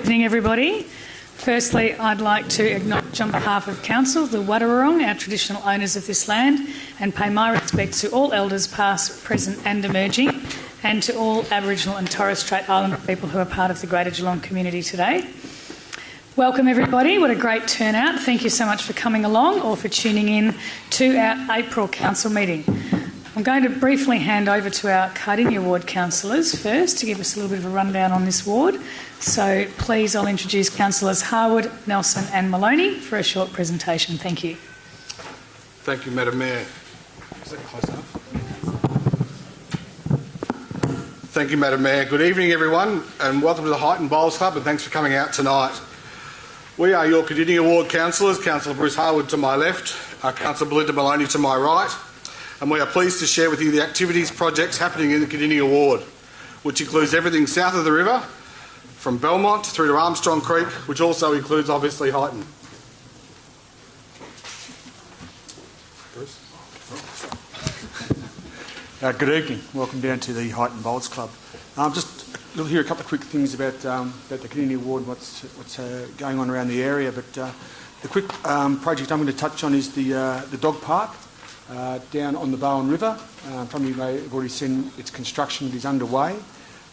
Evening, everybody. Firstly, I'd like to acknowledge on behalf of Council the Wadawurrung, our traditional owners of this land, and pay my respects to all elders past, present and emerging, and to all Aboriginal and Torres Strait Islander people who are part of the Greater Geelong community today. Welcome, everybody. What a great turnout. Thank you so much for coming along or for tuning in to our April Council meeting. I'm going to briefly hand over to our Kadinia ward councillors first to give us a little bit of a rundown on this ward. So please, I'll introduce Councillors Harwood, Nelson and Maloney for a short presentation. Thank you. Thank you, Madam Mayor. Is that close enough? Thank you, Madam Mayor. Good evening, everyone, and welcome to the Heightened Bowls Club, and thanks for coming out tonight. We are your Kadinia ward councillors, Councillor Bruce Harwood to my left, Councillor Belinda Maloney to my right, and we are pleased to share with you the activities, projects happening in the Kadinia ward, which includes everything south of the river, from Belmont through to Armstrong Creek, which also includes, obviously, Heighton. Good evening. Welcome down to the Heightened Bowls Club. You'll hear a couple of quick things about the Kadinia ward, what's going on around the area. But the quick project I'm going to touch on is the dog park down on the Barwin River. Probably you may have already seen its construction is underway.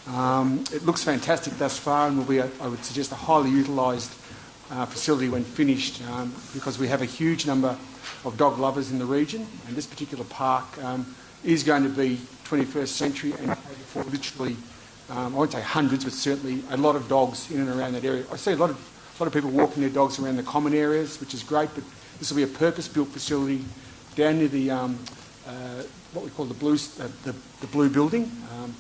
It looks fantastic thus far, and will be, I would suggest, a highly utilised facility when finished, because we have a huge number of dog lovers in the region, and this particular park is going to be 21st century and for literally, I won't say hundreds, but certainly a lot of dogs in and around that area. I see a lot of people walking their dogs around the common areas, which is great, but this will be a purpose-built facility down near the what we call the blue building,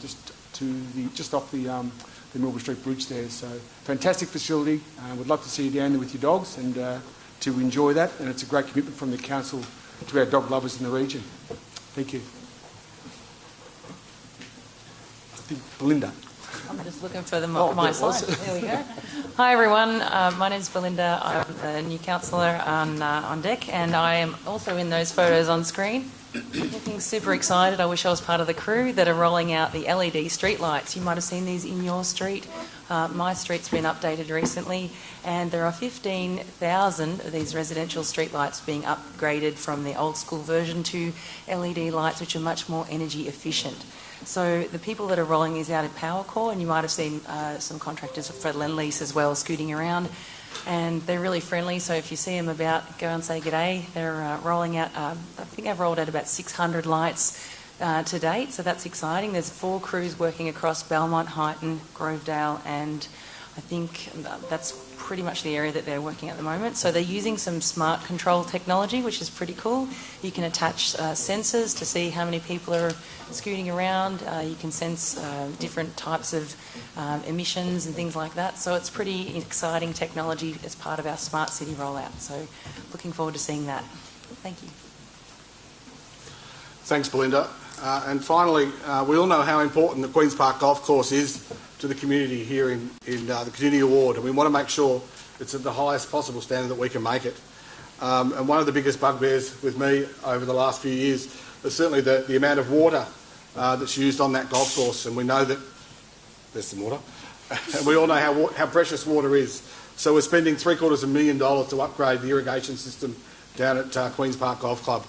just off the Melbourne Street Bridge there. So fantastic facility. We'd love to see you down there with your dogs and to enjoy that. And it's a great commitment from the council to our dog lovers in the region. Thank you. I think Belinda. I'm just looking for my slide. There we go. Hi everyone, my name's Belinda. I'm the new councillor on deck, and I am also in those photos on screen. Looking super excited. I wish I was part of the crew that are rolling out the LED street lights. You might have seen these in your street. My street's been updated recently, and there are 15,000 of these residential street lights being upgraded from the old school version to LED lights, which are much more energy efficient. So the people that are rolling these out in Powercore, and you might have seen some contractors for Lendlease as well scooting around, and they're really friendly. So if you see them about, go and say g'day. They're rolling out, I think they've rolled out about 600 lights to date, so that's exciting. There's 4 crews working across Belmont, Heighton, Grovedale, and I think that's pretty much the area that they're working at the moment. So they're using some smart control technology, which is pretty cool. You can attach sensors to see how many people are scooting around. You can sense different types of emissions and things like that. So it's pretty exciting technology as part of our smart city rollout. So looking forward to seeing that. Thank you. Thanks, Belinda. And finally, we all know how important the Queen's Park Golf Course is to the community here in the Kadinia ward, and we want to make sure it's at the highest possible standard that we can make it. And one of the biggest bugbears with me over the last few years is certainly the amount of water that's used on that golf course, and we know that there's some water, and we all know how precious water is. So we're spending $750,000 to upgrade the irrigation system down at Queen's Park Golf Club.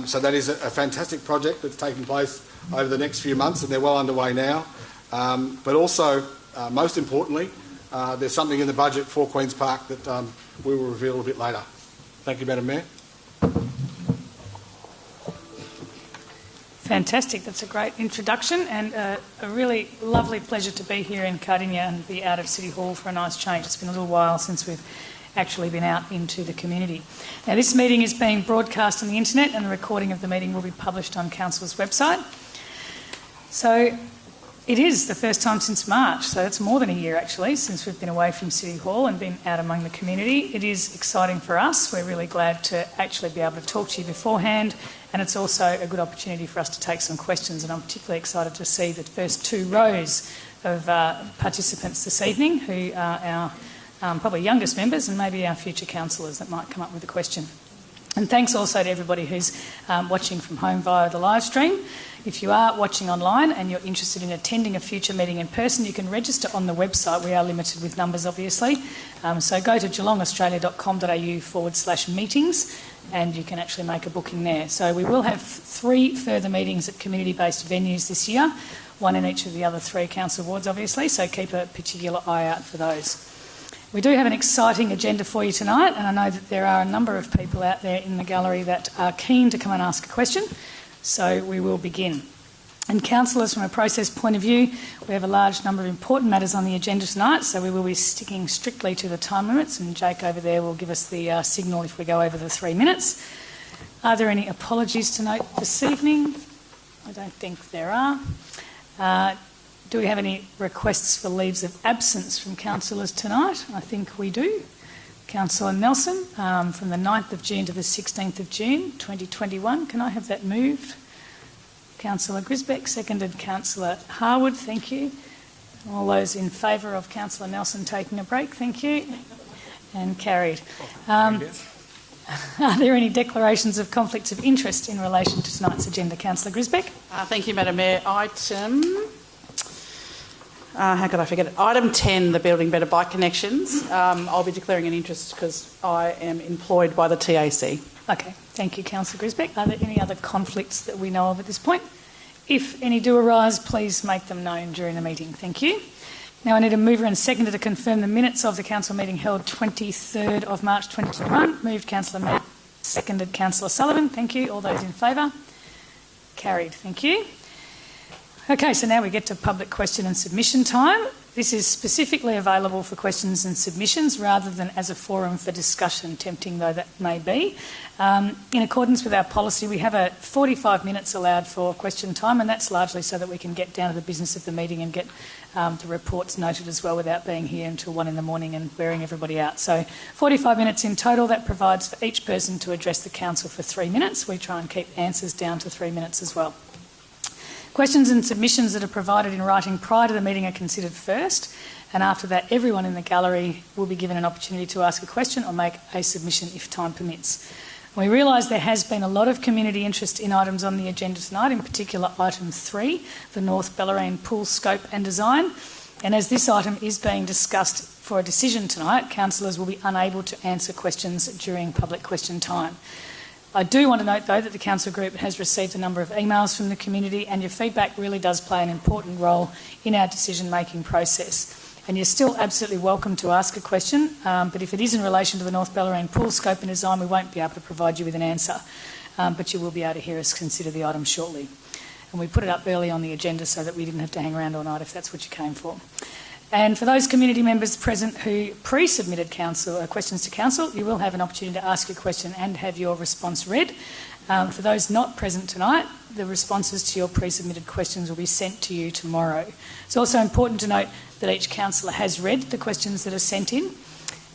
So that is a fantastic project that's taking place over the next few months, and they're well underway now. But also, most importantly, there's something in the budget for Queen's Park that we will reveal a bit later. Thank you, Madam Mayor. Fantastic. That's a great introduction, and a really lovely pleasure to be here in Kadinia and be out of City Hall for a nice change. It's been a little while since we've actually been out into the community. Now, this meeting is being broadcast on the internet, and the recording of the meeting will be published on Council's website. So it is the first time since March, so it's more than a year actually since we've been away from City Hall and been out among the community. It is exciting for us. We're really glad to actually be able to talk to you beforehand, and it's also a good opportunity for us to take some questions, and I'm particularly excited to see the first 2 rows of participants this evening who are our probably youngest members and maybe our future councillors that might come up with a question. And thanks also to everybody who's watching from home via the live stream. If you are watching online and you're interested in attending a future meeting in person, you can register on the website. We are limited with numbers, obviously. So go to geelongaustralia.com.au/meetings and you can actually make a booking there. So we will have 3 further meetings at community-based venues this year, 1 in each of the other 3 council wards, obviously, so keep a particular eye out for those. We do have an exciting agenda for you tonight, and I know that there are a number of people out there in the gallery that are keen to come and ask a question. So we will begin. And councillors, from a process point of view, we have a large number of important matters on the agenda tonight, so we will be sticking strictly to the time limits, and Jake over there will give us the signal if we go over the 3 minutes. Are there any apologies to note this evening? I don't think there are. Do we have any requests for leaves of absence from councillors tonight? I think we do. Councillor Nelson, from the 9th of June to the 16th of June 2021. Can I have that moved? Councillor Grisbeck, seconded Councillor Harwood, thank you. All those in favour of Councillor Nelson taking a break, thank you. And carried. Are there any declarations of conflicts of interest in relation to tonight's agenda? Councillor Grisbeck. Thank you, Madam Mayor. How could I forget it? Item 10, the Building Better Bike Connections. I'll be declaring an interest because I am employed by the TAC. Okay, thank you, Councillor Grisbeck. Are there any other conflicts that we know of at this point? If any do arise, please make them known during the meeting. Thank you. Now I need a mover and seconder to confirm the minutes of the council meeting held 23rd of March 2021. Moved Councillor Mayor, seconded Councillor Sullivan. Thank you. All those in favour? Carried. Thank you. Okay, so now we get to public question and submission time. This is specifically available for questions and submissions rather than as a forum for discussion, tempting though that may be. In accordance with our policy, we have a 45 minutes allowed for question time, and that's largely so that we can get down to the business of the meeting and get the reports noted as well without being here until 1 in the morning and wearing everybody out. So 45 minutes in total. That provides for each person to address the council for 3 minutes. We try and keep answers down to 3 minutes as well. Questions and submissions that are provided in writing prior to the meeting are considered first, and after that everyone in the gallery will be given an opportunity to ask a question or make a submission if time permits. We realise there has been a lot of community interest in items on the agenda tonight, in particular item 3, the North Bellarine Pool Scope and Design, and as this item is being discussed for a decision tonight, councillors will be unable to answer questions during public question time. I do want to note, though, that the council group has received a number of emails from the community, and your feedback really does play an important role in our decision-making process. And you're still absolutely welcome to ask a question, but if it is in relation to the North Bellarine Pool Scope and Design, we won't be able to provide you with an answer, but you will be able to hear us consider the item shortly. And we put it up early on the agenda so that we didn't have to hang around all night if that's what you came for. And for those community members present who pre-submitted questions to council, you will have an opportunity to ask your question and have your response read. For those not present tonight, the responses to your pre-submitted questions will be sent to you tomorrow. It's also important to note that each councillor has read the questions that are sent in.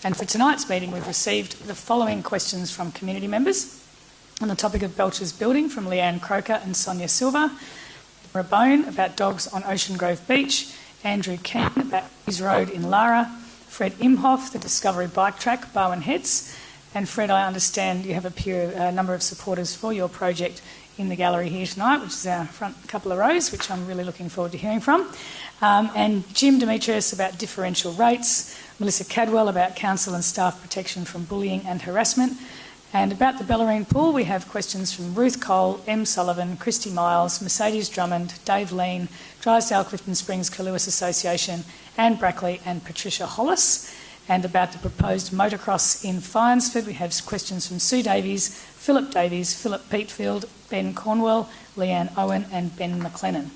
And for tonight's meeting, we've received the following questions from community members. On the topic of Belcher's Building from Leanne Croker and Sonia Silva, Rabone about dogs on Ocean Grove Beach, Andrew Keane about his road in Lara, Fred Imhoff, the Discovery Bike Track, Barwin Heads, and Fred, I understand you have a number of supporters for your project in the gallery here tonight, which is our front couple of rows, which I'm really looking forward to hearing from. And Jim Demetrius about differential rates, Melissa Cadwell about council and staff protection from bullying and harassment. And about the Bellarine Pool, we have questions from Ruth Cole, M Sullivan, Christy Miles, Mercedes Drummond, Dave Lean, Drysdale Clifton Springs Kaluas Association, Anne Brackley and Patricia Hollis. And about the proposed motocross in Fionsford, we have questions from Sue Davies, Philip Peatfield, Ben Cornwell, Leanne Owen and Ben McLennan.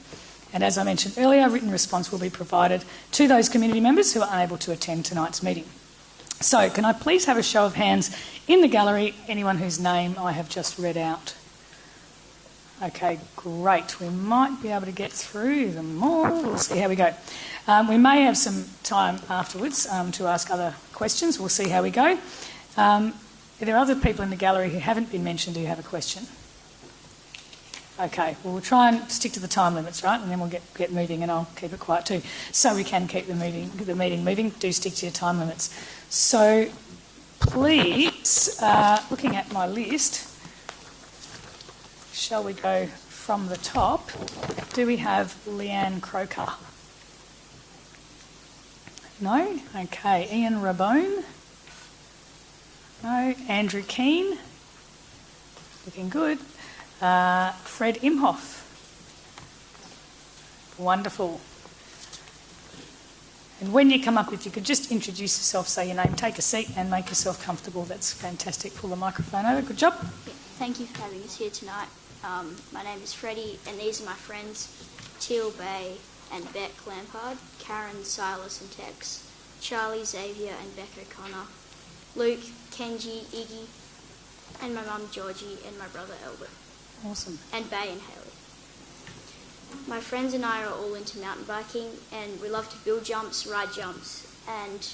And as I mentioned earlier, a written response will be provided to those community members who are unable to attend tonight's meeting. So can I please have a show of hands in the gallery, anyone whose name I have just read out? Okay, great. We might be able to get through them all. We'll see how we go. We may have some time afterwards to ask other questions. We'll see how we go. Are there other people in the gallery who haven't been mentioned who have a question? Okay, well, we'll try and stick to the time limits, right? And then we'll get moving, and I'll keep it quiet too. So we can keep the meeting moving. Do stick to your time limits. So please looking at my list, shall we go from the top? Do we have Leanne Croker? No? Okay. Ian Rabone? No. Andrew Keane? Looking good. Fred Imhoff? Wonderful. And when you come up, if you could just introduce yourself, say your name, take a seat and make yourself comfortable. That's fantastic. Pull the microphone over. Good job. Thank you for having us here tonight. My name is Freddie, and these are my friends, Teal Bay and Beck Lampard, Karen, Silas and Tex, Charlie, Xavier and Beck O'Connor, Luke, Kenji, Iggy, and my mum Georgie and my brother Albert. Awesome. And Bay and Haley. My friends and I are all into mountain biking, and we love to build jumps, ride jumps, and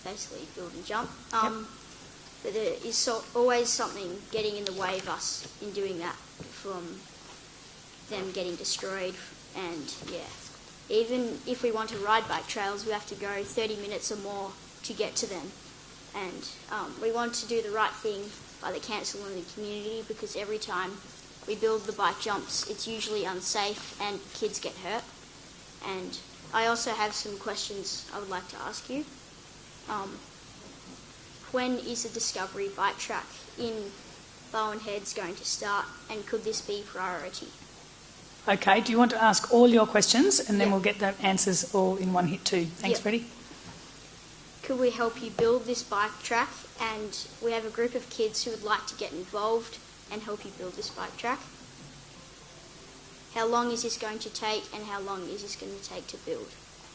basically build and jump. But there is always something getting in the way of us in doing that, from them getting destroyed, and even if we want to ride bike trails, we have to go 30 minutes or more to get to them. And we want to do the right thing by the council and the community, because every time we build the bike jumps, it's usually unsafe and kids get hurt. And I also have some questions I would like to ask you. When is the Discovery bike track in Barwin Heads going to start, and could this be priority? Okay, do you want to ask all your questions, and then we'll get the answers all in one hit too? Thanks, Freddie. Could we help you build this bike track? And we have a group of kids who would like to get involved and help you build this bike track. How long is this going to take, and how long is this going to take to build?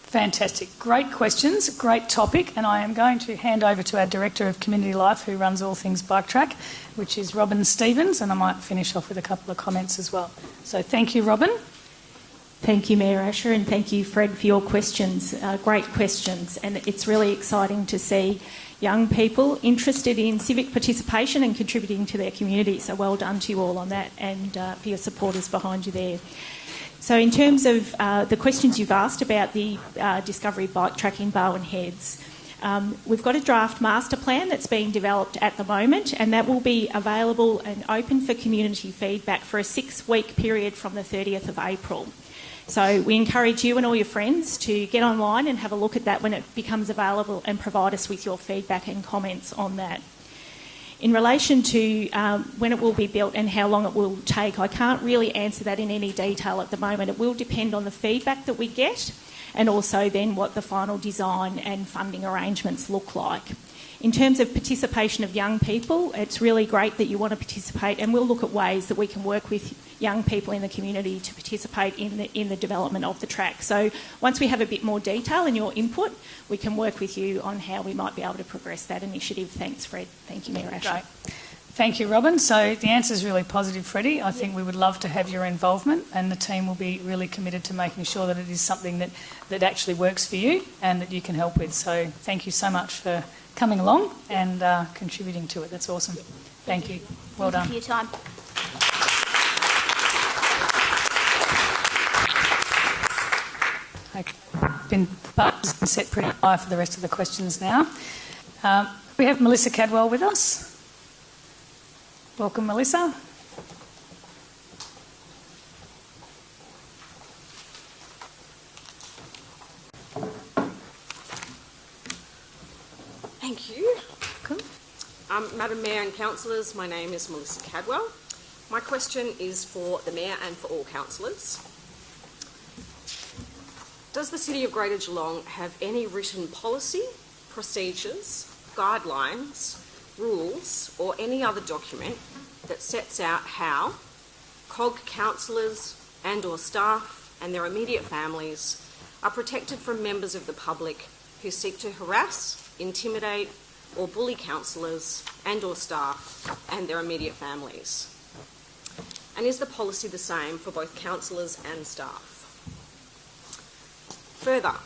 Fantastic. Great questions, great topic, and I am going to hand over to our Director of Community Life, who runs all things bike track, which is Robin Stevens, and I might finish off with a couple of comments as well. So thank you, Robin. Thank you, Mayor Asher, and thank you, Fred, for your questions. Great questions, and it's really exciting to see young people interested in civic participation and contributing to their community. So well done to you all on that, and for your supporters behind you there. So in terms of the questions you've asked about the Discovery bike track in Barwin Heads, we've got a draft master plan that's being developed at the moment, and that will be available and open for community feedback for a 6-week period from the 30th of April. So we encourage you and all your friends to get online and have a look at that when it becomes available, and provide us with your feedback and comments on that. In relation to when it will be built and how long it will take, I can't really answer that in any detail at the moment. It will depend on the feedback that we get, and also then what the final design and funding arrangements look like. In terms of participation of young people, it's really great that you want to participate, and we'll look at ways that we can work with young people in the community to participate in the development of the track. So once we have a bit more detail and your input, we can work with you on how we might be able to progress that initiative. Thanks, Fred. Thank you, Mayor Asher. Great. Thank you, Robin. So the answer is really positive, Freddie. I think we would love to have your involvement, and the team will be really committed to making sure that it is something that actually works for you and that you can help with. So thank you so much for coming along and contributing to it. That's awesome. Thank you. Well done. Thank you for your time. Okay. Been set pretty high for the rest of the questions now. We have Melissa Cadwell with us. Welcome, Melissa. Thank you. Cool. Madam Mayor and Councillors, my name is Melissa Cadwell. My question is for the Mayor and for all Councillors. Does the City of Greater Geelong have any written policy, procedures, guidelines, rules or any other document that sets out how COG councillors and or staff and their immediate families are protected from members of the public who seek to harass, intimidate or bully councillors and or staff and their immediate families? And is the policy the same for both councillors and staff? Further,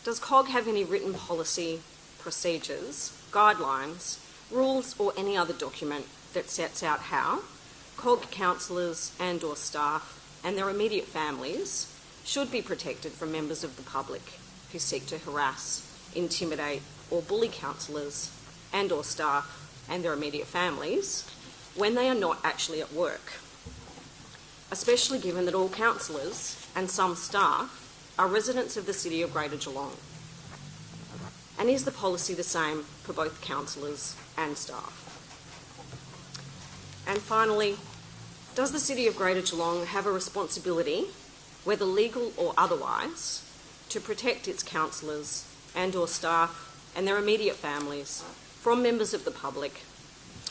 does COG have any written policy, procedures, guidelines, rules or any other document that sets out how COG councillors and or staff and their immediate families should be protected from members of the public who seek to harass, intimidate or bully councillors and or staff and their immediate families when they are not actually at work, especially given that all councillors and some staff are residents of the City of Greater Geelong? And is the policy the same for both councillors and staff? And finally, does the City of Greater Geelong have a responsibility, whether legal or otherwise, to protect its councillors and or staff and their immediate families from members of the public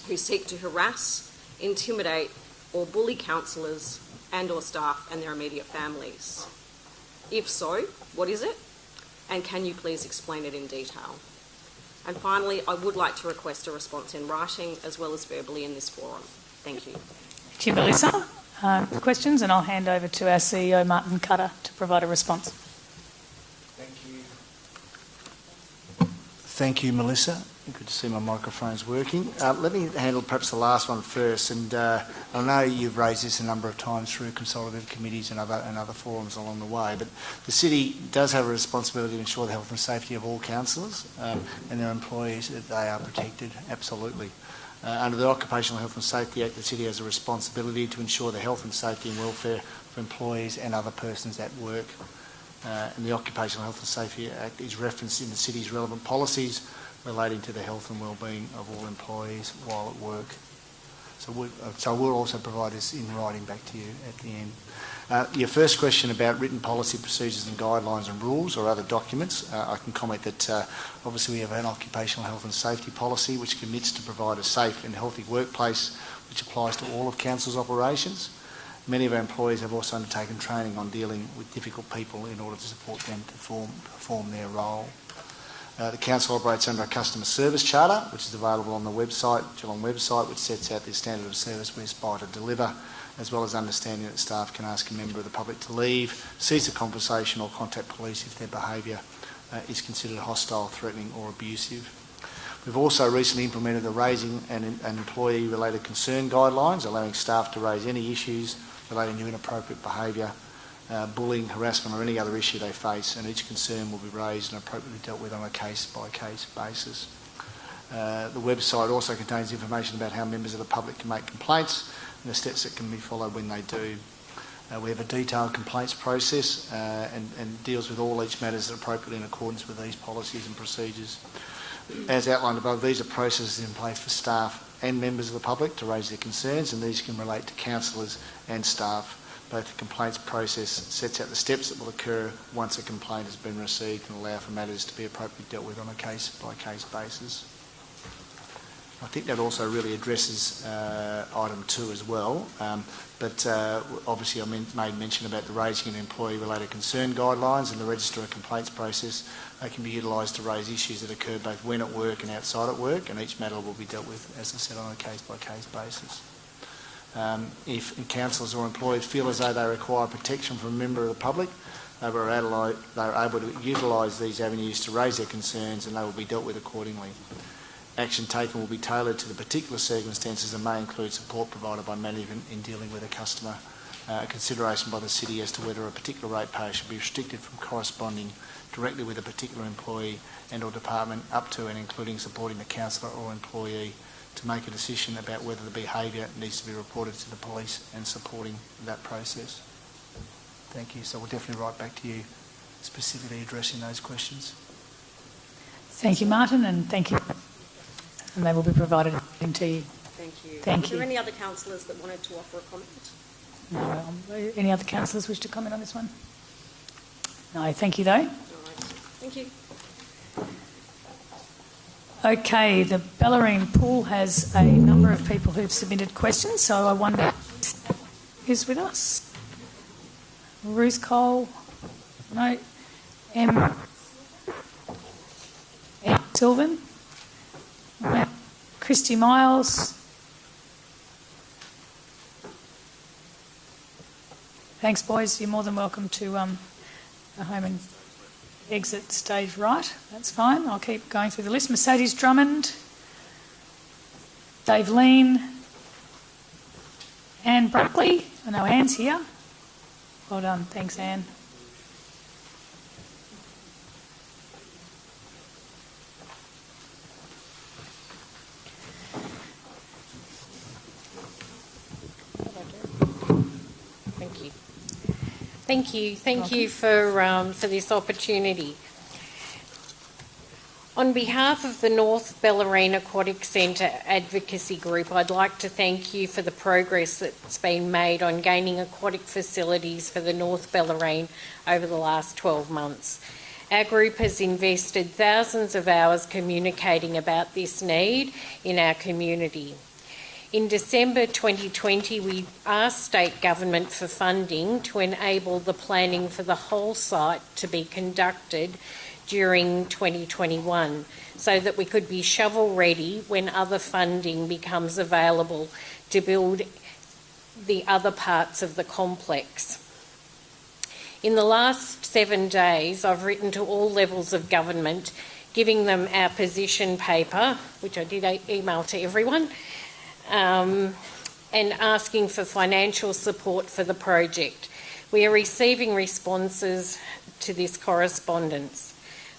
who seek to harass, intimidate or bully councillors and or staff and their immediate families? If so, what is it? And can you please explain it in detail? And finally, I would like to request a response in writing as well as verbally in this forum. Thank you. Thank you, Melissa. Questions, and I'll hand over to our CEO, Martin Cutter, to provide a response. Thank you, Melissa. Good to see my microphone's working. Let me handle perhaps the last one first. And I know you've raised this a number of times through consultative committees and other forums along the way, but the City does have a responsibility to ensure the health and safety of all councillors and their employees, that they are protected, absolutely. Under the Occupational Health and Safety Act, the City has a responsibility to ensure the health and safety and welfare for employees and other persons at work. And the Occupational Health and Safety Act is referenced in the City's relevant policies relating to the health and wellbeing of all employees while at work. So we'll also provide this in writing back to you at the end. Your first question about written policy procedures and guidelines and rules or other documents, I can comment that obviously we have an occupational health and safety policy which commits to provide a safe and healthy workplace which applies to all of Council's operations. Many of our employees have also undertaken training on dealing with difficult people in order to support them to perform their role. The Council operates under a customer service charter, which is available on the website, Geelong website, which sets out the standard of service we aspire to deliver, as well as understanding that staff can ask a member of the public to leave, cease a conversation or contact police if their behaviour is considered hostile, threatening or abusive. We've also recently implemented the Raising and Employee-Related Concern Guidelines, allowing staff to raise any issues relating to inappropriate behaviour, bullying, harassment or any other issue they face, and each concern will be raised and appropriately dealt with on a case-by-case basis. The website also contains information about how members of the public can make complaints and the steps that can be followed when they do. We have a detailed complaints process and deals with all each matters appropriately in accordance with these policies and procedures. As outlined above, these are processes in place for staff and members of the public to raise their concerns, and these can relate to councillors and staff. Both the complaints process sets out the steps that will occur once a complaint has been received and allow for matters to be appropriately dealt with on a case-by-case basis. I think that also really addresses item 2 as well, but obviously I made mention about the Raising and Employee-Related Concern Guidelines and the Register of Complaints process. They can be utilised to raise issues that occur both when at work and outside at work, and each matter will be dealt with, as I said, on a case-by-case basis. If councillors or employees feel as though they require protection from a member of the public, they are able to utilise these avenues to raise their concerns, and they will be dealt with accordingly. Action taken will be tailored to the particular circumstances and may include support provided by management in dealing with a customer, consideration by the City as to whether a particular ratepayer should be restricted from corresponding directly with a particular employee and or department, up to and including supporting the councillor or employee to make a decision about whether the behaviour needs to be reported to the police and supporting that process. Thank you. So we'll definitely write back to you specifically addressing those questions. Thank you, Martin, and thank you. And they will be provided to you. Thank you. Thank Are you. there any other councillors that wanted to offer a comment? No. Any other councillors wish to comment on this one? No. Thank you, though. All right. Thank you. Okay, the Bellarine Pool has a number of people who've submitted questions, so I wonder who's with us? Ruth Cole? No. M. Sylvan? Christy Miles? Thanks, boys. You're more than welcome to go home and exit stage right. That's fine. I'll keep going through the list. Mercedes Drummond, Dave Lean, Anne Brackley. I know Anne's here. Well done. Thanks, Anne. Thank you. Thank you for this opportunity. On behalf of the North Bellarine Aquatic Centre Advocacy Group, I'd like to thank you for the progress that's been made on gaining aquatic facilities for the North Bellarine over the last 12 months. Our group has invested thousands of hours communicating about this need in our community. In December 2020, we asked state government for funding to enable the planning for the whole site to be conducted during 2021 so that we could be shovel ready when other funding becomes available to build the other parts of the complex. In the last 7 days, I've written to all levels of government, giving them our position paper, which I did email to everyone, and asking for financial support for the project. We are receiving responses to this correspondence.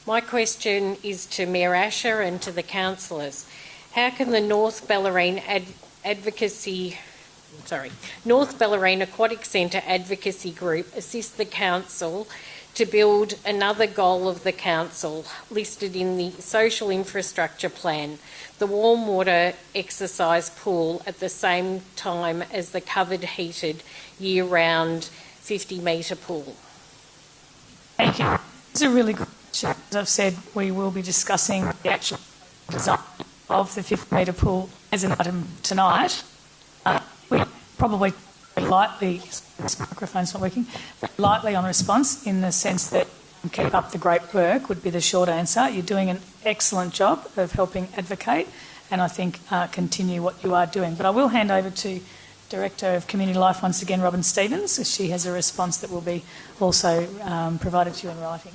My question is to Mayor Asher and to the councillors. How can the North Bellarine Aquatic Centre Advocacy Group assist the council to build another goal of the council listed in the social infrastructure plan, the warm water exercise pool at the same time as the covered heated year-round 50-metre pool? Thank you. It's a really good question. As I've said, we will be discussing the actual design of the 50-metre pool as an item tonight. We probably lightly, this microphone's not working, lightly on response in the sense that keep up the great work would be the short answer. You're doing an excellent job of helping advocate, and I think continue what you are doing. But I will hand over to Director of Community Life once again, Robin Stevens, as she has a response that will be also provided to you in writing.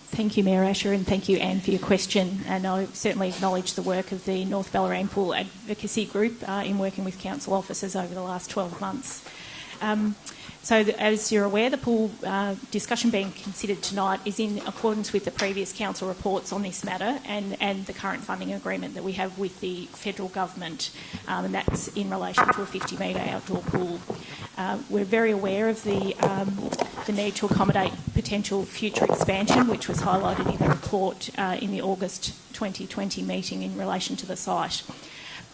Thank you, Mayor Asher, and thank you, Anne, for your question. And I certainly acknowledge the work of the North Bellarine Pool Advocacy Group in working with council officers over the last 12 months. As you're aware, the pool discussion being considered tonight is in accordance with the previous council reports on this matter and the current funding agreement that we have with the federal government, and that's in relation to a 50-metre outdoor pool. We're very aware of the need to accommodate potential future expansion, which was highlighted in the report in the August 2020 meeting in relation to the site.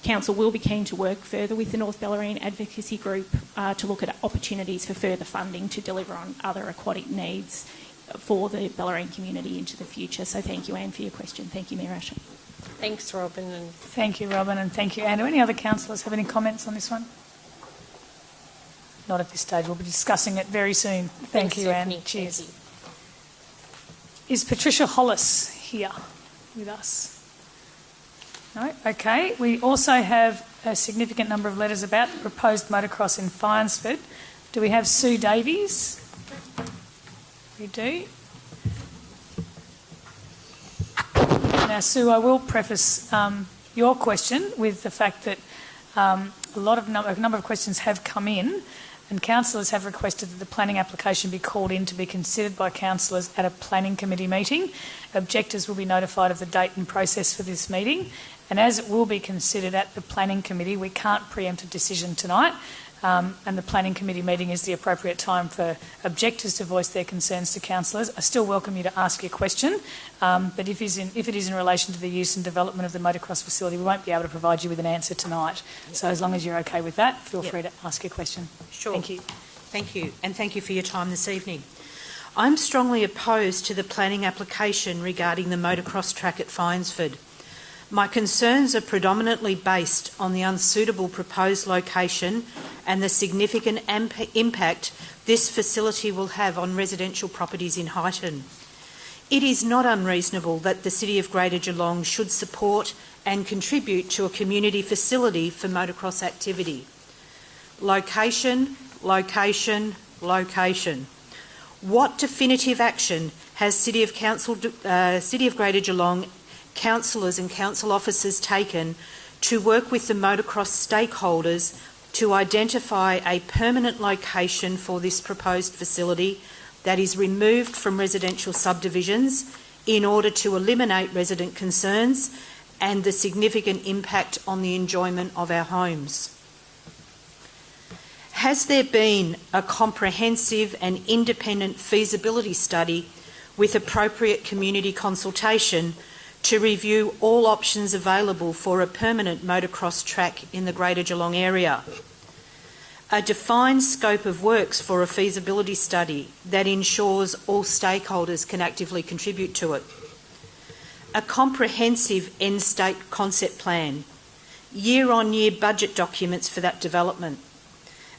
Council will be keen to work further with the North Bellarine Advocacy Group to look at opportunities for further funding to deliver on other aquatic needs for the Bellarine community into the future. So thank you, Anne, for your question. Thank you, Mayor Asher. Thanks, Robin. Thank you, Robin, and thank you, Anne. Do any other councillors have any comments on this one? Not at this stage. We'll be discussing it very soon. Thank you, Anne. Cheers. Is Patricia Hollis here with us? No? Okay. We also have a significant number of letters about the proposed motocross in Fynesford. Do we have Sue Davies? We do. Now, Sue, I will preface your question with the fact that a number of questions have come in, and councillors have requested that the planning application be called in to be considered by councillors at a planning committee meeting. Objectors will be notified of the date and process for this meeting, and as it will be considered at the planning committee, we can't preempt a decision tonight, and the planning committee meeting is the appropriate time for objectors to voice their concerns to councillors. I still welcome you to ask your question, but if it is in relation to the use and development of the motocross facility, we won't be able to provide you with an answer tonight. Yep. So as long as you're okay with that, feel free to ask your question. Sure. Thank you. Thank you, and thank you for your time this evening. I'm strongly opposed to the planning application regarding the motocross track at Fynesford. My concerns are predominantly based on the unsuitable proposed location and the significant impact this facility will have on residential properties in Highton. It is not unreasonable that the City of Greater Geelong should support and contribute to a community facility for motocross activity. Location, location, location. What definitive action has City of Greater Geelong councillors and council officers taken to work with the motocross stakeholders to identify a permanent location for this proposed facility that is removed from residential subdivisions in order to eliminate resident concerns and the significant impact on the enjoyment of our homes? Has there been a comprehensive and independent feasibility study with appropriate community consultation to review all options available for a permanent motocross track in the Greater Geelong area? A defined scope of works for a feasibility study that ensures all stakeholders can actively contribute to it. A comprehensive end state concept plan, year-on-year budget documents for that development,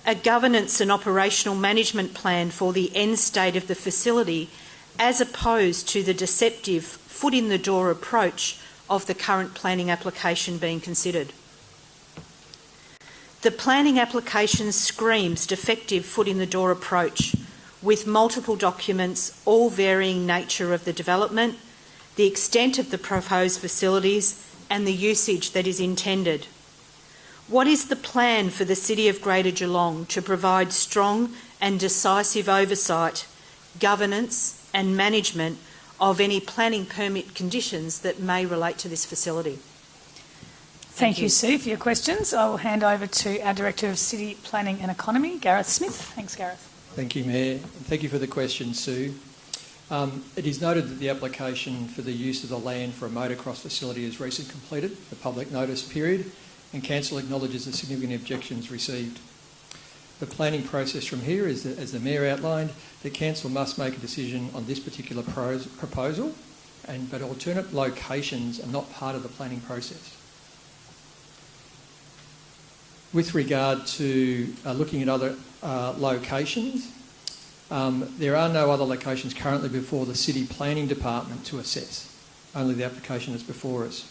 a governance and operational management plan for the end state of the facility as opposed to the deceptive foot-in-the-door approach of the current planning application being considered. The planning application screams defective foot-in-the-door approach with multiple documents, all varying nature of the development, the extent of the proposed facilities and the usage that is intended. What is the plan for the City of Greater Geelong to provide strong and decisive oversight, governance and management of any planning permit conditions that may relate to this facility? Thank you, Sue, for your questions. I will hand over to our Director of City Planning and Economy, Gareth Smith. Thanks, Gareth. Thank you, Mayor. Thank you for the question, Sue. It is noted that the application for the use of the land for a motocross facility is recently completed, the public notice period, and Council acknowledges the significant objections received. The planning process from here is that, as the Mayor outlined, the Council must make a decision on this particular proposal, but alternate locations are not part of the planning process. With regard to looking at other locations, there are no other locations currently before the City Planning Department to assess. Only the application is before us.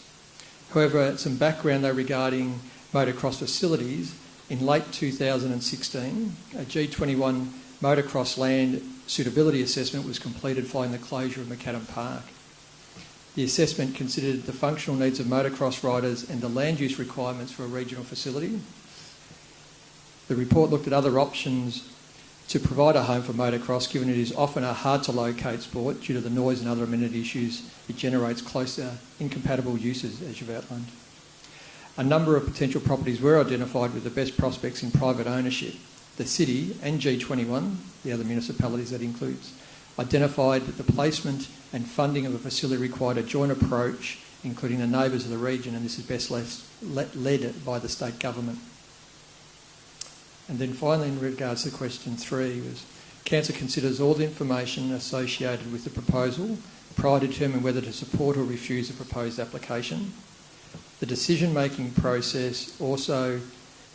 However, some background though regarding motocross facilities. In late 2016, a G21 motocross land suitability assessment was completed following the closure of Macadam Park. The assessment considered the functional needs of motocross riders and the land use requirements for a regional facility. The report looked at other options to provide a home for motocross, given it is often a hard-to-locate sport due to the noise and other amenity issues it generates closer, incompatible uses, as you've outlined. A number of potential properties were identified with the best prospects in private ownership. The City and G21, the other municipalities that includes, identified that the placement and funding of a facility required a joint approach, including the neighbours of the region, and this is best led by the state government. And then finally, in regards to question 3, was Council considers all the information associated with the proposal prior to determining whether to support or refuse the proposed application. The decision-making process also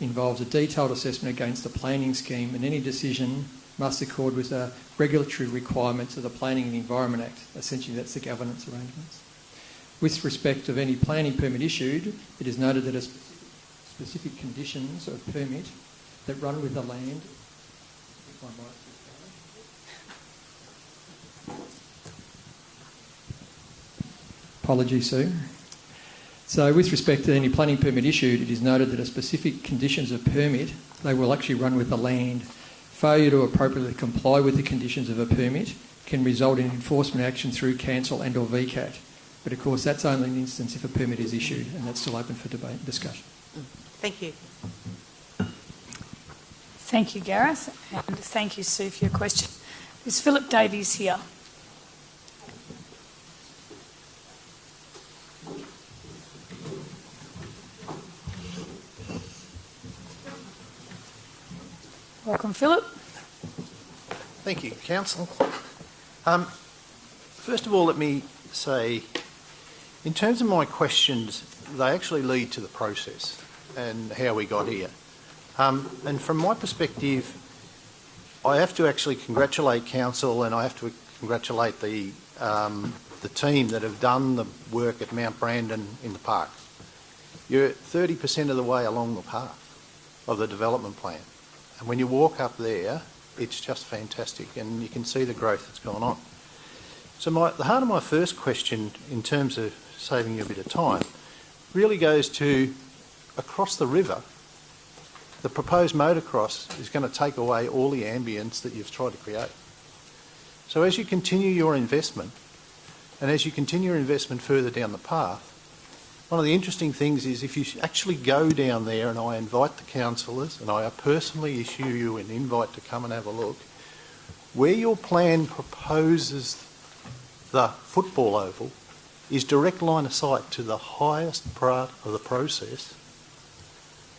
involves a detailed assessment against the planning scheme, and any decision must accord with the regulatory requirements of the Planning and Environment Act. Essentially, that's the governance arrangements. With respect of any planning permit issued, it is noted that a specific conditions of permit that run with the land. Apologies, Sue. So with respect to any planning permit issued, it is noted that a specific conditions of permit, they will actually run with the land. Failure to appropriately comply with the conditions of a permit can result in enforcement action through Council and or VCAT. But of course, that's only an instance if a permit is issued, and that's still open for debate and discussion. Thank you. Thank you, Gareth, and thank you, Sue, for your question. Is Philip Davies here? Welcome, Philip. Thank you, Council. First of all, let me say, in terms of my questions, they actually lead to the process and how we got here. And from my perspective, I have to actually congratulate Council and I have to congratulate the team that have done the work at Mount Brandon in the park. You're 30% of the way along the path of the development plan. And when you walk up there, it's just fantastic and you can see the growth that's gone on. So the heart of my first question, in terms of saving you a bit of time, really goes to across the river. The proposed motocross is going to take away all the ambience that you've tried to create. So as you continue your investment, and as you continue your investment further down the path, one of the interesting things is if you actually go down there, and I invite the councillors, and I personally issue you an invite to come and have a look, where your plan proposes the football oval is direct line of sight to the highest part of the process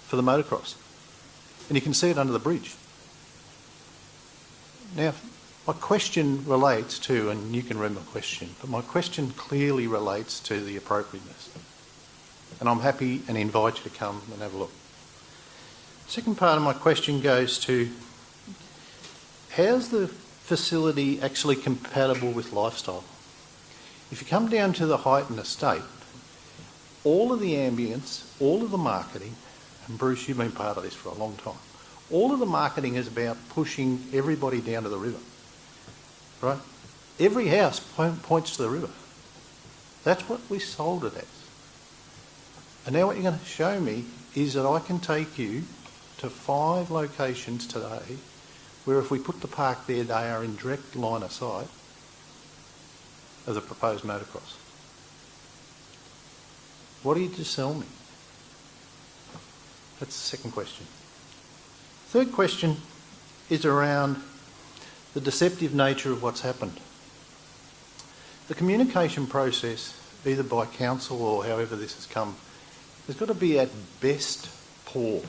for the motocross. And you can see it under the bridge. Now, my question relates to, and you can read my question, but my question clearly relates to the appropriateness. And I'm happy and invite you to come and have a look. Second part of my question goes to, how's the facility actually compatible with lifestyle? If you come down to the Highton estate, all of the ambience, all of the marketing, and Bruce, you've been part of this for a long time, all of the marketing is about pushing everybody down to the river, right? Every house points to the river. That's what we sold it as. And now what you're going to show me is that I can take you to 5 locations today where if we put the park there, they are in direct line of sight of the proposed motocross. What are you to sell me? That's the second question. Third question is around the deceptive nature of what's happened. The communication process, either by council or however this has come, has got to be at best poor,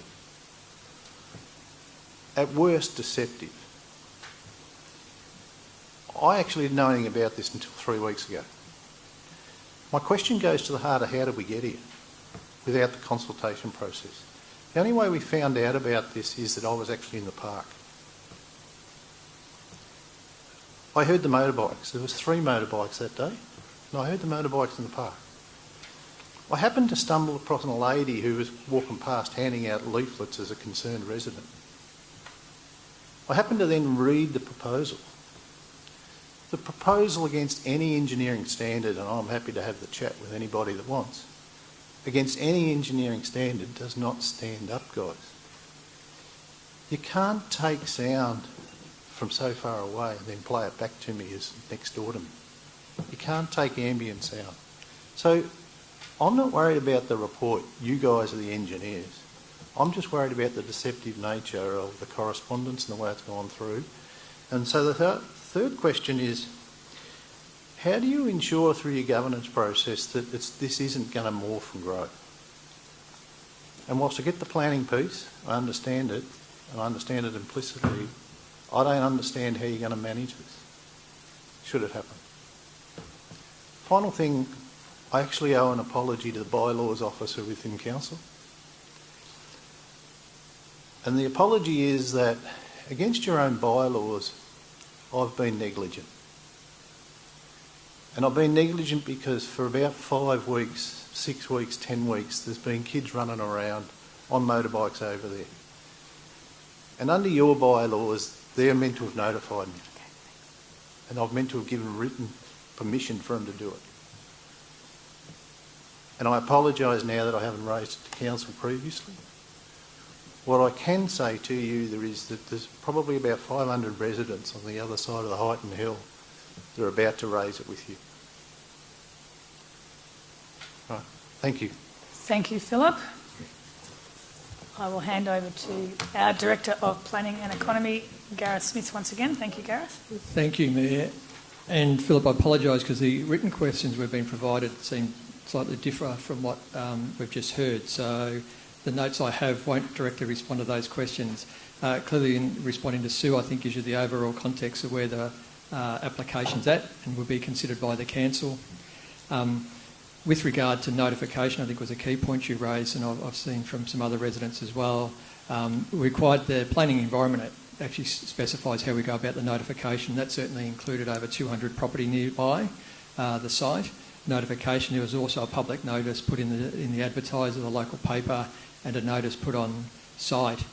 at worst deceptive. I actually didn't know anything about this until 3 weeks ago. My question goes to the heart of how did we get here without the consultation process? The only way we found out about this is that I was actually in the park. I heard the motorbikes. There was 3 motorbikes that day, and I heard the motorbikes in the park. I happened to stumble across a lady who was walking past handing out leaflets as a concerned resident. I happened to then read the proposal. The proposal against any engineering standard, and I'm happy to have the chat with anybody that wants, against any engineering standard does not stand up, guys. You can't take sound from so far away and then play it back to me as next door to me. You can't take ambient sound. So I'm not worried about the report. You guys are the engineers. I'm just worried about the deceptive nature of the correspondence and the way it's gone through. And so the third question is, how do you ensure through your governance process that this isn't going to morph and grow? And whilst I get the planning piece, I understand it, and I understand it implicitly, I don't understand how you're going to manage this, should it happen. Final thing, I actually owe an apology to the bylaws officer within council. And the apology is that against your own bylaws, I've been negligent. And I've been negligent because for about 5 weeks, 6 weeks, 10 weeks, there's been kids running around on motorbikes over there. And under your bylaws, they're meant to have notified me. And I've meant to have given written permission for them to do it. And I apologise now that I haven't raised it to council previously. What I can say to you there is that there's probably about 500 residents on the other side of the Highton Hill that are about to raise it with you. Right. Thank you. Thank you, Philip. I will hand over to our Director of Planning and Economy, Gareth Smith, once again. Thank you, Gareth. Thank you, Mayor. And Philip, I apologise because the written questions we've been provided seem slightly different from what we've just heard. So the notes I have won't directly respond to those questions. Clearly, in responding to Sue, I think gives you the overall context of where the application's at and will be considered by the council. With regard to notification, I think was a key point you raised, and I've seen from some other residents as well. Required the Planning Environment Act actually specifies how we go about the notification. That certainly included over 200 property nearby the site. Notification, there was also a public notice put in the advertiser, the local paper, and a notice put on site.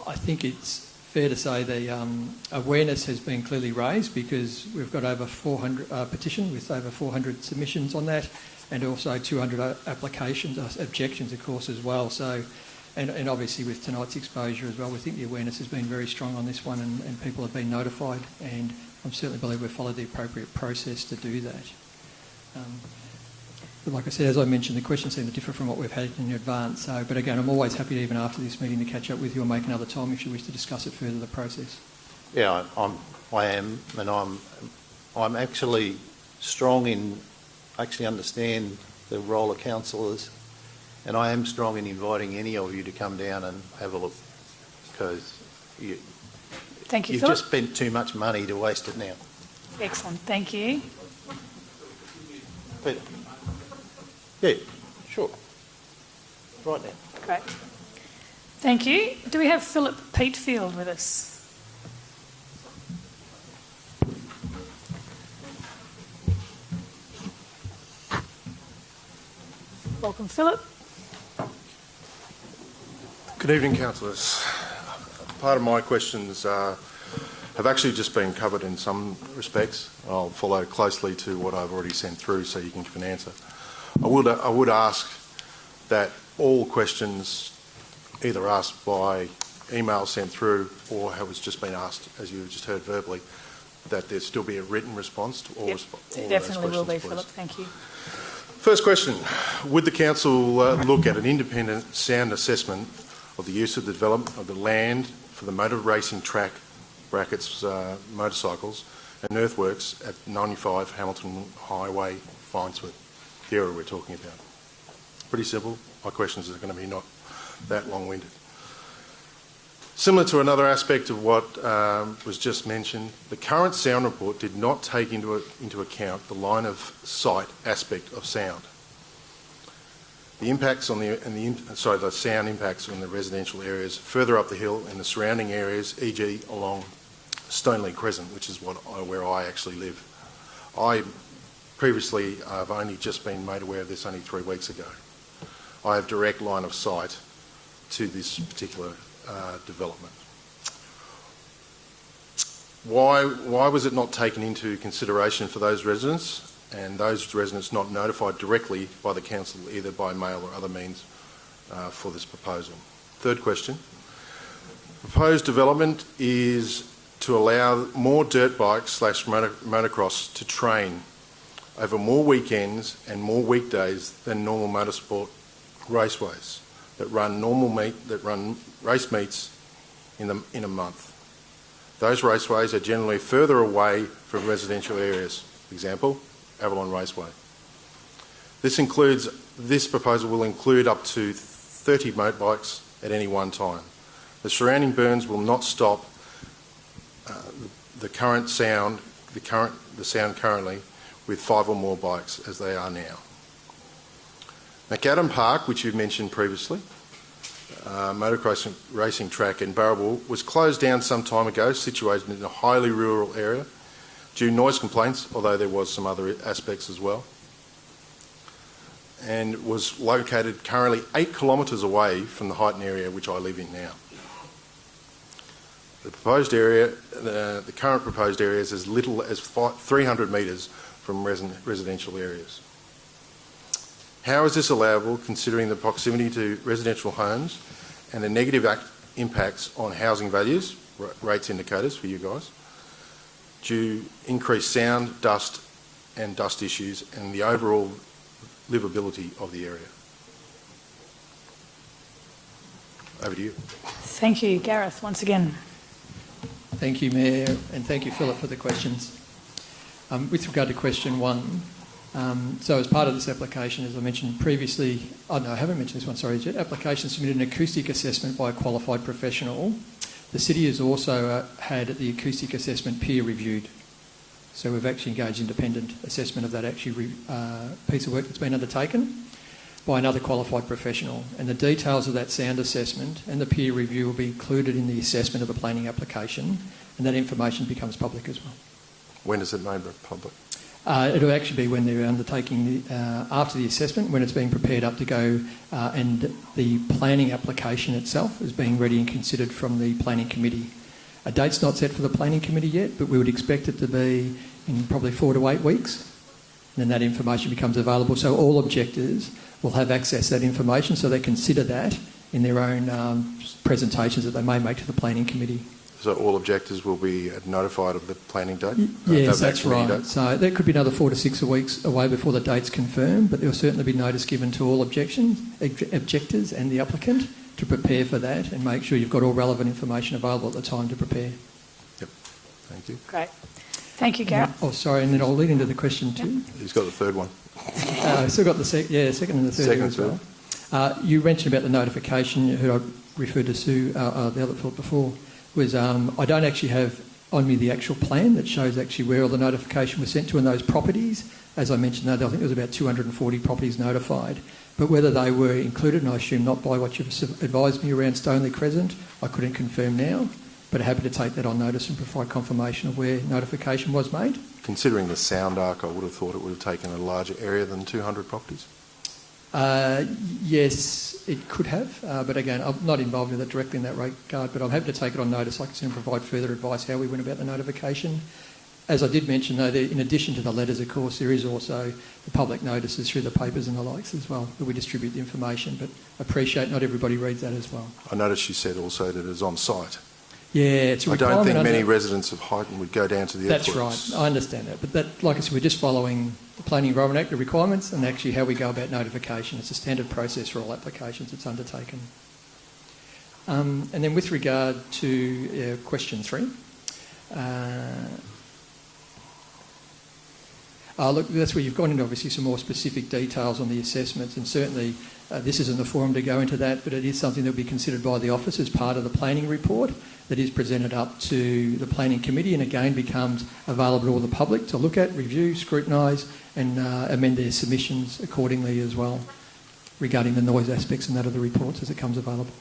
I think it's fair to say the awareness has been clearly raised because we've got over 400 petition with over 400 submissions on that, and also 200 applications, objections, of course, as well. So, and obviously with tonight's exposure as well, we think the awareness has been very strong on this one, and people have been notified, and I certainly believe we've followed the appropriate process to do that. But like I said, as I mentioned, the questions seem to differ from what we've had in advance. So, but again, I'm always happy, even after this meeting, to catch up with you or make another time if you wish to discuss it further, the process. Yeah, I am, and I'm actually strong in actually understand the role of councillors, and I am strong in inviting any of you to come down and have a look, because you've Philip. just spent too much money to waste it now. Excellent, thank you. But, yeah, sure. Right now. Great. Thank you. Do we have Philip Peatfield with us? Welcome, Philip. Good evening, councillors. Part of my questions have actually just been covered in some respects. I'll follow closely to what I've already sent through so you can give an answer. I would ask that all questions either asked by email sent through or has just been asked, as you just heard verbally, that there still be a written response to all, Yep, all definitely will be, please. Philip. Thank you. First question. Would the council look at an independent sound assessment of the use of the development of the land for the motor racing track, brackets motorcycles, and earthworks at 95 Hamilton Highway, Finesworth, the area we're talking about? Pretty simple. My questions are going to be not that long-winded. Similar to another aspect of what was just mentioned, the current sound report did not take into account the line of sight aspect of sound. The impacts on the sound impacts on the residential areas further up the hill and the surrounding areas, e.g. along Stoneleigh Crescent, which is where I actually live. I've only just been made aware of this only 3 weeks ago. I have direct line of sight to this particular development. Why was it not taken into consideration for those residents, and those residents not notified directly by the council either by mail or other means for this proposal? Third question. Proposed development is to allow more dirt bikes / motocross to train over more weekends and more weekdays than normal motorsport raceways that run race meets in a month. Those raceways are generally further away from residential areas. For example, Avalon Raceway. This proposal will include up to 30 motorbikes at any one time. The surrounding burns will not stop the sound currently with 5 or more bikes as they are now. McAdam Park, which you've mentioned previously, motocross racing track in Barwin, was closed down some time ago, situated in a highly rural area, due to noise complaints, although there was some other aspects as well, and was located currently 8 kilometres away from the Highton area which I live in now. The proposed area, the current proposed area is as little as 300 metres from residential areas. How is this allowable considering the proximity to residential homes and the negative impacts on housing values, rates indicators for you guys, due to increased sound, dust issues and the overall livability of the area? Over to you. Thank you, Gareth, once again. Thank you, Mayor, and thank you, Philip, for the questions. With regard to question 1, so as part of this application, as I mentioned previously, I haven't mentioned this one, sorry, application submitted an acoustic assessment by a qualified professional. The city has also had the acoustic assessment peer reviewed. So we've actually engaged independent assessment of that piece of work that's been undertaken by another qualified professional. And the details of that sound assessment and the peer review will be included in the assessment of the planning application, and that information becomes public as well. When is it made public? It'll actually be when they're undertaking after the assessment, when it's being prepared up to go, and the planning application itself is being ready and considered from the planning committee. A date's not set for the planning committee yet, but we would expect it to be in probably 4 to 8 weeks. And then that information becomes available, so all objectors will have access to that information, so they consider that in their own presentations that they may make to the planning committee. So all objectors will be notified of the planning date? Yes, that's right. So that could be another 4 to 6 weeks away before the date's confirmed, but there will certainly be notice given to all objectors and the applicant to prepare for that and make sure you've got all relevant information available at the time to prepare. Yep. Thank you. Great. Thank you, Gareth. Oh, sorry, and then I'll lead into the question too. He's got the third one. I've still got the second and the third here as well. You mentioned about the notification, who I referred to Sue, the other thought before, was I don't actually have on me the actual plan that shows actually where all the notification was sent to in those properties. As I mentioned, I think there was about 240 properties notified. But whether they were included, and I assume not by what you've advised me around Stoneleigh Crescent, I couldn't confirm now, but happy to take that on notice and provide confirmation of where notification was made. Considering the sound arc, I would have thought it would have taken a larger area than 200 properties. Yes, it could have, but again, I'm not involved in that directly in that regard, but I'm happy to take it on notice. I can provide further advice how we went about the notification. As I did mention, though, in addition to the letters, of course, there is also the public notices through the papers and the likes as well, that we distribute the information, but I appreciate not everybody reads that as well. I noticed you said also that it's on site. Yeah, it's a I requirement. don't think many residents of Highton would go down to the airport. That's right, I understand that. But that, like I said, we're just following the Planning Environment Act, the requirements, and actually how we go about notification. It's a standard process for all applications that's undertaken. And then with regard to question 3, look, that's where you've gone into obviously some more specific details on the assessments, and certainly this isn't the forum to go into that, but it is something that will be considered by the office as part of the planning report that is presented up to the planning committee and again becomes available to all the public to look at, review, scrutinise and amend their submissions accordingly as well regarding the noise aspects and that of the reports as it comes available.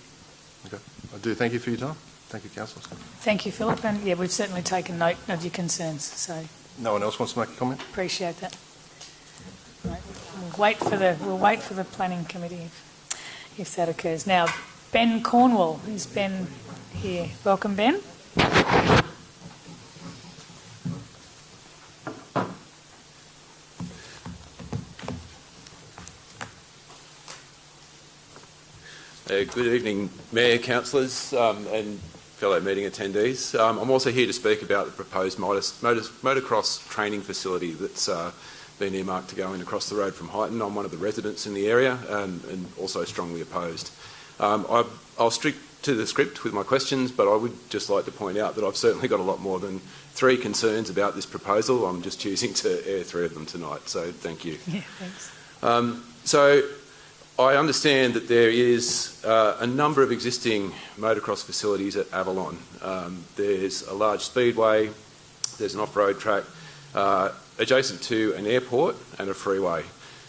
Okay. I do thank you for your time. Thank you, Councillors. Thank you, Philip. And yeah, we've certainly taken note of your concerns, so No one else wants to make a comment? appreciate that. Right. We'll wait for the planning committee if that occurs. Now, Ben Cornwall. Is Ben here? Welcome, Ben. Good evening, Mayor, Councillors and fellow meeting attendees. I'm also here to speak about the proposed motocross training facility that's been earmarked to go in across the road from Highton. I'm one of the residents in the area and also strongly opposed. I'll stick to the script with my questions, but I would just like to point out that I've certainly got a lot more than 3 concerns about this proposal. I'm just choosing to air 3 of them tonight, so thank you. Yeah, thanks. So I understand that there is a number of existing motocross facilities at Avalon. There's a large speedway, there's an off-road track adjacent to an airport and a freeway.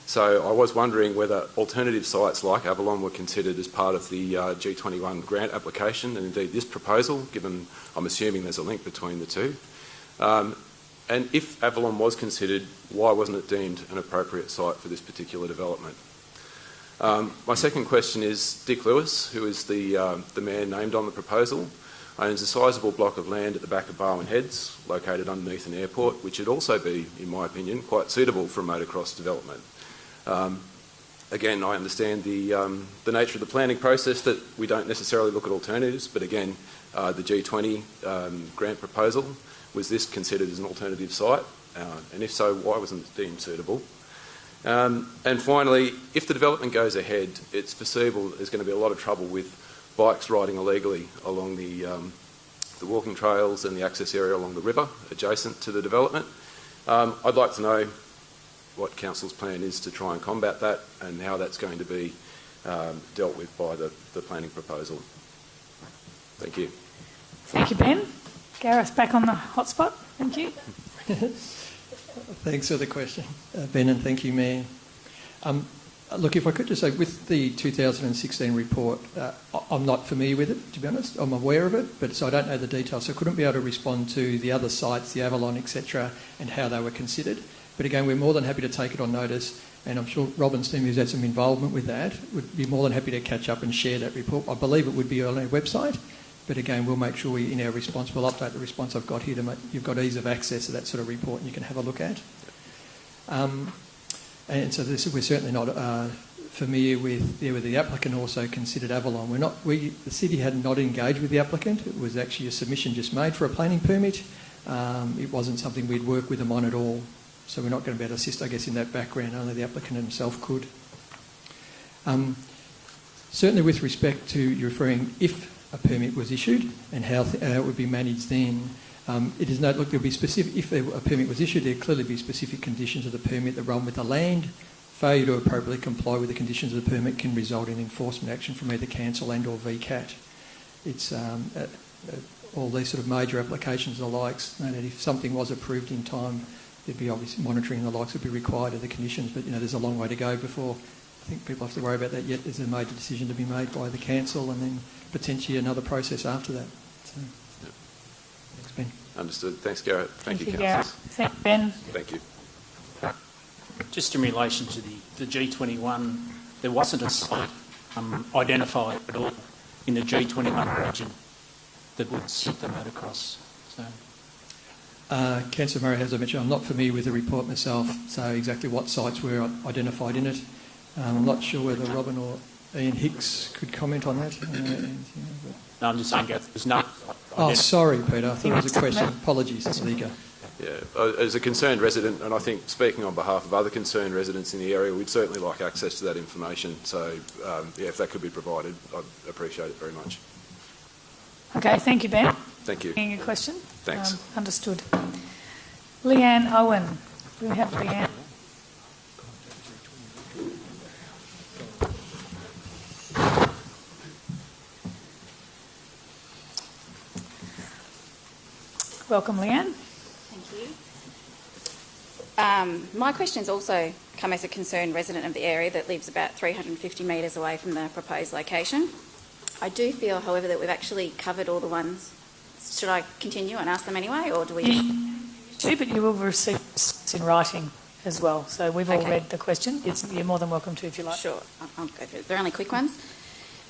So I was wondering whether alternative sites like Avalon were considered as part of the G21 grant application and indeed this proposal, given I'm assuming there's a link between the two. And if Avalon was considered, why wasn't it deemed an appropriate site for this particular development? My second question is Dick Lewis, who is the man named on the proposal, owns a sizable block of land at the back of Barwin Heads, located underneath an airport, which would also be, in my opinion, quite suitable for motocross development. Again, I understand the nature of the planning process, that we don't necessarily look at alternatives, but again, the G20 grant proposal, was this considered as an alternative site? And if so, why wasn't it deemed suitable? And finally, if the development goes ahead, it's foreseeable there's going to be a lot of trouble with bikes riding illegally along the walking trails and the access area along the river adjacent to the development. I'd like to know what Council's plan is to try and combat that and how that's going to be dealt with by the planning proposal. Thank you. Thank you, Ben. Gareth, back on the hotspot. Thank you. Thanks for the question, Ben, and thank you, Mayor. Look, if I could just say, with the 2016 report, I'm not familiar with it, to be honest. I'm aware of it, but so I don't know the details, so I couldn't be able to respond to the other sites, the Avalon, etc., and how they were considered. But again, we're more than happy to take it on notice, and I'm sure Robin's team, who's had some involvement with that, would be more than happy to catch up and share that report. I believe it would be on our website, but again, we'll make sure in our response, we'll update the response I've got here to make you've got ease of access to that sort of report and you can have a look at. And so we're certainly not familiar with, the applicant also considered Avalon. The city had not engaged with the applicant. It was actually a submission just made for a planning permit. It wasn't something we'd work with them on at all. So we're not going to be able to assist, I guess, in that background. Only the applicant himself could. Certainly with respect to you referring if a permit was issued and how it would be managed then, it is note, look, there'll be specific, if a permit was issued, there'll clearly be specific conditions of the permit that run with the land. Failure to appropriately comply with the conditions of the permit can result in enforcement action from either council and or VCAT. It's all these sort of major applications and the likes, that if something was approved in time, there'd be obviously monitoring and the likes would be required of the conditions, but there's a long way to go before I think people have to worry about that yet. There's a major decision to be made by the council and then potentially another process after that. So, thanks, Ben. Understood. Thanks, Gareth. Thank you, Gareth. Councillors. Thank you, Ben. Thank you. Just in relation to the G21, there wasn't a site identified at all in the G21 region that would sit the motocross. So. Councillor Murray, as I mentioned, I'm not familiar with the report myself, so exactly what sites were identified in it. I'm not sure whether Robin or Ian Hicks could comment on that. No, I'm just saying, Gareth, there's no... Oh, sorry, Peter. I thought it was a question. Apologies. There you go. Yeah, as a concerned resident, and I think speaking on behalf of other concerned residents in the area, we'd certainly like access to that information. So, if that could be provided, I'd appreciate it very much. Okay, thank you, Ben. Thank you. Any question? Thanks. Understood. Leanne Owen. Do we have Leanne? Welcome, Leanne. Thank you. My questions also come as a concerned resident of the area that lives about 350 metres away from the proposed location. I do feel, however, that we've actually covered all the ones. Should I continue and ask them anyway, or do we... But you will receive in writing as well. So we've all read the question. You're more than welcome to if you like. Sure, I'll go through it. They're only quick ones.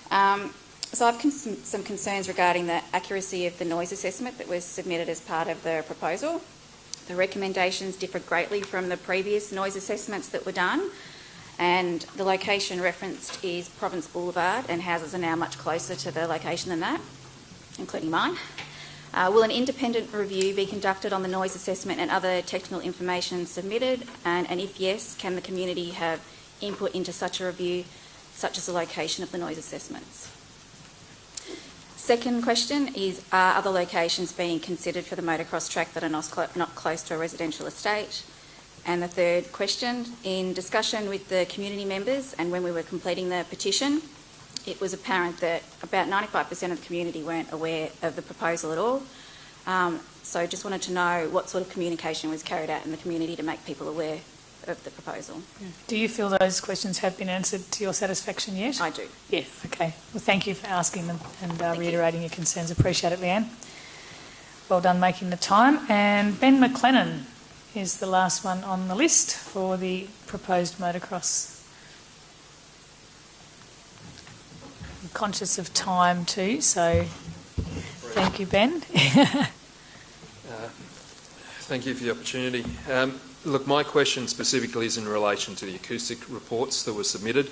So I've some concerns regarding the accuracy of the noise assessment that was submitted as part of the proposal. The recommendations differ greatly from the previous noise assessments that were done, and the location referenced is Province Boulevard, and houses are now much closer to the location than that, including mine. Will an independent review be conducted on the noise assessment and other technical information submitted? And if yes, can the community have input into such a review, such as the location of the noise assessments? Second question is, are other locations being considered for the motocross track that are not close to a residential estate? And the third question, in discussion with the community members and when we were completing the petition, it was apparent that about 95% of the community weren't aware of the proposal at all. So just wanted to know what sort of communication was carried out in the community to make people aware of the proposal. Do you feel those questions have been answered to your satisfaction yet? I do. Yes. Okay. Well, thank you for asking them and reiterating your concerns. Appreciate it, Leanne. Well done making the time. And Ben McLennan is the last one on the list for the proposed motocross. I'm conscious of time too, so thank you, Ben. Thank you for the opportunity. Look, my question specifically is in relation to the acoustic reports that were submitted.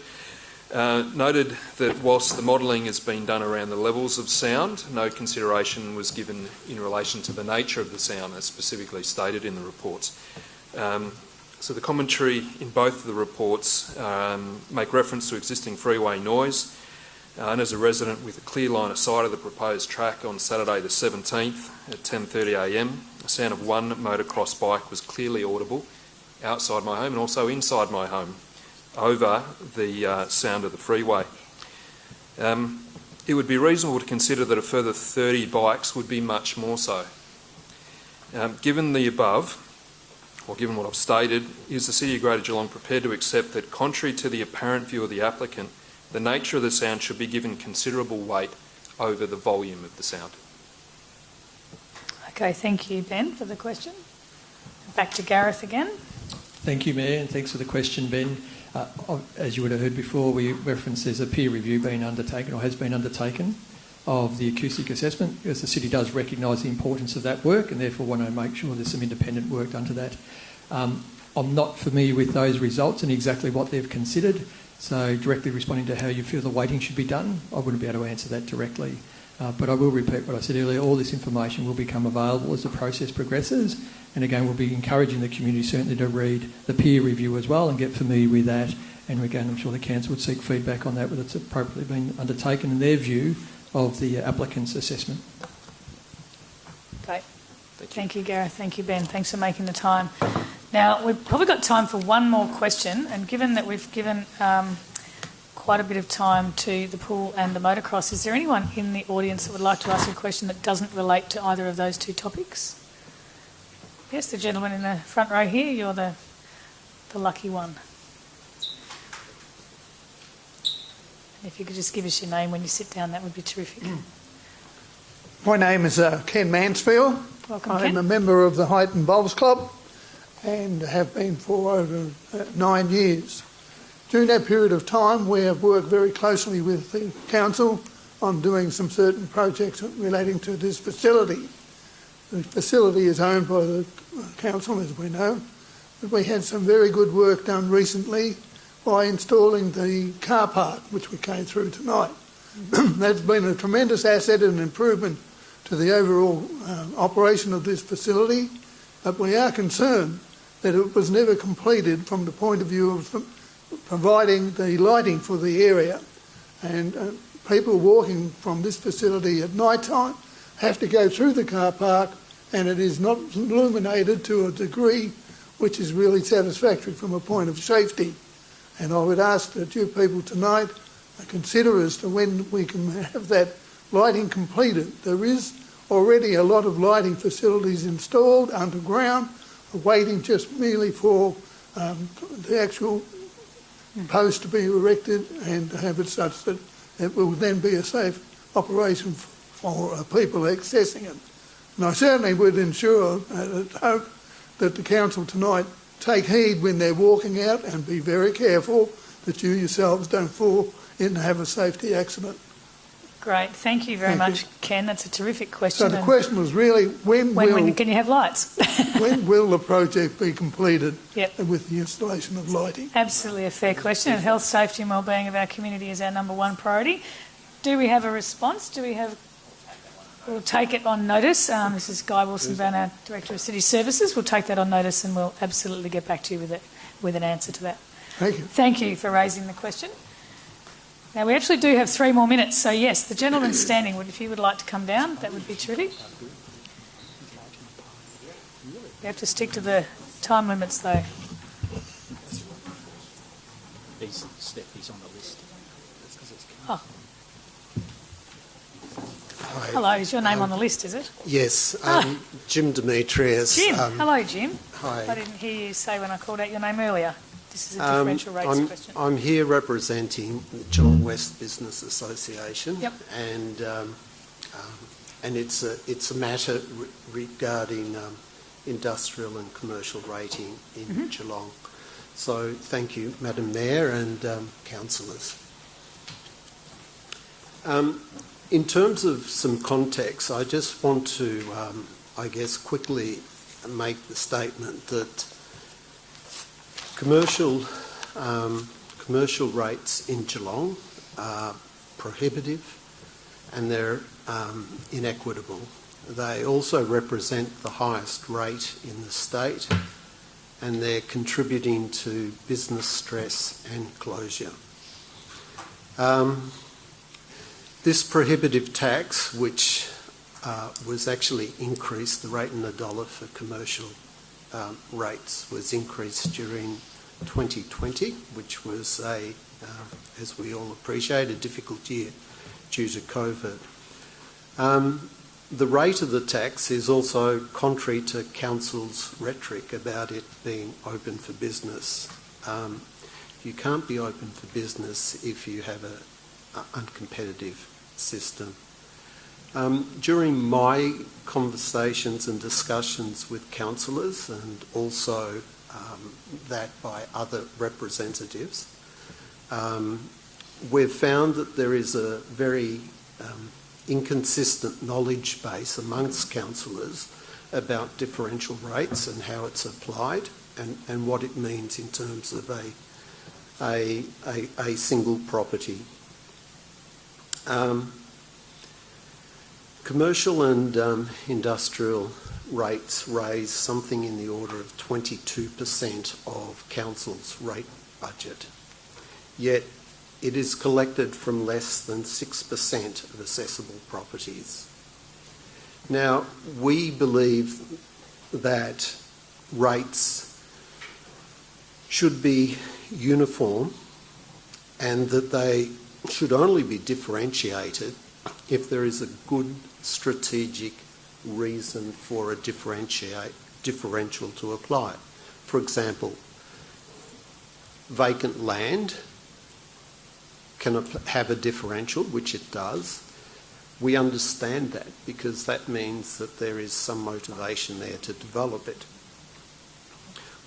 Noted that whilst the modelling has been done around the levels of sound, no consideration was given in relation to the nature of the sound as specifically stated in the reports. So the commentary in both of the reports make reference to existing freeway noise. And as a resident with a clear line of sight of the proposed track on Saturday the 17th at 10:30am, the sound of one motocross bike was clearly audible outside my home and also inside my home over the sound of the freeway. It would be reasonable to consider that a further 30 bikes would be much more so. Given the above, or given what I've stated, is the City of Greater Geelong prepared to accept that, contrary to the apparent view of the applicant, the nature of the sound should be given considerable weight over the volume of the sound? Okay, thank you, Ben, for the question. Back to Gareth again. Thank you, Mayor, and thanks for the question, Ben. As you would have heard before, we referenced there's a peer review being undertaken, or has been undertaken, of the acoustic assessment, because the City does recognise the importance of that work and therefore want to make sure there's some independent work done to that. I'm not familiar with those results and exactly what they've considered, So directly responding to how you feel the weighting should be done, I wouldn't be able to answer that directly. But I will repeat what I said earlier. All this information will become available as the process progresses. And again, we'll be encouraging the community certainly to read the peer review as well and get familiar with that. And again, I'm sure the council would seek feedback on that, whether it's appropriately been undertaken in their view of the applicant's assessment. Great. Thank you, Gareth. Thank you, Ben. Thanks for making the time. Now, we've probably got time for one more question, and given that we've given quite a bit of time to the pool and the motocross, is there anyone in the audience that would like to ask a question that doesn't relate to either of those two topics? Yes, the gentleman in the front row here, you're the lucky one. And if you could just give us your name when you sit down, that would be terrific. My name is Ken Mansfield. Welcome, I'm Ken. a member of the Heighton Bowls Club and have been for over 9 years. During that period of time, we have worked very closely with the council on doing some certain projects relating to this facility. The facility is owned by the council, as we know, but we had some very good work done recently by installing the car park, which we came through tonight. That's been a tremendous asset and improvement to the overall operation of this facility, but we are concerned that it was never completed from the point of view of providing the lighting for the area. And people walking from this facility at night time have to go through the car park, and it is not illuminated to a degree which is really satisfactory from a point of safety. And I would ask that you people tonight consider as to when we can have that lighting completed. There is already a lot of lighting facilities installed underground, waiting just merely for the actual post to be erected and to have it such that it will then be a safe operation for people accessing it. And I certainly would ensure, hope that the council tonight take heed when they're walking out and be very careful that you yourselves don't fall in and have a safety accident. Great. Thank you very much, Ken. That's a terrific question. So the question was really when can you have lights? When will the project be completed Yep. with the installation of lighting? Absolutely a fair question. And health, safety and wellbeing of our community is our number one priority. Do we have a response? We'll take it on notice. This is Guy Wilson-Brown, our Director of City Services. We'll take that on notice and we'll absolutely get back to you with an answer to that. Thank you. Thank you for raising the question. Now, we actually do have 3 more minutes, so yes, the gentleman standing, if you would like to come down, that would be terrific. We have to stick to the time limits, though. He's on the list. Oh. Hi. Hello, is your name on the list, is it? Yes, Jim Demetrius. Jim, hello, Jim. Hi. I didn't hear you say when I called out your name earlier. This is a differential rates question. I'm here representing the Geelong West Business Association, Yep. and it's a matter regarding industrial and commercial rating in Geelong. So thank you, Madam Mayor and councillors. In terms of some context, I just want to, quickly make the statement that commercial rates in Geelong are prohibitive and they're inequitable. They also represent the highest rate in the state and they're contributing to business stress and closure. This prohibitive tax, which was actually increased, the rate in the dollar for commercial rates was increased during 2020, which was as we all appreciate, a difficult year due to COVID. The rate of the tax is also contrary to council's rhetoric about it being open for business. You can't be open for business if you have an uncompetitive system. During my conversations and discussions with councillors and also that by other representatives, we've found that there is a very inconsistent knowledge base amongst councillors about differential rates and how it's applied and what it means in terms of a single property. Commercial and industrial rates raise something in the order of 22% of council's rate budget, yet it is collected from less than 6% of accessible properties. Now, we believe that rates should be uniform and that they should only be differentiated if there is a good strategic reason for a differential to apply. For example, vacant land can have a differential, which it does. We understand that because that means that there is some motivation there to develop it.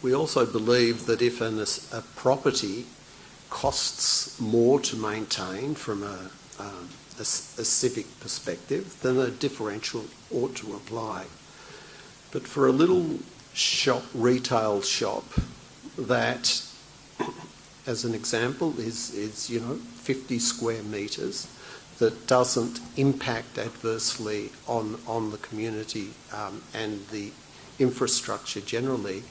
We also believe that if a property costs more to maintain from a civic perspective, then a differential ought to apply. But for a little retail shop that, as an example, is 50 square metres, that doesn't impact adversely on the community and the infrastructure generally,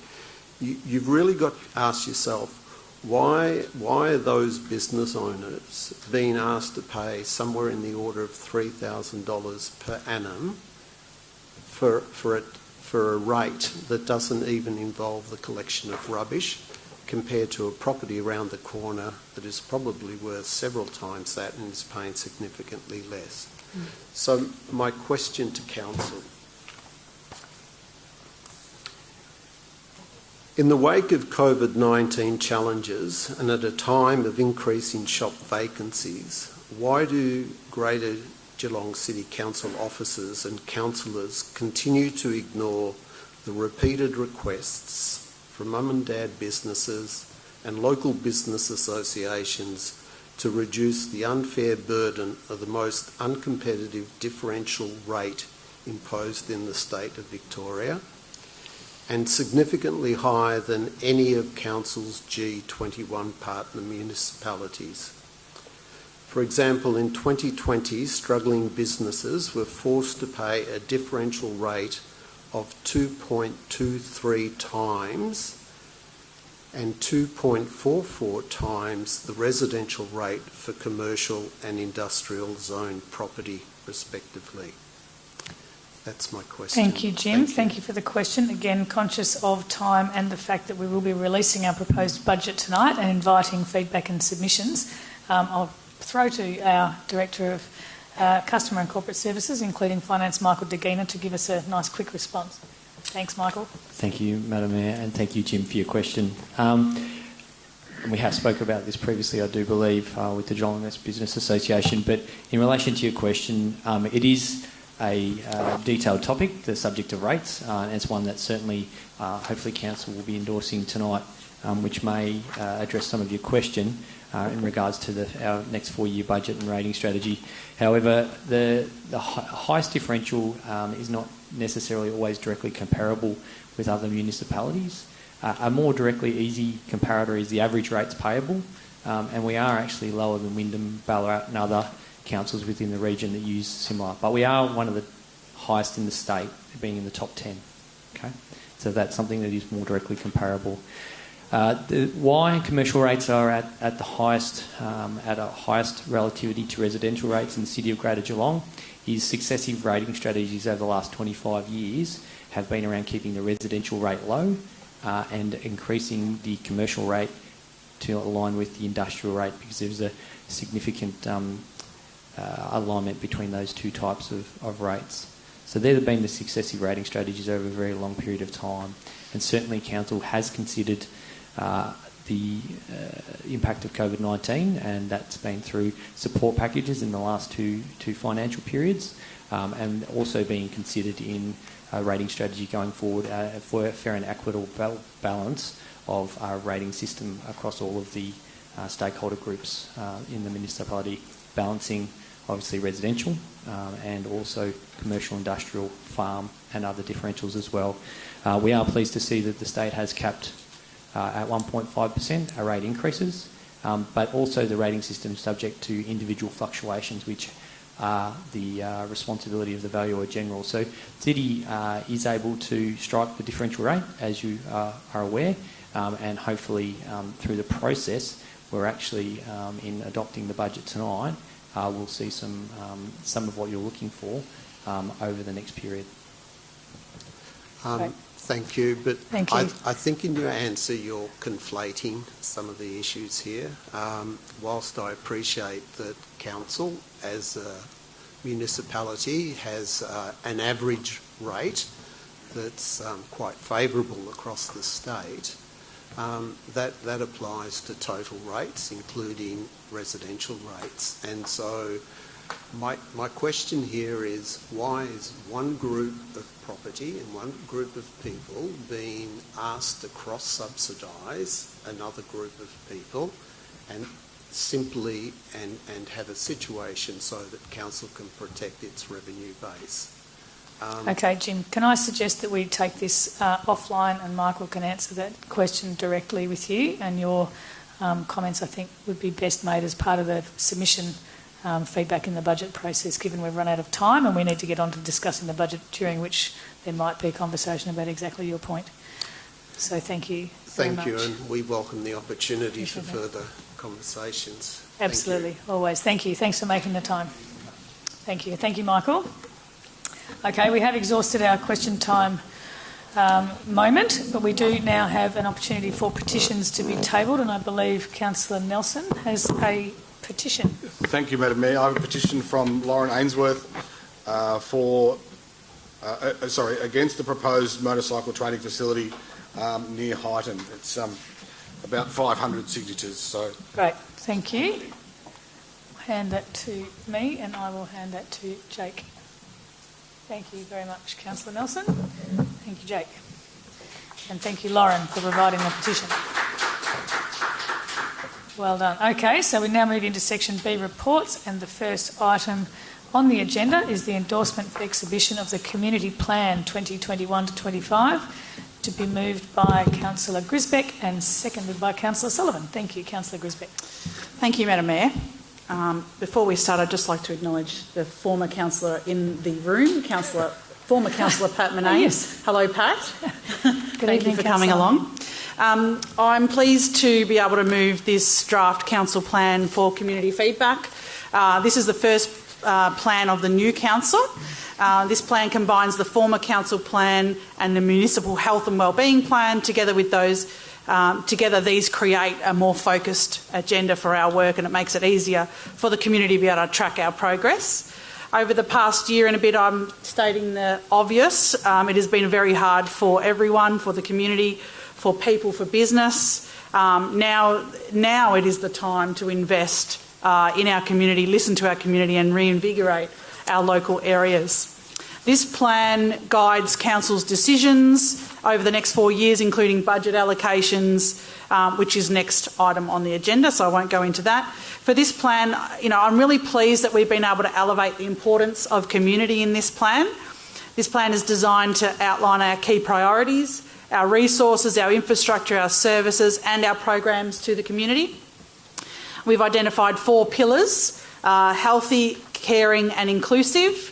you've really got to ask yourself, why are those business owners being asked to pay somewhere in the order of $3,000 per annum for a rate that doesn't even involve the collection of rubbish, compared to a property around the corner that is probably worth several times that and is paying significantly less? So my question to council: in the wake of COVID-19 challenges and at a time of increasing shop vacancies, why do Greater Geelong City Council officers and councillors continue to ignore the repeated requests from mum and dad businesses and local business associations to reduce the unfair burden of the most uncompetitive differential rate imposed in the state of Victoria, and significantly higher than any of Council's G21 partner municipalities? For example, in 2020, struggling businesses were forced to pay a differential rate of 2.23 times and 2.44 times the residential rate for commercial and industrial zone property, respectively. That's my question. Thank you, Jim. Thank you for the question. Again, conscious of time and the fact that we will be releasing our proposed budget tonight and inviting feedback and submissions, I'll throw to our Director of Customer and Corporate Services, including Finance, Michael Degina, to give us a nice quick response. Thanks, Michael. Thank you, Madam Mayor, and thank you, Jim, for your question. We have spoke about this previously, I do believe, with the Geelong West Business Association, but in relation to your question, it is a detailed topic, the subject of rates, and it's one that certainly, hopefully, Council will be endorsing tonight, which may address some of your question in regards to our next 4-year budget and rating strategy. However, the highest differential is not necessarily always directly comparable with other municipalities. A more directly easy comparator is the average rates payable, and we are actually lower than Windermere, Ballarat and other councils within the region that use similar. But we are one of the highest in the state, being in the top 10. Okay, so that's something that is more directly comparable. Why commercial rates are at the highest, at a highest relativity to residential rates in the City of Greater Geelong is successive rating strategies over the last 25 years have been around keeping the residential rate low and increasing the commercial rate to align with the industrial rate, because there's a significant alignment between those two types of rates. So there have been the successive rating strategies over a very long period of time, and certainly Council has considered the impact of COVID-19, and that's been through support packages in the last two financial periods, and also being considered in a rating strategy going forward for a fair and equitable balance of our rating system across all of the stakeholder groups in the municipality, balancing obviously residential and also commercial, industrial, farm and other differentials as well. We are pleased to see that the state has capped at 1.5% our rate increases, but also the rating system subject to individual fluctuations, which are the responsibility of the Valuer General. So City is able to strike the differential rate, as you are aware, and hopefully through the process, we're actually in adopting the budget tonight, we'll see some of what you're looking for over the next period. Thank you, but Thank you. I think in your answer you're conflating some of the issues here. Whilst I appreciate that council as a municipality has an average rate that's quite favourable across the state, that applies to total rates, including residential rates. And so my question here is, why is one group of property and one group of people being asked to cross-subsidise another group of people and simply and have a situation so that council can protect its revenue base? Okay, Jim, can I suggest that we take this offline and Michael can answer that question directly with you, and your comments, I think, would be best made as part of the submission feedback in the budget process, given we've run out of time and we need to get on to discussing the budget, during which there might be a conversation about exactly your point. So thank you very much. Thank you, and we welcome the opportunity for further conversations. Absolutely, always. Thank you. Thanks for making the time. Thank you. Thank you, Michael. Okay, we have exhausted our question time moment, but we do now have an opportunity for petitions to be tabled, and I believe Councillor Nelson has a petition. Thank you, Madam Mayor. I have a petition from Lauren Ainsworth against the proposed motorcycle training facility near Highton. It's about 500 signatures. So great, thank you. Hand that to me, and I will hand that to Jake. Thank you very much, Councillor Nelson. Thank you, Jake. And thank you, Lauren, for providing the petition. Well done. Okay, so we now move into section B, reports, and the first item on the agenda is the endorsement for exhibition of the Community Plan 2021 to 25, to be moved by Councillor Grisbeck and seconded by Councillor Sullivan. Thank you, Councillor Grisbeck. Thank you, Madam Mayor. Before we start, I'd just like to acknowledge the former councillor in the room, former Councillor Pat Manane. Yes. Hello, Pat. Thank you for coming Councillor. along. I'm pleased to be able to move this draft council plan for community feedback. This is the first plan of the new council. This plan combines the former council plan and the municipal health and wellbeing plan. Together these create a more focused agenda for our work, and it makes it easier for the community to be able to track our progress. Over the past year and a bit, I'm stating the obvious. It has been very hard for everyone, for the community, for people, for business. Now it is the time to invest in our community, listen to our community, and reinvigorate our local areas. This plan guides council's decisions over the next 4 years, including budget allocations, which is next item on the agenda, so I won't go into that. For this plan, I'm really pleased that we've been able to elevate the importance of community in this plan. This plan is designed to outline our key priorities, our resources, our infrastructure, our services, and our programs to the community. We've identified 4 pillars: healthy, caring and inclusive,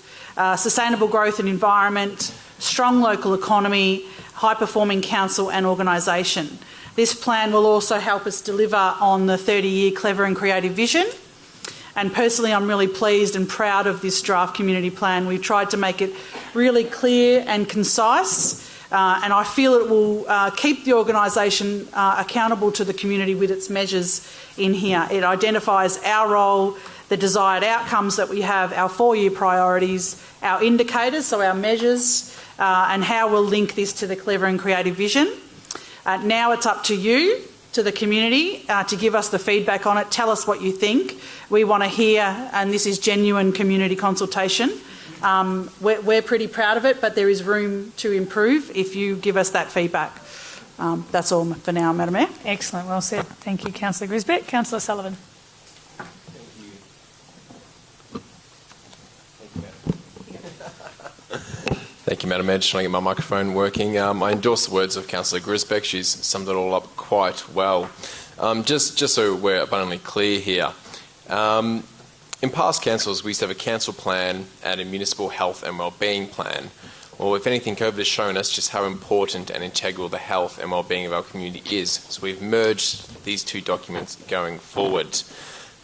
sustainable growth and environment, strong local economy, high-performing council and organisation. This plan will also help us deliver on the 30-year clever and creative vision. And personally, I'm really pleased and proud of this draft community plan. We've tried to make it really clear and concise, and I feel it will keep the organisation accountable to the community with its measures in here. It identifies our role, the desired outcomes that we have, our 4-year priorities, our indicators, so our measures, and how we'll link this to the clever and creative vision. Now it's up to you, to the community, to give us the feedback on it. Tell us what you think. We want to hear, and this is genuine community consultation. We're pretty proud of it, but there is room to improve if you give us that feedback. That's all for now, Madam Mayor. Excellent, well said. Thank you, Councillor Grisbeck. Councillor Sullivan. Thank you, Madam Mayor. Just trying to get my microphone working. I endorse the words of Councillor Grisbeck. She's summed it all up quite well. Just so we're abundantly clear here, in past councils, we used to have a council plan and a municipal health and wellbeing plan. Well, if anything, COVID has shown us just how important and integral the health and wellbeing of our community is. So we've merged these two documents going forward.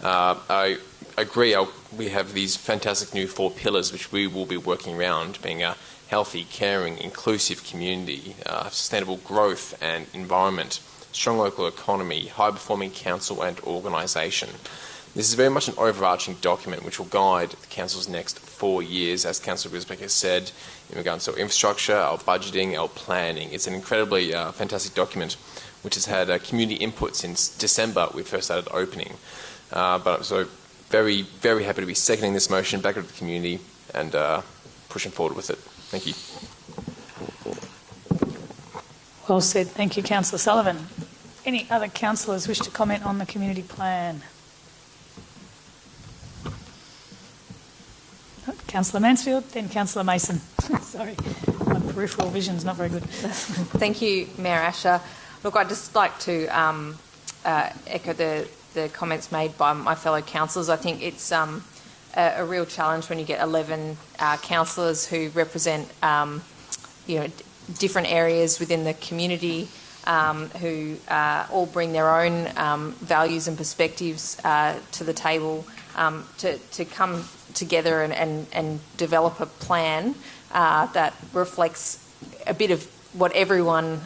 I agree, we have these fantastic new 4 pillars which we will be working around, being a healthy, caring, inclusive community, sustainable growth and environment, strong local economy, high-performing council and organisation. This is very much an overarching document which will guide the Council's next 4 years, as Councillor Grisbeck has said, in regards to our infrastructure, our budgeting, our planning. It's an incredibly fantastic document which has had community input since December we first started opening. But I'm so very, very happy to be seconding this motion back to the community and pushing forward with it. Thank you. Well said. Thank you, Councillor Sullivan. Any other councillors wish to comment on the community plan? Councillor Mansfield, then Councillor Mason. Sorry, my peripheral vision's not very good. Thank you, Mayor Asher. Look, I'd just like to echo the comments made by my fellow councillors. I think it's a real challenge when you get 11 councillors who represent, different areas within the community, who all bring their own values and perspectives to the table, to come together and develop a plan that reflects a bit of what everyone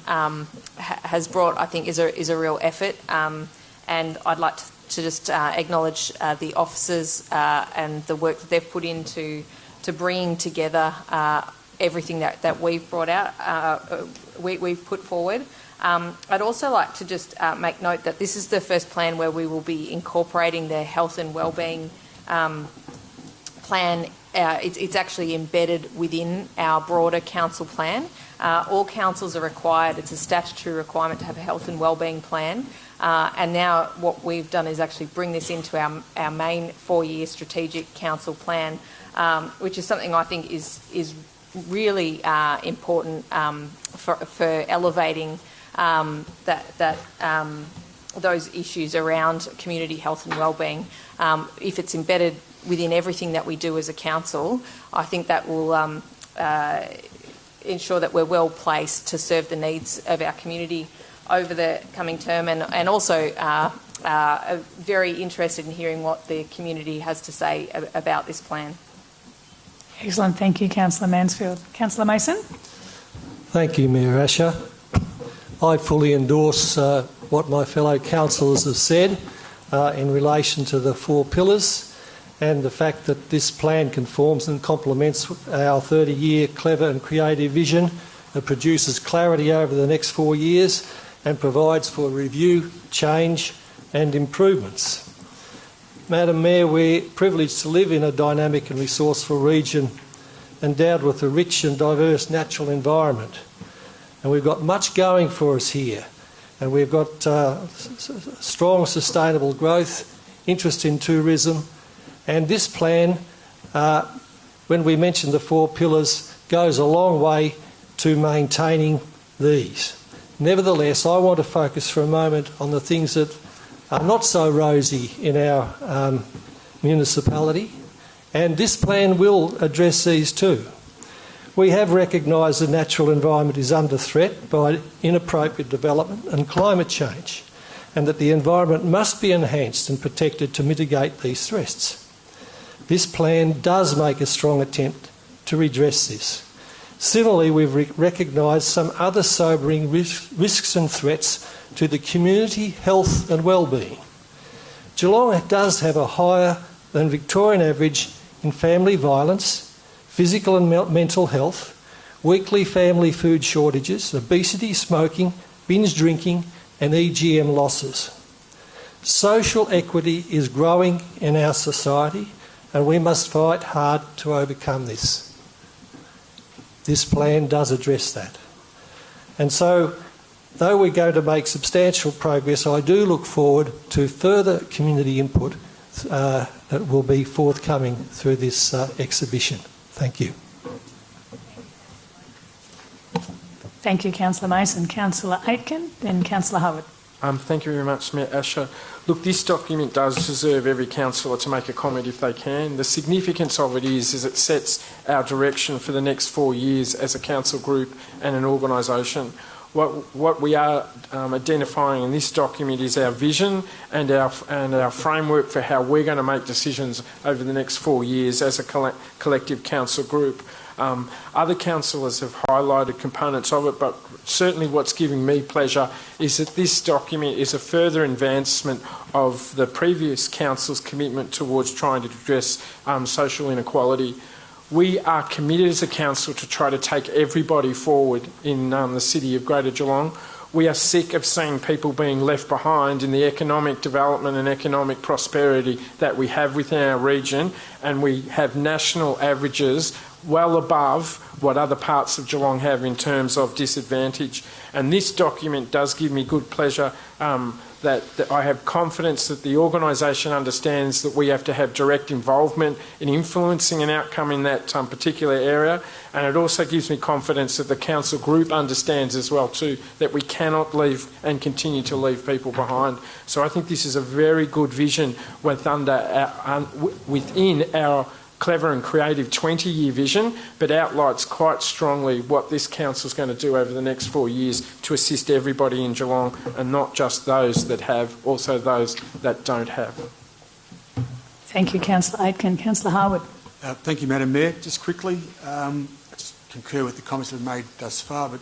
has brought. I think is a real effort, and I'd like to just acknowledge the officers and the work that they've put into bringing together everything that we've brought out, we've put forward. I'd also like to just make note that this is the first plan where we will be incorporating the health and wellbeing plan. It's actually embedded within our broader council plan. All councils are required, it's a statutory requirement to have a health and wellbeing plan. And now what we've done is actually bring this into our main 4-year strategic council plan, which is something I think is really important for elevating those issues around community health and wellbeing. If it's embedded within everything that we do as a council, I think that will ensure that we're well placed to serve the needs of our community over the coming term, and also very interested in hearing what the community has to say about this plan. Excellent. Thank you, Councillor Mansfield. Councillor Mason? Thank you, Mayor Asher. I fully endorse what my fellow councillors have said in relation to the 4 pillars and the fact that this plan conforms and complements our 30-year clever and creative vision that produces clarity over the next 4 years and provides for review, change and improvements. Madam Mayor, we're privileged to live in a dynamic and resourceful region endowed with a rich and diverse natural environment. And we've got much going for us here. And we've got strong sustainable growth, interest in tourism, and this plan, when we mention the 4 pillars, goes a long way to maintaining these. Nevertheless, I want to focus for a moment on the things that are not so rosy in our municipality, and this plan will address these too. We have recognised the natural environment is under threat by inappropriate development and climate change, and that the environment must be enhanced and protected to mitigate these threats. This plan does make a strong attempt to redress this. Similarly, we've recognised some other sobering risks and threats to the community health and wellbeing. Geelong does have a higher than Victorian average in family violence, physical and mental health, weekly family food shortages, obesity, smoking, binge drinking and EGM losses. Social equity is growing in our society and we must fight hard to overcome this. This plan does address that. And so, though we're going to make substantial progress, I do look forward to further community input that will be forthcoming through this exhibition. Thank you. Thank you, Councillor Mason. Councillor Aitken, then Councillor Howard. Thank you very much, Mayor Asher. Look, this document does deserve every councillor to make a comment if they can. The significance of it is it sets our direction for the next 4 years as a council group and an organisation. What we are identifying in this document is our vision and our framework for how we're going to make decisions over the next 4 years as a collective council group. Other councillors have highlighted components of it, but certainly what's giving me pleasure is that this document is a further advancement of the previous council's commitment towards trying to address social inequality. We are committed as a council to try to take everybody forward in the city of Greater Geelong. We are sick of seeing people being left behind in the economic development and economic prosperity that we have within our region, and we have national averages well above what other parts of Geelong have in terms of disadvantage. And this document does give me good pleasure that I have confidence that the organisation understands that we have to have direct involvement in influencing an outcome in that particular area, and it also gives me confidence that the council group understands as well too that we cannot leave and continue to leave people behind. So I think this is a very good vision within our clever and creative 20-year vision, but outlines quite strongly what this council is going to do over the next 4 years to assist everybody in Geelong, and not just those that have, also those that don't have. Thank you, Councillor Aitken. Councillor Harwood. Thank you, Madam Mayor. Just quickly, I just concur with the comments that have been made thus far, but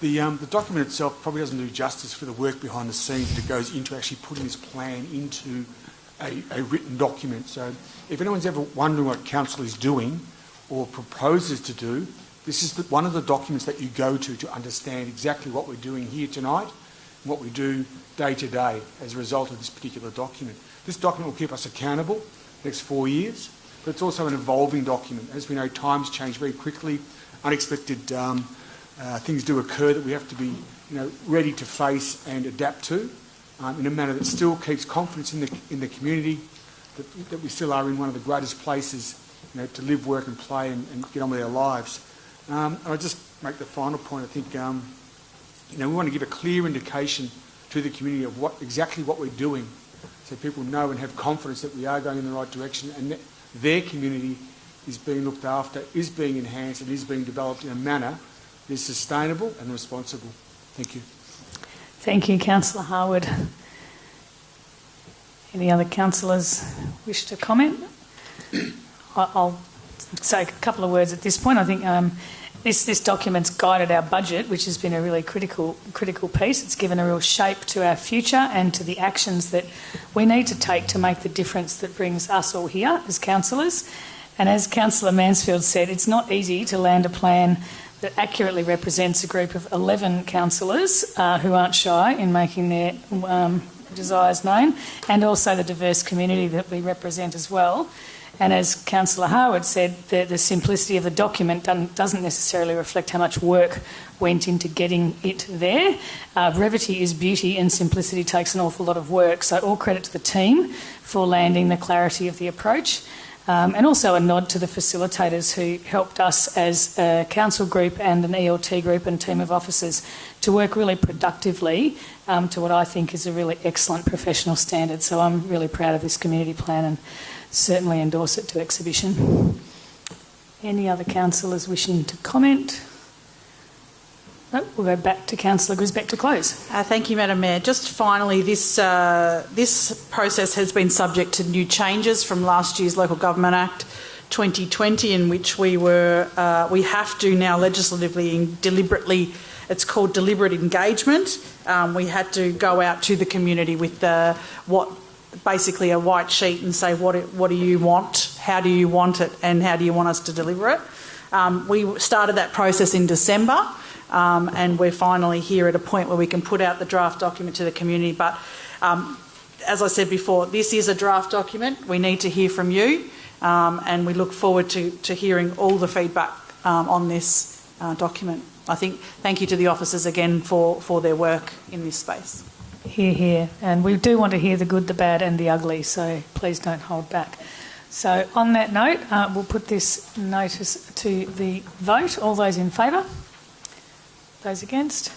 the document itself probably doesn't do justice for the work behind the scenes that goes into actually putting this plan into a written document. So if anyone's ever wondering what council is doing or proposes to do, this is one of the documents that you go to understand exactly what we're doing here tonight and what we do day to day as a result of this particular document. This document will keep us accountable the next 4 years, but it's also an evolving document. As we know, times change very quickly. Unexpected things do occur that we have to be ready to face and adapt to. In a manner that still keeps confidence in the community, that we still are in one of the greatest places to live, work and play and get on with our lives. And I'll just make the final point. I think we want to give a clear indication to the community of exactly what we're doing, so people know and have confidence that we are going in the right direction and that their community is being looked after, is being enhanced and is being developed in a manner that is sustainable and responsible. Thank you. Thank you, Councillor Harwood. Any other councillors wish to comment? I'll say a couple of words at this point. I think this document's guided our budget, which has been a really critical piece. It's given a real shape to our future and to the actions that we need to take to make the difference that brings us all here as councillors. And as Councillor Mansfield said, it's not easy to land a plan that accurately represents a group of 11 councillors who aren't shy in making their desires known, and also the diverse community that we represent as well. And as Councillor Harwood said, the simplicity of the document doesn't necessarily reflect how much work went into getting it there. Brevity is beauty and simplicity takes an awful lot of work, so all credit to the team for landing the clarity of the approach. And also a nod to the facilitators who helped us as a council group and an ELT group and team of officers to work really productively to what I think is a really excellent professional standard. So I'm really proud of this community plan and certainly endorse it to exhibition. Any other councillors wishing to comment? No, we'll go back to Councillor Grisbeck to close. Thank you, Madam Mayor. Just finally, this process has been subject to new changes from last year's Local Government Act 2020, in which we have to now legislatively and deliberately, it's called deliberate engagement. We had to go out to the community with basically a white sheet and say what do you want, how do you want it, and how do you want us to deliver it. We started that process in December. And we're finally here at a point where we can put out the draft document to the community. But as I said before, this is a draft document. We need to hear from you, and we look forward to hearing all the feedback on this document. Thank you to the officers again for their work in this space. Hear, hear. And we do want to hear the good, the bad and the ugly, so please don't hold back. So on that note, we'll put this notice to the vote. All those in favour? Those against?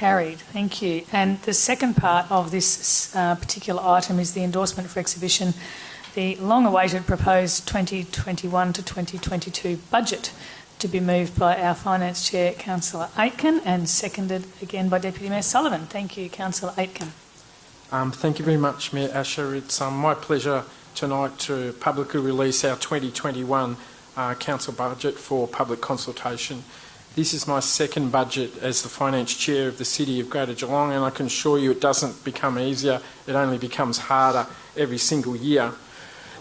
carried. Thank you. And the second part of this particular item is the endorsement for exhibition, the long-awaited proposed 2021 to 2022 budget, to be moved by our Finance Chair, Councillor Aitken, and seconded again by Deputy Mayor Sullivan. Thank you, Councillor Aitken. Thank you very much, Mayor Asher. It's my pleasure tonight to publicly release our 2021 council budget for public consultation. This is my second budget as the Finance Chair of the City of Greater Geelong, and I can assure you it doesn't become easier, it only becomes harder every single year.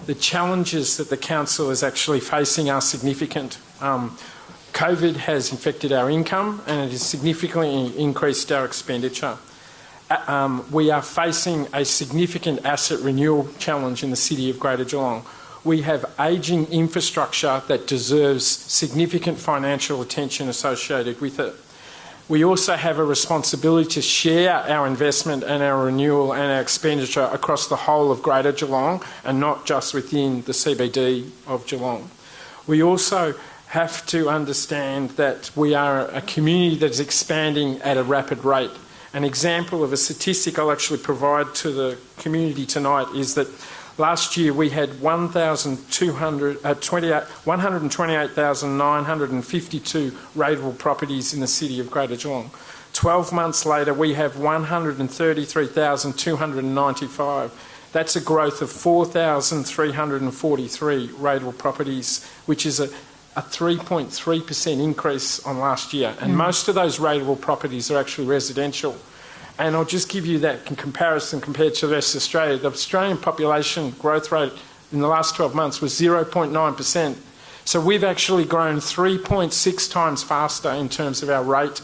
The challenges that the council is actually facing are significant. COVID has infected our income and it has significantly increased our expenditure. We are facing a significant asset renewal challenge in the City of Greater Geelong. We have ageing infrastructure that deserves significant financial attention associated with it. We also have a responsibility to share our investment and our renewal and our expenditure across the whole of Greater Geelong and not just within the CBD of Geelong. We also have to understand that we are a community that is expanding at a rapid rate. An example of a statistic I'll actually provide to the community tonight is that last year we had 128,952 rateable properties in the City of Greater Geelong. 12 months later we have 133,295. That's a growth of 4,343 rateable properties, which is a 3.3% increase on last year. And most of those rateable properties are actually residential. And I'll just give you that in comparison compared to the rest of Australia. The Australian population growth rate in the last 12 months was 0.9%. So we've actually grown 3.6 times faster in terms of our rate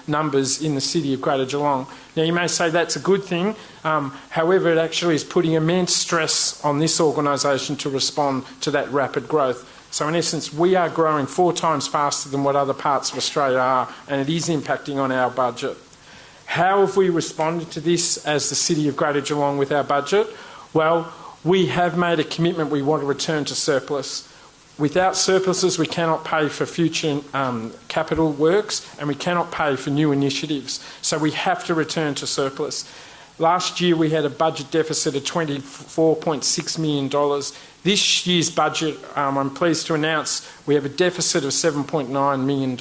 numbers in the City of Greater Geelong. Now you may say that's a good thing, however it actually is putting immense stress on this organisation to respond to that rapid growth. So in essence we are growing 4 times faster than what other parts of Australia are, and it is impacting on our budget. How have we responded to this as the City of Greater Geelong with our budget? Well, we have made a commitment we want to return to surplus. Without surpluses, we cannot pay for future capital works and we cannot pay for new initiatives. So we have to return to surplus. Last year we had a budget deficit of $24.6 million. This year's budget, I'm pleased to announce, we have a deficit of $7.9 million,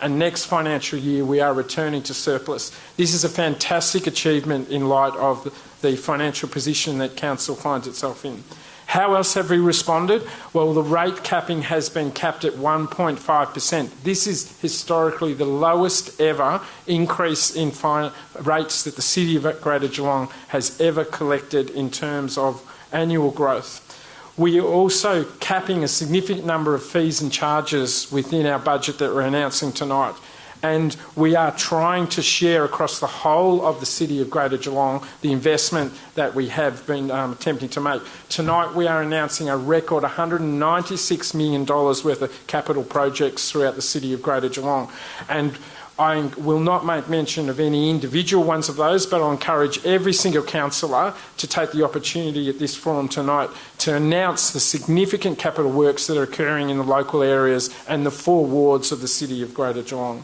and next financial year we are returning to surplus. This is a fantastic achievement in light of the financial position that Council finds itself in. How else have we responded? Well, the rate capping has been capped at 1.5%. This is historically the lowest ever increase in rates that the City of Greater Geelong has ever collected in terms of annual growth. We are also capping a significant number of fees and charges within our budget that we're announcing tonight. And we are trying to share across the whole of the City of Greater Geelong the investment that we have been attempting to make. Tonight we are announcing a record $196 million worth of capital projects throughout the City of Greater Geelong. And I will not make mention of any individual ones of those, but I'll encourage every single councillor to take the opportunity at this forum tonight to announce the significant capital works that are occurring in the local areas and the 4 wards of the City of Greater Geelong.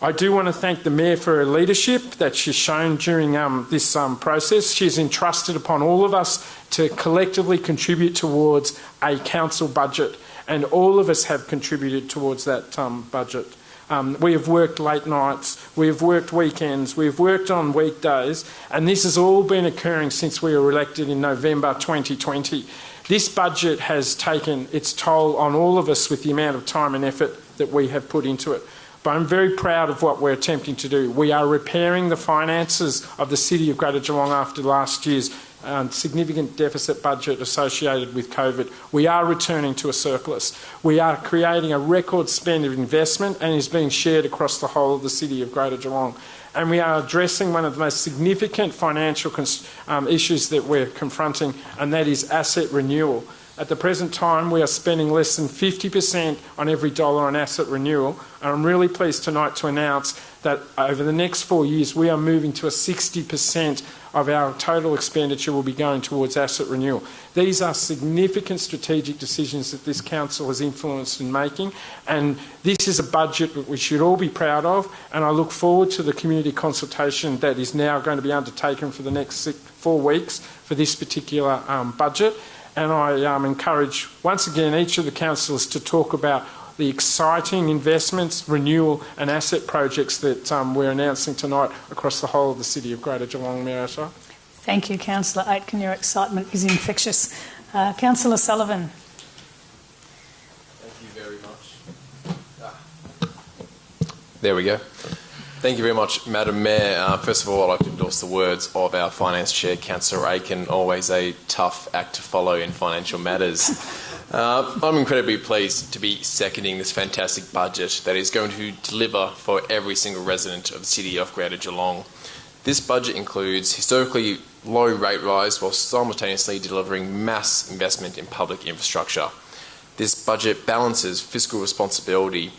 I do want to thank the Mayor for her leadership that she's shown during this process. She's entrusted upon all of us to collectively contribute towards a council budget, and all of us have contributed towards that budget. We have worked late nights, we have worked weekends, we have worked on weekdays, and this has all been occurring since we were elected in November 2020. This budget has taken its toll on all of us with the amount of time and effort that we have put into it. But I'm very proud of what we're attempting to do. We are repairing the finances of the City of Greater Geelong after last year's significant deficit budget associated with COVID. We are returning to a surplus. We are creating a record spend of investment, and is being shared across the whole of the City of Greater Geelong. And we are addressing one of the most significant financial issues that we're confronting, and that is asset renewal. At the present time, we are spending less than 50% on every dollar on asset renewal, and I'm really pleased tonight to announce that over the next 4 years, we are moving to a 60% of our total expenditure will be going towards asset renewal. These are significant strategic decisions that this council has influenced in making, and this is a budget that we should all be proud of, and I look forward to the community consultation that is now going to be undertaken for the next 4 weeks for this particular budget. And I encourage, once again, each of the councillors to talk about the exciting investments, renewal and asset projects that we're announcing tonight across the whole of the city of Greater Geelong, Mayor Asher. Thank you, Councillor Aitken. Your excitement is infectious. Councillor Sullivan. Thank you very much. There we go. Thank you very much, Madam Mayor. First of all, I'd like to endorse the words of our Finance Chair, Councillor Aitken, always a tough act to follow in financial matters. I'm incredibly pleased to be seconding this fantastic budget that is going to deliver for every single resident of the city of Greater Geelong. This budget includes historically low rate rise while simultaneously delivering mass investment in public infrastructure. This budget balances fiscal responsibility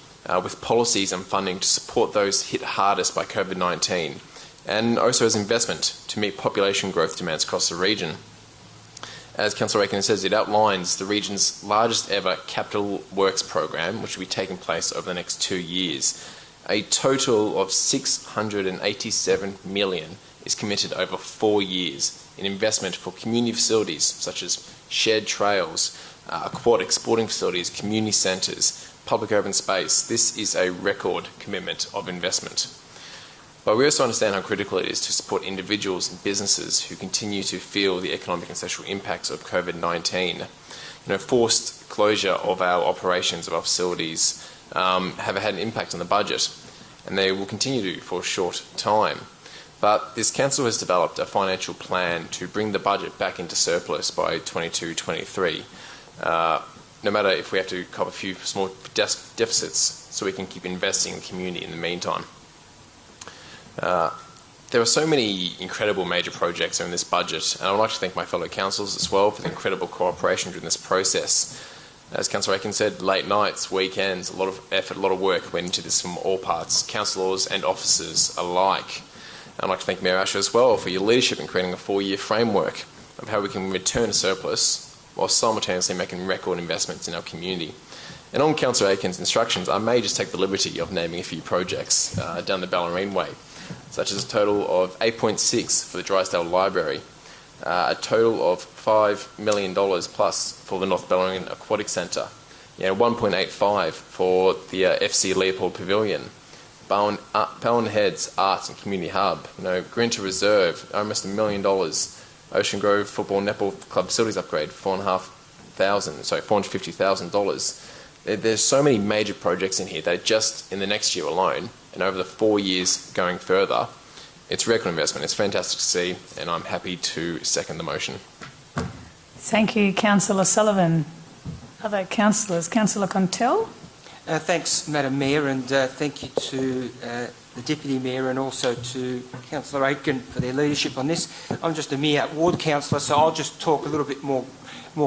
with policies and funding to support those hit hardest by COVID-19, and also as investment to meet population growth demands across the region. As Councillor Aitken says, it outlines the region's largest ever capital works program, which will be taking place over the next 2 years. A total of $687 million is committed over 4 years in investment for community facilities such as shared trails, aquatic sporting facilities, community centres, public open space. This is a record commitment of investment. But we also understand how critical it is to support individuals and businesses who continue to feel the economic and social impacts of COVID-19. Forced closure of our operations, of our facilities, have had an impact on the budget, and they will continue to for a short time. But this council has developed a financial plan to bring the budget back into surplus by 22-23. No matter if we have to cop a few small deficits, so we can keep investing in the community in the meantime. There are so many incredible major projects in this budget, and I would like to thank my fellow councillors as well for the incredible cooperation during this process. As Councillor Aitken said, late nights, weekends, a lot of effort, a lot of work went into this from all parts, councillors and officers alike. And I'd like to thank Mayor Asher as well for your leadership in creating a 4-year framework of how we can return a surplus while simultaneously making record investments in our community. And on Councillor Aitken's instructions, I may just take the liberty of naming a few projects down the Ballerine Way, such as a total of $8.6 for the Drysdale Library, a total of $5 million plus for the North Ballerine Aquatic Centre, $1.85 for the FC Leopold Pavilion, Barwin Heads Arts and Community Hub, Grinter Reserve, almost $1 million, Ocean Grove Football Netball Club facilities upgrade, $450,000. There's so many major projects in here that just in the next year alone, and over the 4 years going further, it's record investment. It's fantastic to see, and I'm happy to second the motion. Thank you, Councillor Sullivan. Other councillors? Councillor Contell? Thanks, Madam Mayor, and thank you to the Deputy Mayor and also to Councillor Aitken for their leadership on this. I'm just a mere ward councillor, so I'll just talk a little bit more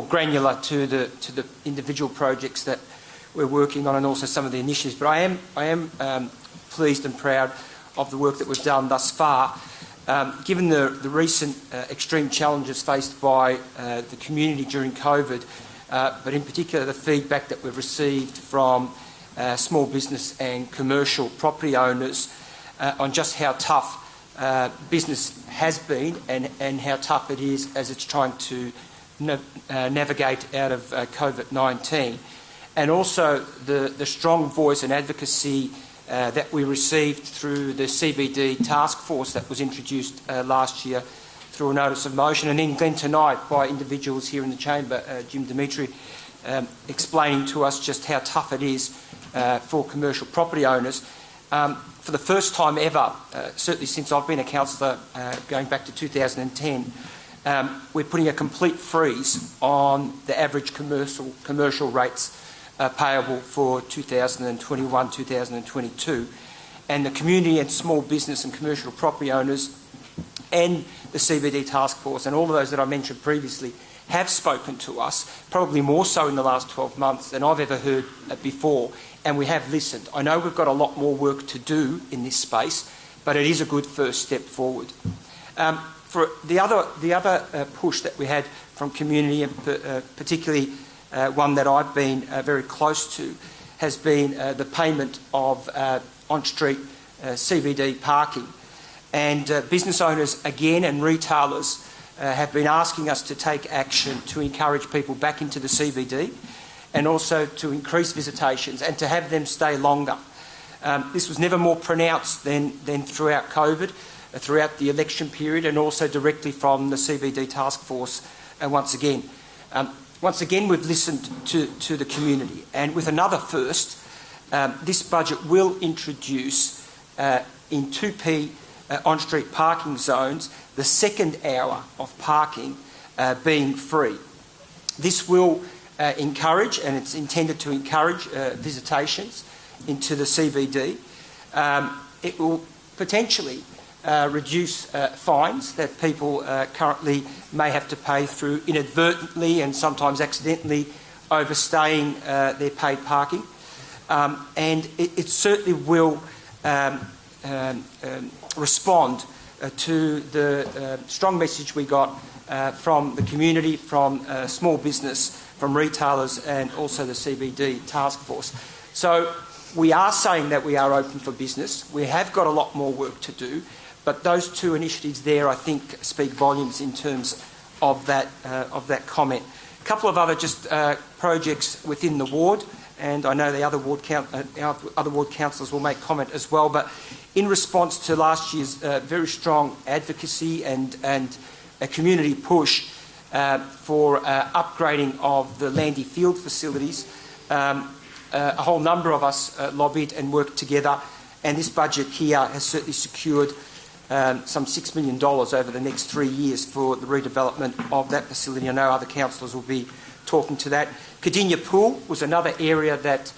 granular to the individual projects that we're working on and also some of the initiatives. But I am pleased and proud of the work that we've done thus far. Given the recent extreme challenges faced by the community during COVID, but in particular the feedback that we've received from small business and commercial property owners on just how tough business has been and how tough it is as it's trying to navigate out of COVID-19. And also the strong voice and advocacy that we received through the CBD task force that was introduced last year through a notice of motion, and then tonight by individuals here in the chamber, Jim Dimitri, explaining to us just how tough it is for commercial property owners. For the first time ever, certainly since I've been a councillor going back to 2010, we're putting a complete freeze on the average commercial rates payable for 2021-2022, and the community and small business and commercial property owners and the CBD task force and all of those that I mentioned previously have spoken to us, probably more so in the last 12 months than I've ever heard before, and we have listened. I know we've got a lot more work to do in this space, but it is a good first step forward. For the other push that we had from community, and particularly one that I've been very close to, has been the payment of on-street CBD parking. And business owners again and retailers have been asking us to take action to encourage people back into the CBD and also to increase visitations and to have them stay longer. This was never more pronounced than throughout COVID, throughout the election period, and also directly from the CBD task force once again. Once again, we've listened to the community, and with another first, this budget will introduce in 2p on-street parking zones the second hour of parking being free. This will encourage, and it's intended to encourage visitations into the CBD. It will potentially reduce fines that people currently may have to pay through inadvertently and sometimes accidentally overstaying their paid parking. And it certainly will respond to the strong message we got from the community, from small business, from retailers, and also the CBD task force. So we are saying that we are open for business. We have got a lot more work to do, but those two initiatives there, I think, speak volumes in terms of that comment. A couple of other projects within the ward, and I know the other ward councillors will make comment as well, but in response to last year's very strong advocacy and a community push for upgrading of the Landy Field facilities, a whole number of us lobbied and worked together, and this budget here has certainly secured some $6 million over the next 3 years for the redevelopment of that facility. I know other councillors will be talking to that. Kadinia Pool was another area that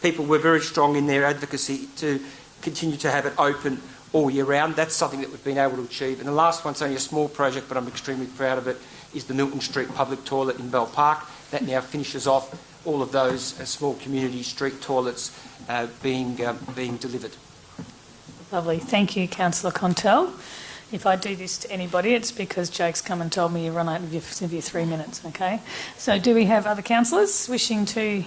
people were very strong in their advocacy to continue to have it open all year round. That's something that we've been able to achieve. And the last one's only a small project, but I'm extremely proud of it, is the Milton Street public toilet in Bell Park. That now finishes off all of those small community street toilets being delivered. Lovely. Thank you, Councillor Contell. If I do this to anybody, it's because Jake's come and told me you run out of your 3 minutes, okay? So do we have other councillors wishing to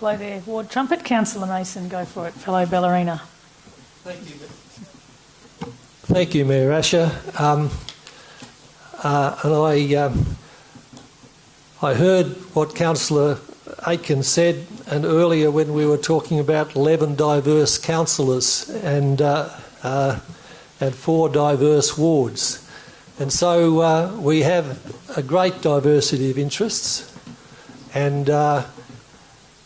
blow their ward trumpet? Councillor Mason, go for it, fellow ballerina. Thank you. Thank you, Mayor Asher. And I heard what Councillor Aitken said, and earlier when we were talking about 11 diverse councillors and 4 diverse wards. And so we have a great diversity of interests, and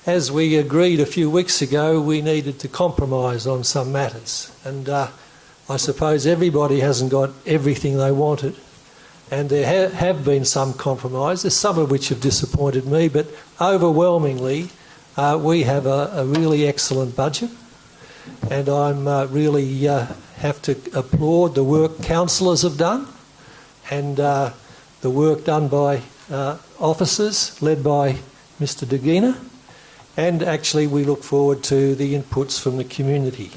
as we agreed a few weeks ago, we needed to compromise on some matters. And I suppose everybody hasn't got everything they wanted, and there have been some compromises, some of which have disappointed me, but overwhelmingly we have a really excellent budget, and I'm really have to applaud the work councillors have done and the work done by officers led by Mr Kadinia, and actually we look forward to the inputs from the community.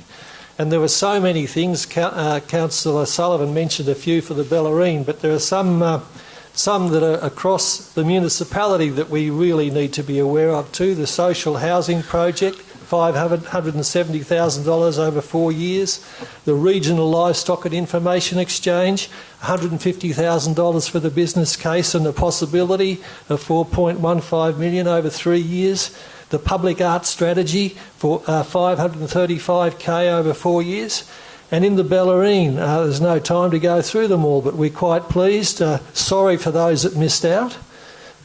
And there were so many things. Councillor Sullivan mentioned a few for the Bellarine, but there are some that are across the municipality that we really need to be aware of too. The social housing project, $570,000 over 4 years. The regional livestock and information exchange, $150,000 for the business case and the possibility of $4.15 million over 3 years. The public art strategy for $535,000 over 4 years. And in the Bellarine, there's no time to go through them all, but we're quite pleased. Sorry for those that missed out.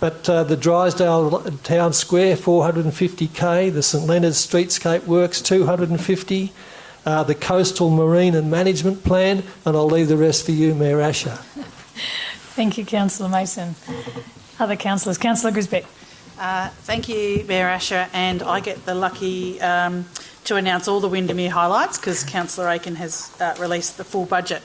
But the Drysdale Town Square, $450,000. The St Leonard's Streetscape Works, $250,000. The Coastal Marine and Management Plan, and I'll leave the rest for you, Mayor Asher. Thank you, Councillor Mason. Other councillors. Councillor Grisbeck. Thank you, Mayor Asher, and I get the lucky to announce all the Windermere highlights because Councillor Aiken has released the full budget.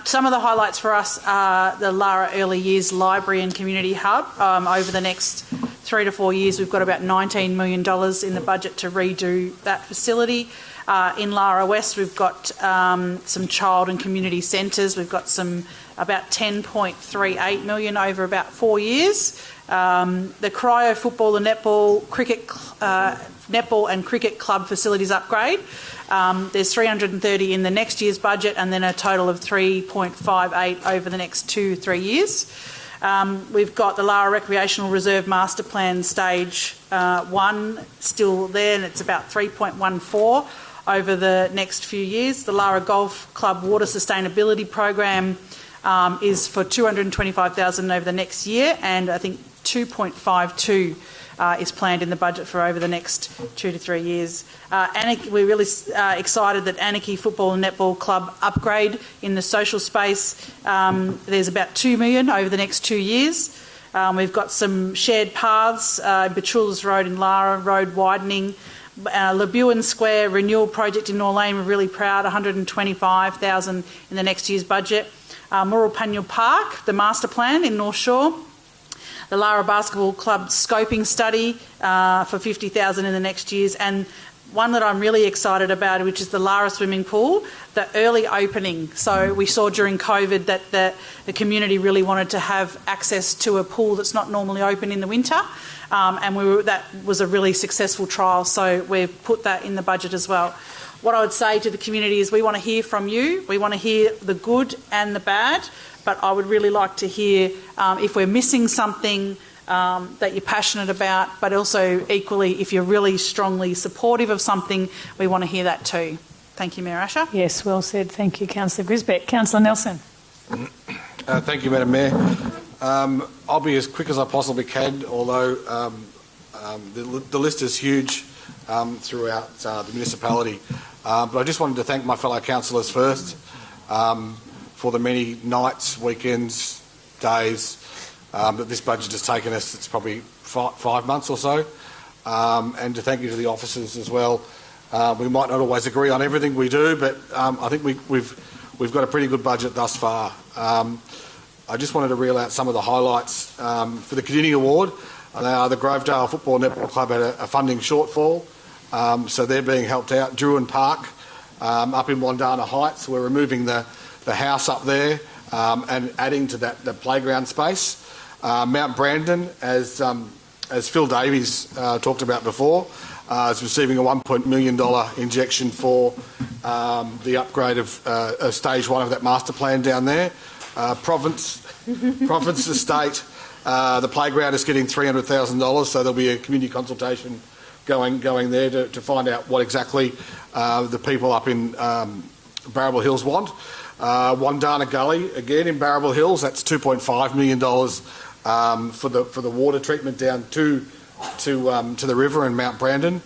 Some of the highlights for us are the Lara Early Years Library and Community Hub. Over the next 3 to 4 years, we've got about $19 million in the budget to redo that facility. In Lara West, we've got some child and community centres. We've got about $10.38 million over about 4 years. The cryo, football and netball, netball and cricket club facilities upgrade. There's 330 in the next year's budget, and then a total of 3.58 over the next 2-3 years. We've got the Lara Recreational Reserve Master Plan Stage 1 still there, and it's about 3.14 over the next few years. The Lara Golf Club Water Sustainability Program is for $225,000 over the next year, and I think 2.52 is planned in the budget for over the next 2 to 3 years. We're really excited that Anarchy Football and Netball Club upgrade in the social space. There's about $2 million over the next 2 years. We've got some shared paths, Bachulas Road and Lara Road widening. Lebuan Square Renewal project in Norlane, we're really proud, $125,000 in the next year's budget. Mooral Park, the master plan in North Shore. The Lara Basketball Club scoping study for $50,000 in the next years, and one that I'm really excited about, which is the Lara swimming pool, the early opening. So we saw during COVID that the community really wanted to have access to a pool that's not normally open in the winter, and that was a really successful trial, so we've put that in the budget as well. What I would say to the community is we want to hear from you. We want to hear the good and the bad, but I would really like to hear if we're missing something that you're passionate about, but also equally if you're really strongly supportive of something, we want to hear that too. Thank you, Mayor Asher. Yes, well said. Thank you, Councillor Grisbeck. Councillor Nelson. Thank you, Madam Mayor. I'll be as quick as I possibly can, although the list is huge throughout the municipality. But I just wanted to thank my fellow councillors first for the many nights, weekends, days that this budget has taken us. It's probably 5 months or so. And to thank you to the officers as well. We might not always agree on everything we do, but I think we've got a pretty good budget thus far. I just wanted to reel out some of the highlights for the Kadinia Award. The Grovedale Football Netball Club had a funding shortfall, so they're being helped out. Druin Park up in Wandana Heights, we're removing the house up there and adding to the playground space. Mount Brandon, as Phil Davies talked about before, is receiving a $1 million injection for the upgrade of stage 1 of that master plan down there. Province Estate, the playground is getting $300,000, so there'll be a community consultation going there to find out what exactly the people up in Barwin Hills want. Wandana Gully, again in Barwin Hills, that's $2.5 million for the water treatment down to the river in Mount Brandon.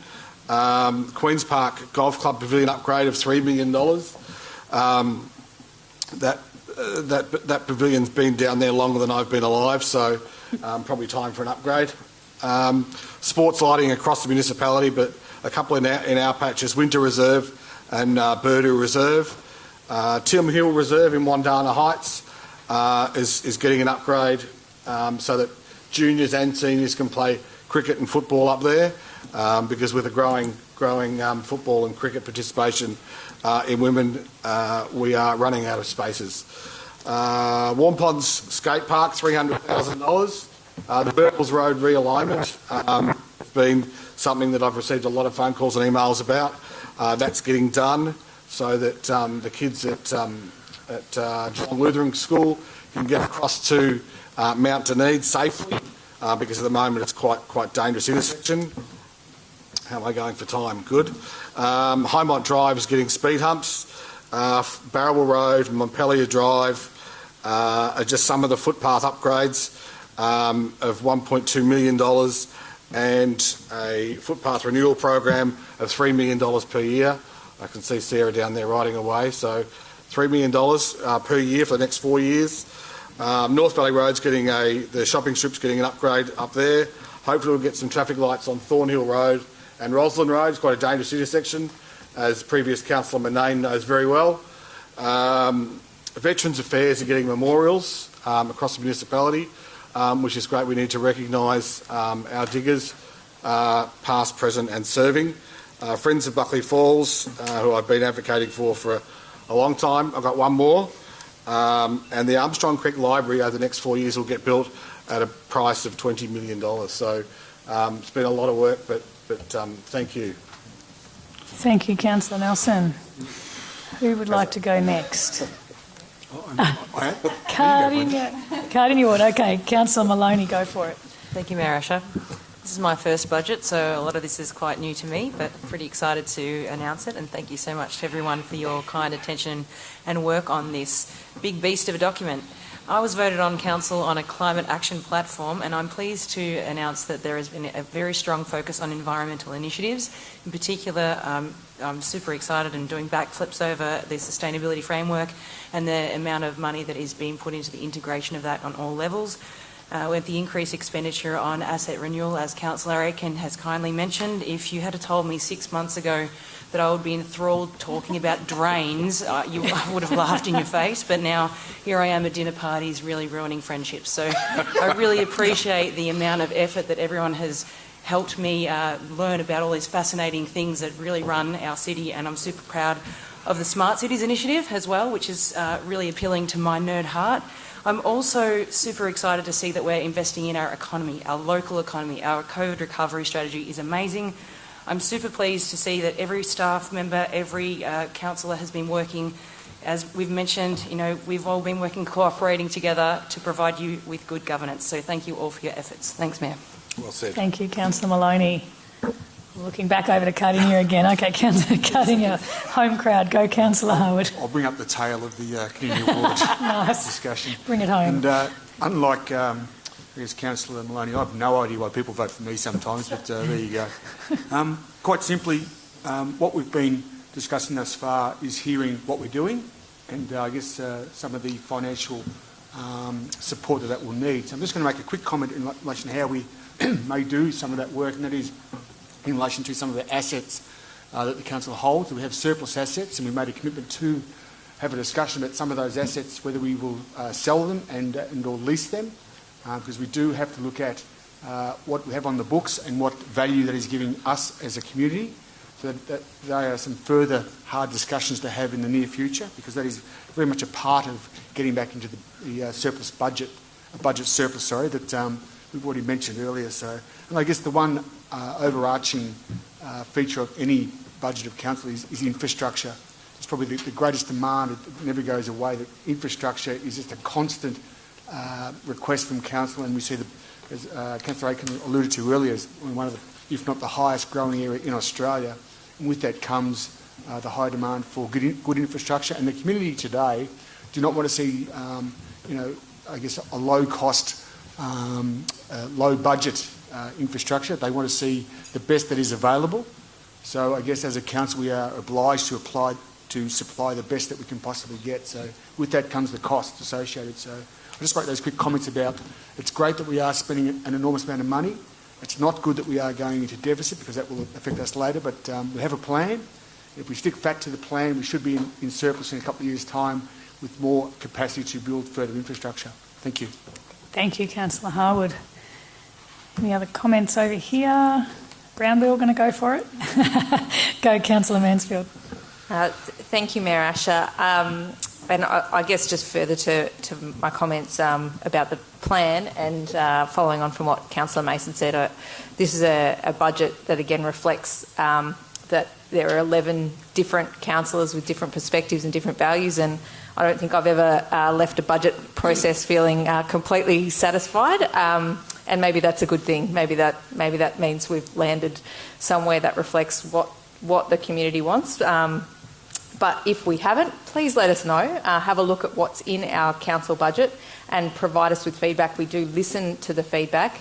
Queen's Park Golf Club Pavilion upgrade of $3 million. That pavilion's been down there longer than I've been alive, so probably time for an upgrade. Sports lighting across the municipality, but a couple in our patches, Winter Reserve and Burdu Reserve. Tim Hill Reserve in Wandana Heights is getting an upgrade so that juniors and seniors can play cricket and football up there, because with a growing football and cricket participation in women, we are running out of spaces. Warmponds Skate Park, $300,000. The Burples Road realignment has been something that I've received a lot of phone calls and emails about. That's getting done so that the kids at Geelong Lutheran School can get across to Mount Dunedin safely, because at the moment it's quite dangerous intersection. How am I going for time? Good. Highmont Drive is getting speed humps. Barrowell Road, Montpellier Drive are just some of the footpath upgrades of $1.2 million and a footpath renewal program of $3 million per year. I can see Sarah down there riding away. So $3 million per year for the next 4 years. North Valley Road's getting the shopping strip's getting an upgrade up there. Hopefully we'll get some traffic lights on Thornhill Road and Roslyn Road is quite a dangerous intersection, as previous Councillor Manane knows very well. Veterans Affairs are getting memorials across the municipality, which is great. We need to recognise our diggers, past, present and serving. Friends of Buckley Falls, who I've been advocating for a long time. I've got one more. And the Armstrong Creek Library over the next 4 years will get built at a price of $20 million. So it's been a lot of work, but thank you. Thank you, Councillor Nelson. Who would like to go next? Kadinia would. Okay, Councillor Maloney, go for it. Thank you, Mayor Asher. This is my first budget, so a lot of this is quite new to me, but pretty excited to announce it. And thank you so much to everyone for your kind attention and work on this big beast of a document. I was voted on council on a climate action platform, and I'm pleased to announce that there has been a very strong focus on environmental initiatives. In particular, I'm super excited and doing backflips over the sustainability framework and the amount of money that is being put into the integration of that on all levels. With the increased expenditure on asset renewal, as Councillor Aiken has kindly mentioned, if you had told me 6 months ago that I would be enthralled talking about drains, I would have laughed in your face, but now here I am at dinner parties really ruining friendships. So I really appreciate the amount of effort that everyone has helped me learn about all these fascinating things that really run our city, and I'm super proud of the Smart Cities initiative as well, which is really appealing to my nerd heart. I'm also super excited to see that we're investing in our economy, our local economy. Our COVID recovery strategy is amazing. I'm super pleased to see that every staff member, every councillor has been working. As we've mentioned, we've all been working, cooperating together to provide you with good governance. So thank you all for your efforts. Thanks, Mayor. Well said. Thank you, Councillor Maloney. Looking back over to Kadinia again. Okay, Councillor Kadinia, home crowd. Go, Councillor Howard. I'll bring up the tail of the Kadinia Ward Nice. discussion. Bring it home. And unlike Councillor Maloney, I have no idea why people vote for me sometimes, but there you go. Quite simply, what we've been discussing thus far is hearing what we're doing and I guess some of the financial support that will need. So I'm just going to make a quick comment in relation to how we may do some of that work, and that is in relation to some of the assets that the council holds. We have surplus assets, and we made a commitment to have a discussion about some of those assets, whether we will sell them and or lease them, because we do have to look at what we have on the books and what value that is giving us as a community. So that there are some further hard discussions to have in the near future, because that is very much a part of getting back into the surplus budget, budget surplus, sorry, that we've already mentioned earlier. So, and I guess the one overarching feature of any budget of council is infrastructure. It's probably the greatest demand. It never goes away. That infrastructure is just a constant request from council, and we see, as Councillor Aiken alluded to earlier, as one of the, if not the highest growing area in Australia. And with that comes the high demand for good infrastructure. And the community today do not want to see, I guess, a low-cost, low-budget infrastructure. They want to see the best that is available. So I guess as a council we are obliged to supply the best that we can possibly get. So with that comes the cost associated. So I just make those quick comments about it's great that we are spending an enormous amount of money. It's not good that we are going into deficit, because that will affect us later, but we have a plan. If we stick fat to the plan, we should be in surplus in a couple of years' time with more capacity to build further infrastructure. Thank you. Thank you, Councillor Harwood. Any other comments over here? Brown Bill, going to go for it? Go, Councillor Mansfield. Thank you, Mayor Asher. And I guess just further to my comments about the plan, and following on from what Councillor Mason said, this is a budget that again reflects that there are 11 different councillors with different perspectives and different values, and I don't think I've ever left a budget process feeling completely satisfied. And maybe that's a good thing. Maybe that means we've landed somewhere that reflects what the community wants. But if we haven't, please let us know. Have a look at what's in our council budget and provide us with feedback. We do listen to the feedback.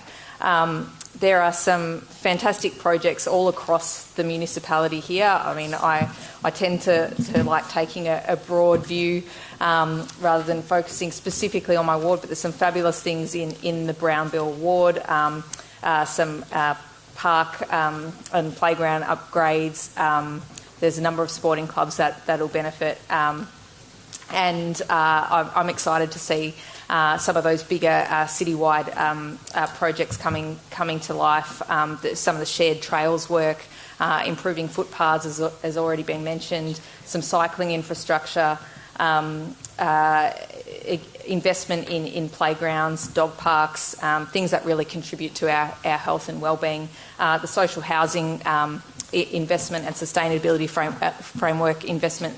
There are some fantastic projects all across the municipality here. I mean, I tend to like taking a broad view rather than focusing specifically on my ward, but there's some fabulous things in the Brownbill ward, some park and playground upgrades. There's a number of sporting clubs that'll benefit, and I'm excited to see some of those bigger citywide projects coming to life. Some of the shared trails work, improving footpaths has already been mentioned, some cycling infrastructure, investment in playgrounds, dog parks, things that really contribute to our health and wellbeing. The social housing investment and sustainability framework investment,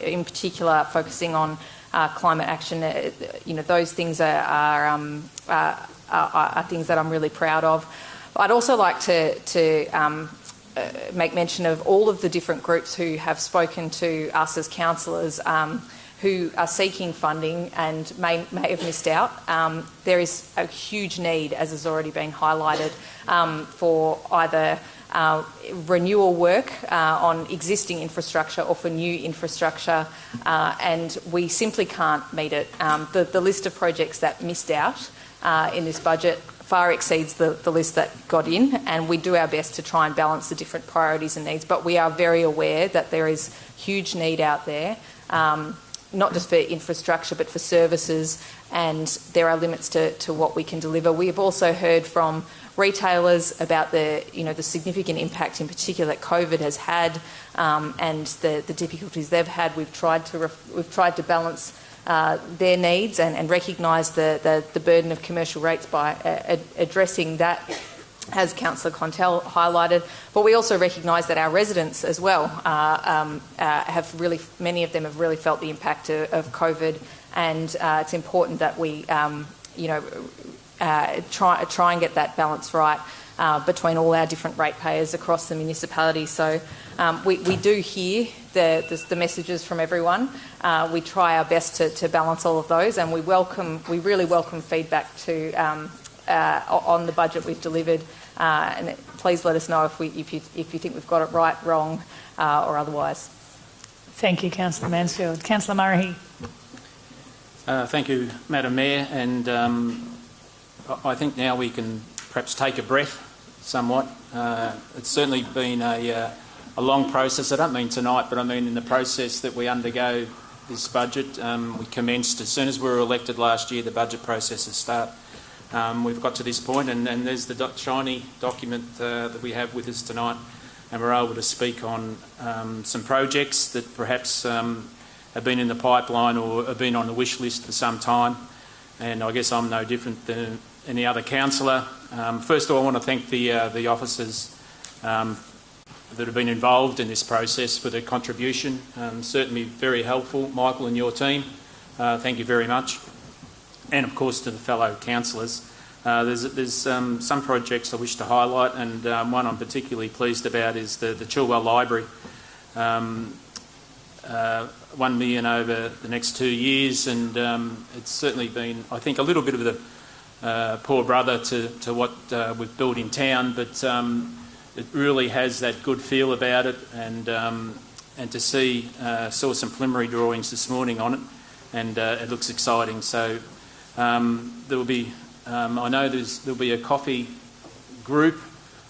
in particular focusing on climate action. Those things are things that I'm really proud of. I'd also like to make mention of all of the different groups who have spoken to us as councillors, who are seeking funding and may have missed out. There is a huge need, as has already been highlighted, for either renewal work on existing infrastructure or for new infrastructure, and we simply can't meet it. The list of projects that missed out in this budget far exceeds the list that got in, and we do our best to try and balance the different priorities and needs, but we are very aware that there is huge need out there, not just for infrastructure but for services, and there are limits to what we can deliver. We have also heard from retailers about the significant impact in particular that COVID has had, and the difficulties they've had. We've tried to balance their needs and recognise the burden of commercial rates by addressing that, as Councillor Contell highlighted. But we also recognise that our residents as well many of them have really felt the impact of COVID, and it's important that we try and get that balance right between all our different ratepayers across the municipality. So we do hear the messages from everyone. We try our best to balance all of those, and we really welcome feedback on the budget we've delivered. And please let us know if you think we've got it right, wrong, or otherwise. Thank you, Councillor Mansfield. Councillor Murray. Thank you, Madam Mayor, and I think now we can perhaps take a breath somewhat. It's certainly been a long process. I don't mean tonight, but I mean in the process that we undergo this budget. We commenced as soon as we were elected last year. The budget processes start. We've got to this point, and there's the shiny document that we have with us tonight, and we're able to speak on some projects that perhaps have been in the pipeline or have been on the wish list for some time. And I guess I'm no different than any other councillor. First of all, I want to thank the officers that have been involved in this process for their contribution. Certainly very helpful. Michael and your team, thank you very much. And of course to the fellow councillors. There's some projects I wish to highlight, and one I'm particularly pleased about is the Childwell Library. $1 million over the next 2 years, and it's certainly been, I think, a little bit of the poor brother to what we've built in town, but it really has that good feel about it, and to saw some preliminary drawings this morning on it, and it looks exciting. So there will be, I know there'll be a coffee group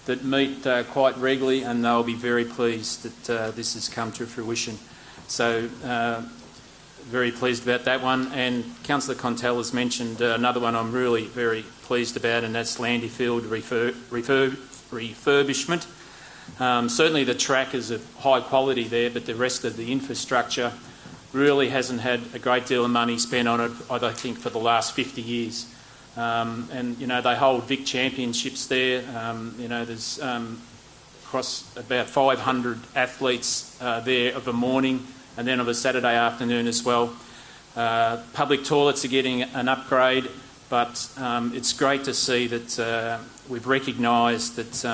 that meet quite regularly, and they'll be very pleased that this has come to fruition. So very pleased about that one. And Councillor Contell has mentioned another one I'm really very pleased about, and that's Landyfield refurbishment. Certainly the track is of high quality there, but the rest of the infrastructure really hasn't had a great deal of money spent on it, I don't think, for the last 50 years. And, they hold Vic Championships there. There's across about 500 athletes there of a morning, and then of a Saturday afternoon as well. Public toilets are getting an upgrade, but it's great to see that we've recognised that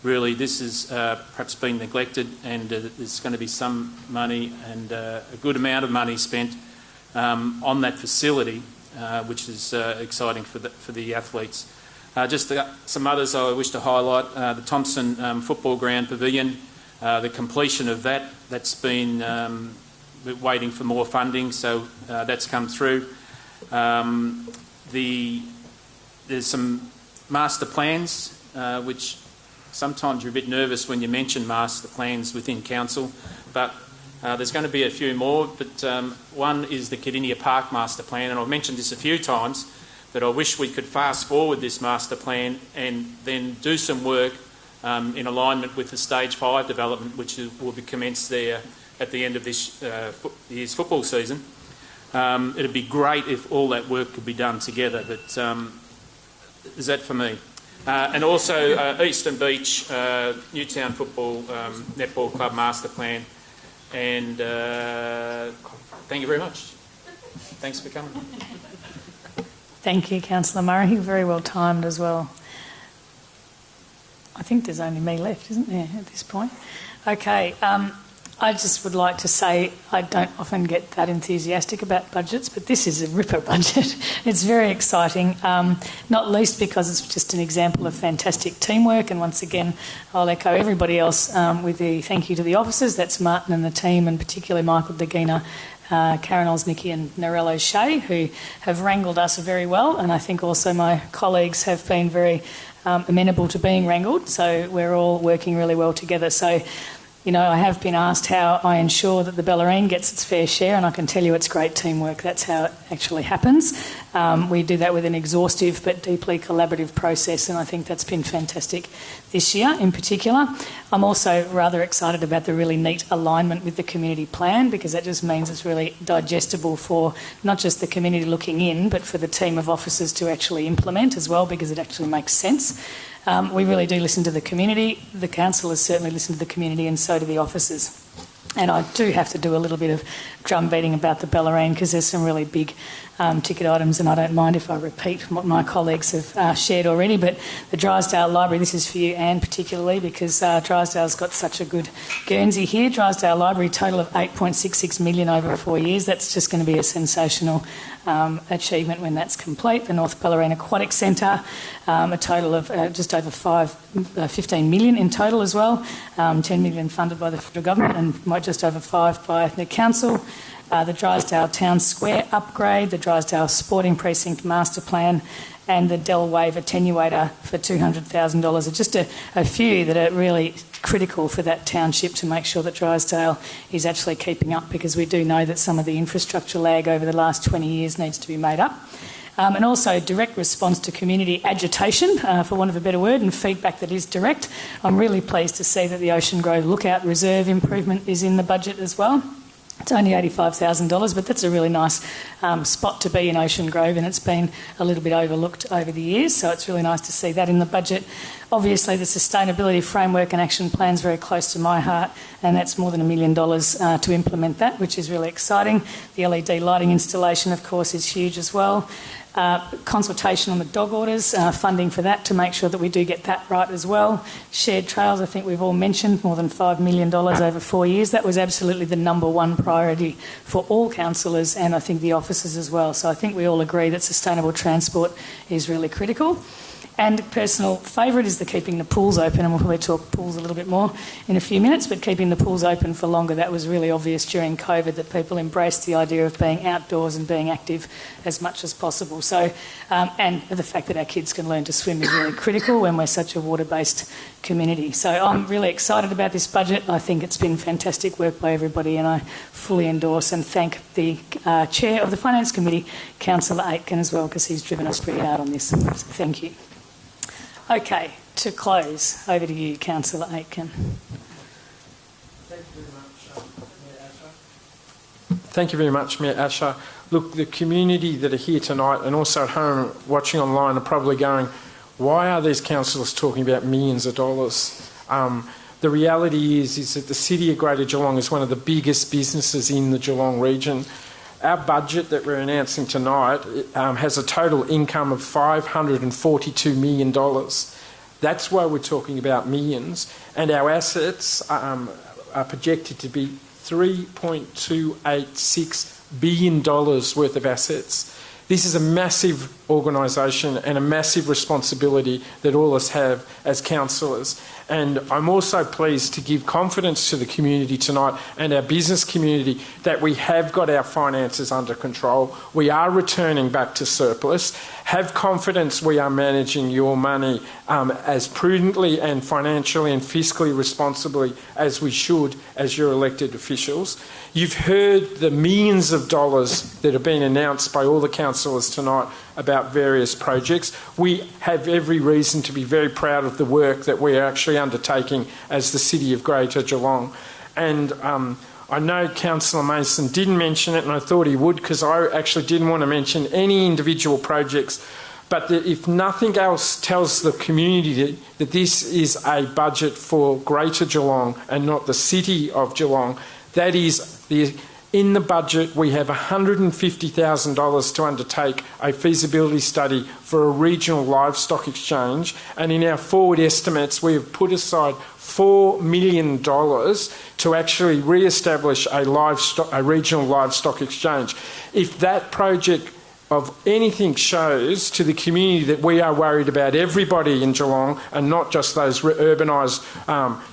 really this has perhaps been neglected, and there's going to be some money and a good amount of money spent on that facility, which is exciting for the athletes. Just some others I wish to highlight. The Thompson Football Ground Pavilion, the completion of that's been waiting for more funding, so that's come through. There's some master plans which sometimes you're a bit nervous when you mention master plans within council, but there's going to be a few more. But one is the Kadinia Park Master Plan, and I've mentioned this a few times, that I wish we could fast forward this master plan and then do some work in alignment with the Stage 5 development, which will be commenced there at the end of this year's football season. It'd be great if all that work could be done together, but is that for me? And also Eastern Beach, Newtown Football Netball Club Master Plan. And thank you very much. Thanks for coming. Thank you, Councillor Murray. Very well timed as well. I think there's only me left, isn't there, at this point? Okay. I just would like to say I don't often get that enthusiastic about budgets, but this is a ripper budget. It's very exciting, not least because it's just an example of fantastic teamwork. And once again, I'll echo everybody else with the thank you to the officers. That's Martin and the team, and particularly Michael Degina, Karen Osnicki and Narello Shea, who have wrangled us very well. And I think also my colleagues have been very amenable to being wrangled. So we're all working really well together. So, you know, I have been asked how I ensure that the Bellarine gets its fair share, and I can tell you it's great teamwork. That's how it actually happens. We do that with an exhaustive but deeply collaborative process, and I think that's been fantastic this year in particular. I'm also rather excited about the really neat alignment with the community plan, because that just means it's really digestible for not just the community looking in, but for the team of officers to actually implement as well, because it actually makes sense. We really do listen to the community. The councillors certainly listen to the community, and so do the officers. And I do have to do a little bit of drum beating about the Bellarine, because there's some really big ticket items, and I don't mind if I repeat what my colleagues have shared already. But the Drysdale Library, this is for you, Anne, particularly, because Drysdale's got such a good Guernsey here. Drysdale Library, total of $8.66 million over 4 years. That's just going to be a sensational achievement when that's complete. The North Bellarine Aquatic Centre, a total of just over 15 million in total as well, 10 million funded by the federal government and just over 5 by the council. The Drysdale Town Square upgrade, the Drysdale Sporting Precinct Master Plan, and the Dell Wave Attenuator for $200,000 are just a few that are really critical for that township to make sure that Drysdale is actually keeping up, because we do know that some of the infrastructure lag over the last 20 years needs to be made up. And also direct response to community agitation, for want of a better word, and feedback that is direct. I'm really pleased to see that the Ocean Grove Lookout Reserve improvement is in the budget as well. It's only $85,000, but that's a really nice spot to be in Ocean Grove, and it's been a little bit overlooked over the years, so it's really nice to see that in the budget. Obviously, the Sustainability Framework and Action Plan is very close to my heart, and that's more than $1 million to implement that, which is really exciting. The LED lighting installation, of course, is huge as well. Consultation on the dog orders, funding for that to make sure that we do get that right as well. Shared trails, I think we've all mentioned, more than $5 million over 4 years. That was absolutely the number one priority for all councillors, and I think the officers as well. So I think we all agree that sustainable transport is really critical. And personal favourite is the keeping the pools open, and we'll probably talk pools a little bit more in a few minutes, but keeping the pools open for longer, that was really obvious during COVID, that people embraced the idea of being outdoors and being active as much as possible. So, and the fact that our kids can learn to swim is really critical when we're such a water-based community. So I'm really excited about this budget. I think it's been fantastic work by everybody, and I fully endorse and thank the Chair of the Finance Committee, Councillor Aitken, as well, because he's driven us pretty hard on this. So thank you. Okay, to close, over to you, Councillor Aitken. Thank you very much, Mayor Asher. Look, the community that are here tonight and also at home watching online are probably going, why are these councillors talking about millions of dollars? The reality is that the City of Greater Geelong is one of the biggest businesses in the Geelong region. Our budget that we're announcing tonight has a total income of $542 million. That's why we're talking about millions. And our assets are projected to be $3.286 billion worth of assets. This is a massive organisation and a massive responsibility that all of us have as councillors. And I'm also pleased to give confidence to the community tonight and our business community that we have got our finances under control. We are returning back to surplus. Have confidence we are managing your money as prudently and financially and fiscally responsibly as we should as your elected officials. You've heard the millions of dollars that have been announced by all the councillors tonight about various projects. We have every reason to be very proud of the work that we are actually undertaking as the City of Greater Geelong. And I know Councillor Mason didn't mention it, and I thought he would, because I actually didn't want to mention any individual projects. But if nothing else tells the community that this is a budget for Greater Geelong and not the City of Geelong, that is in the budget we have $150,000 to undertake a feasibility study for a regional livestock exchange, and in our forward estimates we have put aside $4 million to actually re-establish a regional livestock exchange. If that project of anything shows to the community that we are worried about everybody in Geelong and not just those urbanised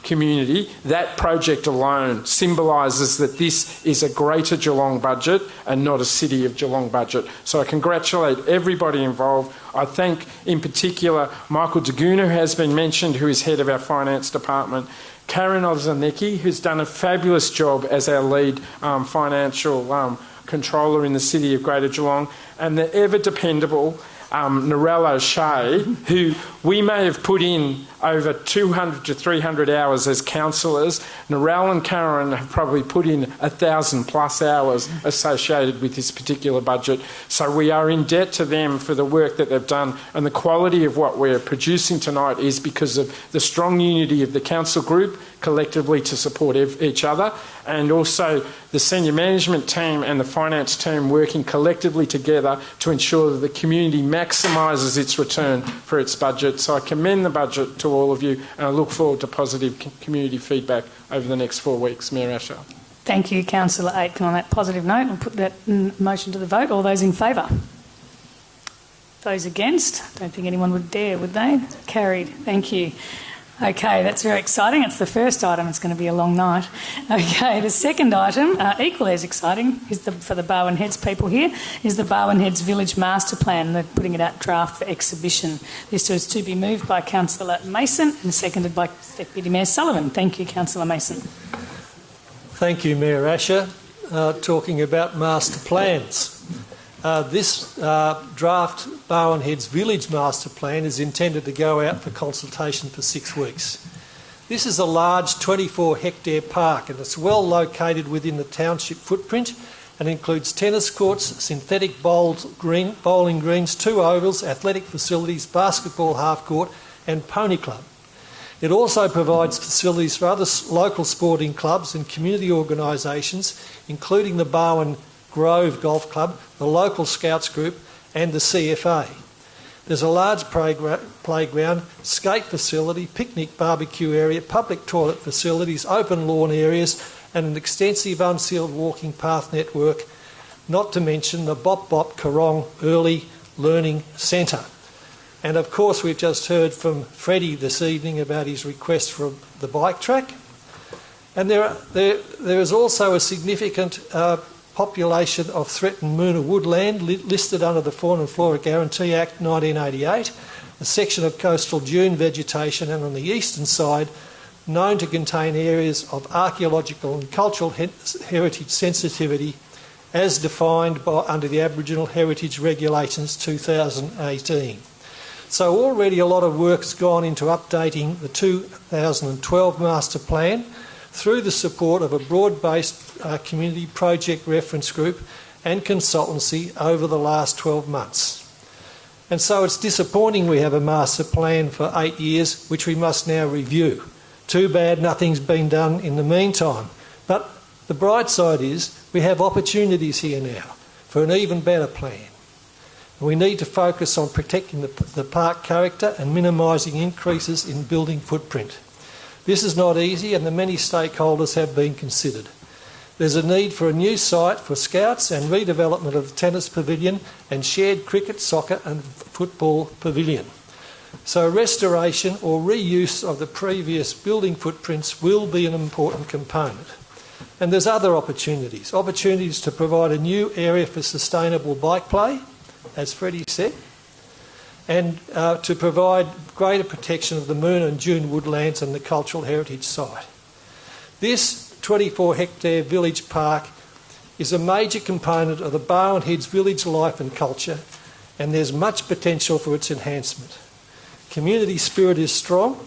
community, that project alone symbolises that this is a Greater Geelong budget and not a City of Geelong budget. So I congratulate everybody involved. I thank in particular Michael Daguna, who has been mentioned, who is head of our finance department, Karen Ozanecki, who's done a fabulous job as our lead financial controller in the City of Greater Geelong, and the ever dependable Narelle O'Shea, who we may have put in over 200 to 300 hours as councillors. Narelle and Karen have probably put in 1,000 plus hours associated with this particular budget. So we are in debt to them for the work that they've done, and the quality of what we're producing tonight is because of the strong unity of the council group collectively to support each other, and also the senior management team and the finance team working collectively together to ensure that the community maximises its return for its budget. So I commend the budget to all of you, and I look forward to positive community feedback over the next 4 weeks. Mayor Asher. Thank you, Councillor Aitken. On that positive note, I'll put that motion to the vote. All those in favour? Those against? Don't think anyone would dare, would they? Carried. Thank you. Okay, that's very exciting. It's the first item. It's going to be a long night. Okay, the second item, equally as exciting, is for the Barwin Heads people here, is the Barwin Heads Village Master Plan. They're putting it out draft for exhibition. This is to be moved by Councillor Mason and seconded by Deputy Mayor Sullivan. Thank you, Councillor Mason. Thank you, Mayor Asher. Talking about master plans. This draft Barwin Heads Village Master Plan is intended to go out for consultation for 6 weeks. This is a large 24-hectare park, and it's well located within the township footprint and includes tennis courts, synthetic bowling greens, 2 ovals, athletic facilities, basketball half-court and pony club. It also provides facilities for other local sporting clubs and community organisations, including the Barwin Grove Golf Club, the local Scouts group and the CFA. There's a large playground, skate facility, picnic barbecue area, public toilet facilities, open lawn areas and an extensive unsealed walking path network, not to mention the Bop Bop Korong Early Learning Centre. And of course we've just heard from Freddie this evening about his request for the bike track. And there is also a significant population of threatened Moona woodland listed under the Fauna and Flora Guarantee Act 1988, a section of coastal dune vegetation, and on the eastern side known to contain areas of archaeological and cultural heritage sensitivity as defined under the Aboriginal Heritage Regulations 2018. So already a lot of work has gone into updating the 2012 Master Plan through the support of a broad-based community project reference group and consultancy over the last 12 months. And so it's disappointing we have a master plan for 8 years, which we must now review. Too bad nothing's been done in the meantime. But the bright side is we have opportunities here now for an even better plan. And we need to focus on protecting the park character and minimising increases in building footprint. This is not easy, and the many stakeholders have been considered. There's a need for a new site for scouts and redevelopment of the tennis pavilion and shared cricket, soccer and football pavilion. So restoration or reuse of the previous building footprints will be an important component. And there's other opportunities to provide a new area for sustainable bike play, as Freddie said, and to provide greater protection of the Moon and Dune woodlands and the cultural heritage site. This 24-hectare village park is a major component of the Barwin Heads village life and culture, and there's much potential for its enhancement. Community spirit is strong.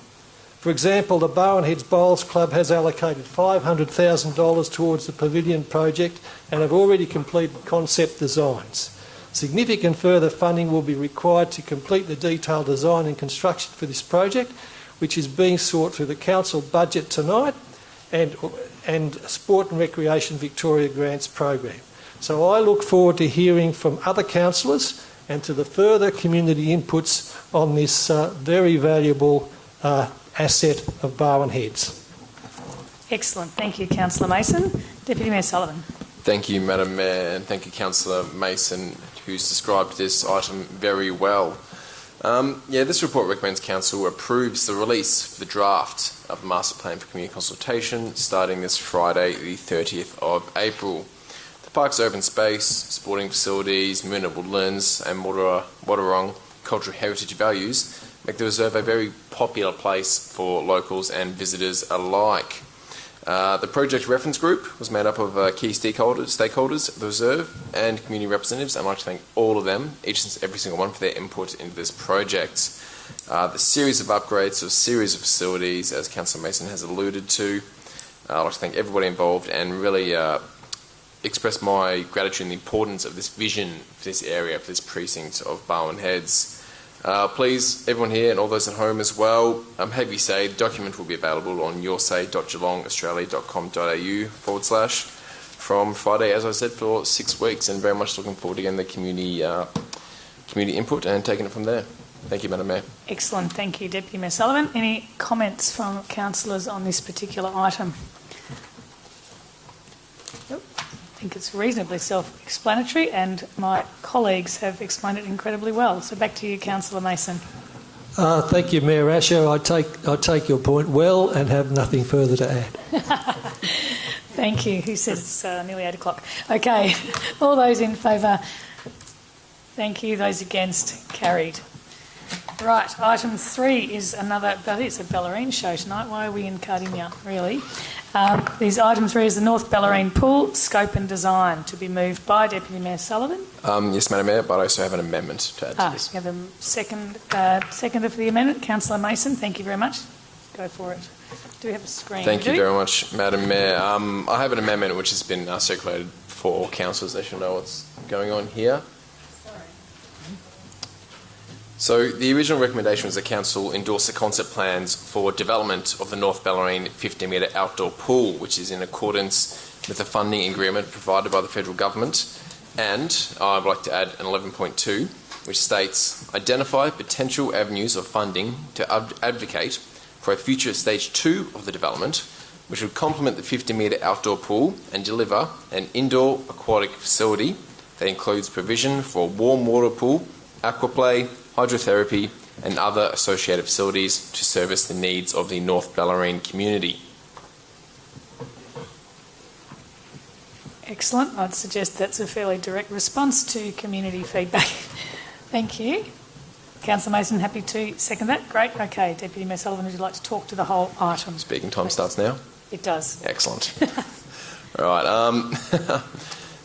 For example, the Barwin Heads Bowls Club has allocated $500,000 towards the pavilion project and have already completed concept designs. Significant further funding will be required to complete the detailed design and construction for this project, which is being sought through the council budget tonight and Sport and Recreation Victoria Grants program. So I look forward to hearing from other councillors and to the further community inputs on this very valuable asset of Barwin Heads. Excellent. Thank you, Councillor Mason. Deputy Mayor Sullivan. Thank you, Madam Mayor, and thank you, Councillor Mason, who's described this item very well. This report recommends Council approves the release for the draft of the Master Plan for Community Consultation starting this Friday, the 30th of April. The park's open space, sporting facilities, Moon and woodlands and Wadawurrung cultural heritage values make the reserve a very popular place for locals and visitors alike. The project reference group was made up of key stakeholders of the reserve and community representatives. I'd like to thank all of them, each and every single one, for their input into this project. The series of upgrades, a series of facilities, as Councillor Mason has alluded to. I'd like to thank everybody involved and really express my gratitude and the importance of this vision for this area, for this precinct of Barwin Heads. Please, everyone here and all those at home as well, have you say the document will be available on yoursay.geelongaustralia.com.au/ from Friday, as I said, for 6 weeks, and very much looking forward to getting the community input and taking it from there. Thank you, Madam Mayor. Excellent. Thank you, Deputy Mayor Sullivan. Any comments from councillors on this particular item? Nope. I think it's reasonably self-explanatory, and my colleagues have explained it incredibly well. So back to you, Councillor Mason. Thank you, Mayor Asher. I take your point well and have nothing further to add. Thank you. Who says it's nearly 8 o'clock? Okay. All those in favour? Thank you. Those against? Carried. Right. Item 3 is it's a ballerine show tonight. Why are we in Kadinia, really? Item 3 is the North Ballerine Pool Scope and Design, to be moved by Deputy Mayor Sullivan. Yes, Madam Mayor, but I also have an amendment to add to this. You have a seconder for the amendment. Councillor Mason, thank you very much. Go for it. Do we have a screen? Thank you very much, Madam Mayor. I have an amendment which has been circulated for all councillors. They should know what's going on here. So the original recommendation was the Council endorse the concept plans for development of the North Ballerine 50-metre outdoor pool, which is in accordance with the funding agreement provided by the Federal Government. And I'd like to add an 11.2, which states, identify potential avenues of funding to advocate for a future stage 2 of the development, which would complement the 50-metre outdoor pool and deliver an indoor aquatic facility that includes provision for a warm water pool, aquaplay, hydrotherapy and other associated facilities to service the needs of the North Ballerine community. Excellent. I'd suggest that's a fairly direct response to community feedback. Thank you. Councillor Mason, happy to second that. Great. Okay, Deputy Mayor Sullivan, would you like to talk to the whole item? Speaking time starts now. It does. Excellent. All right.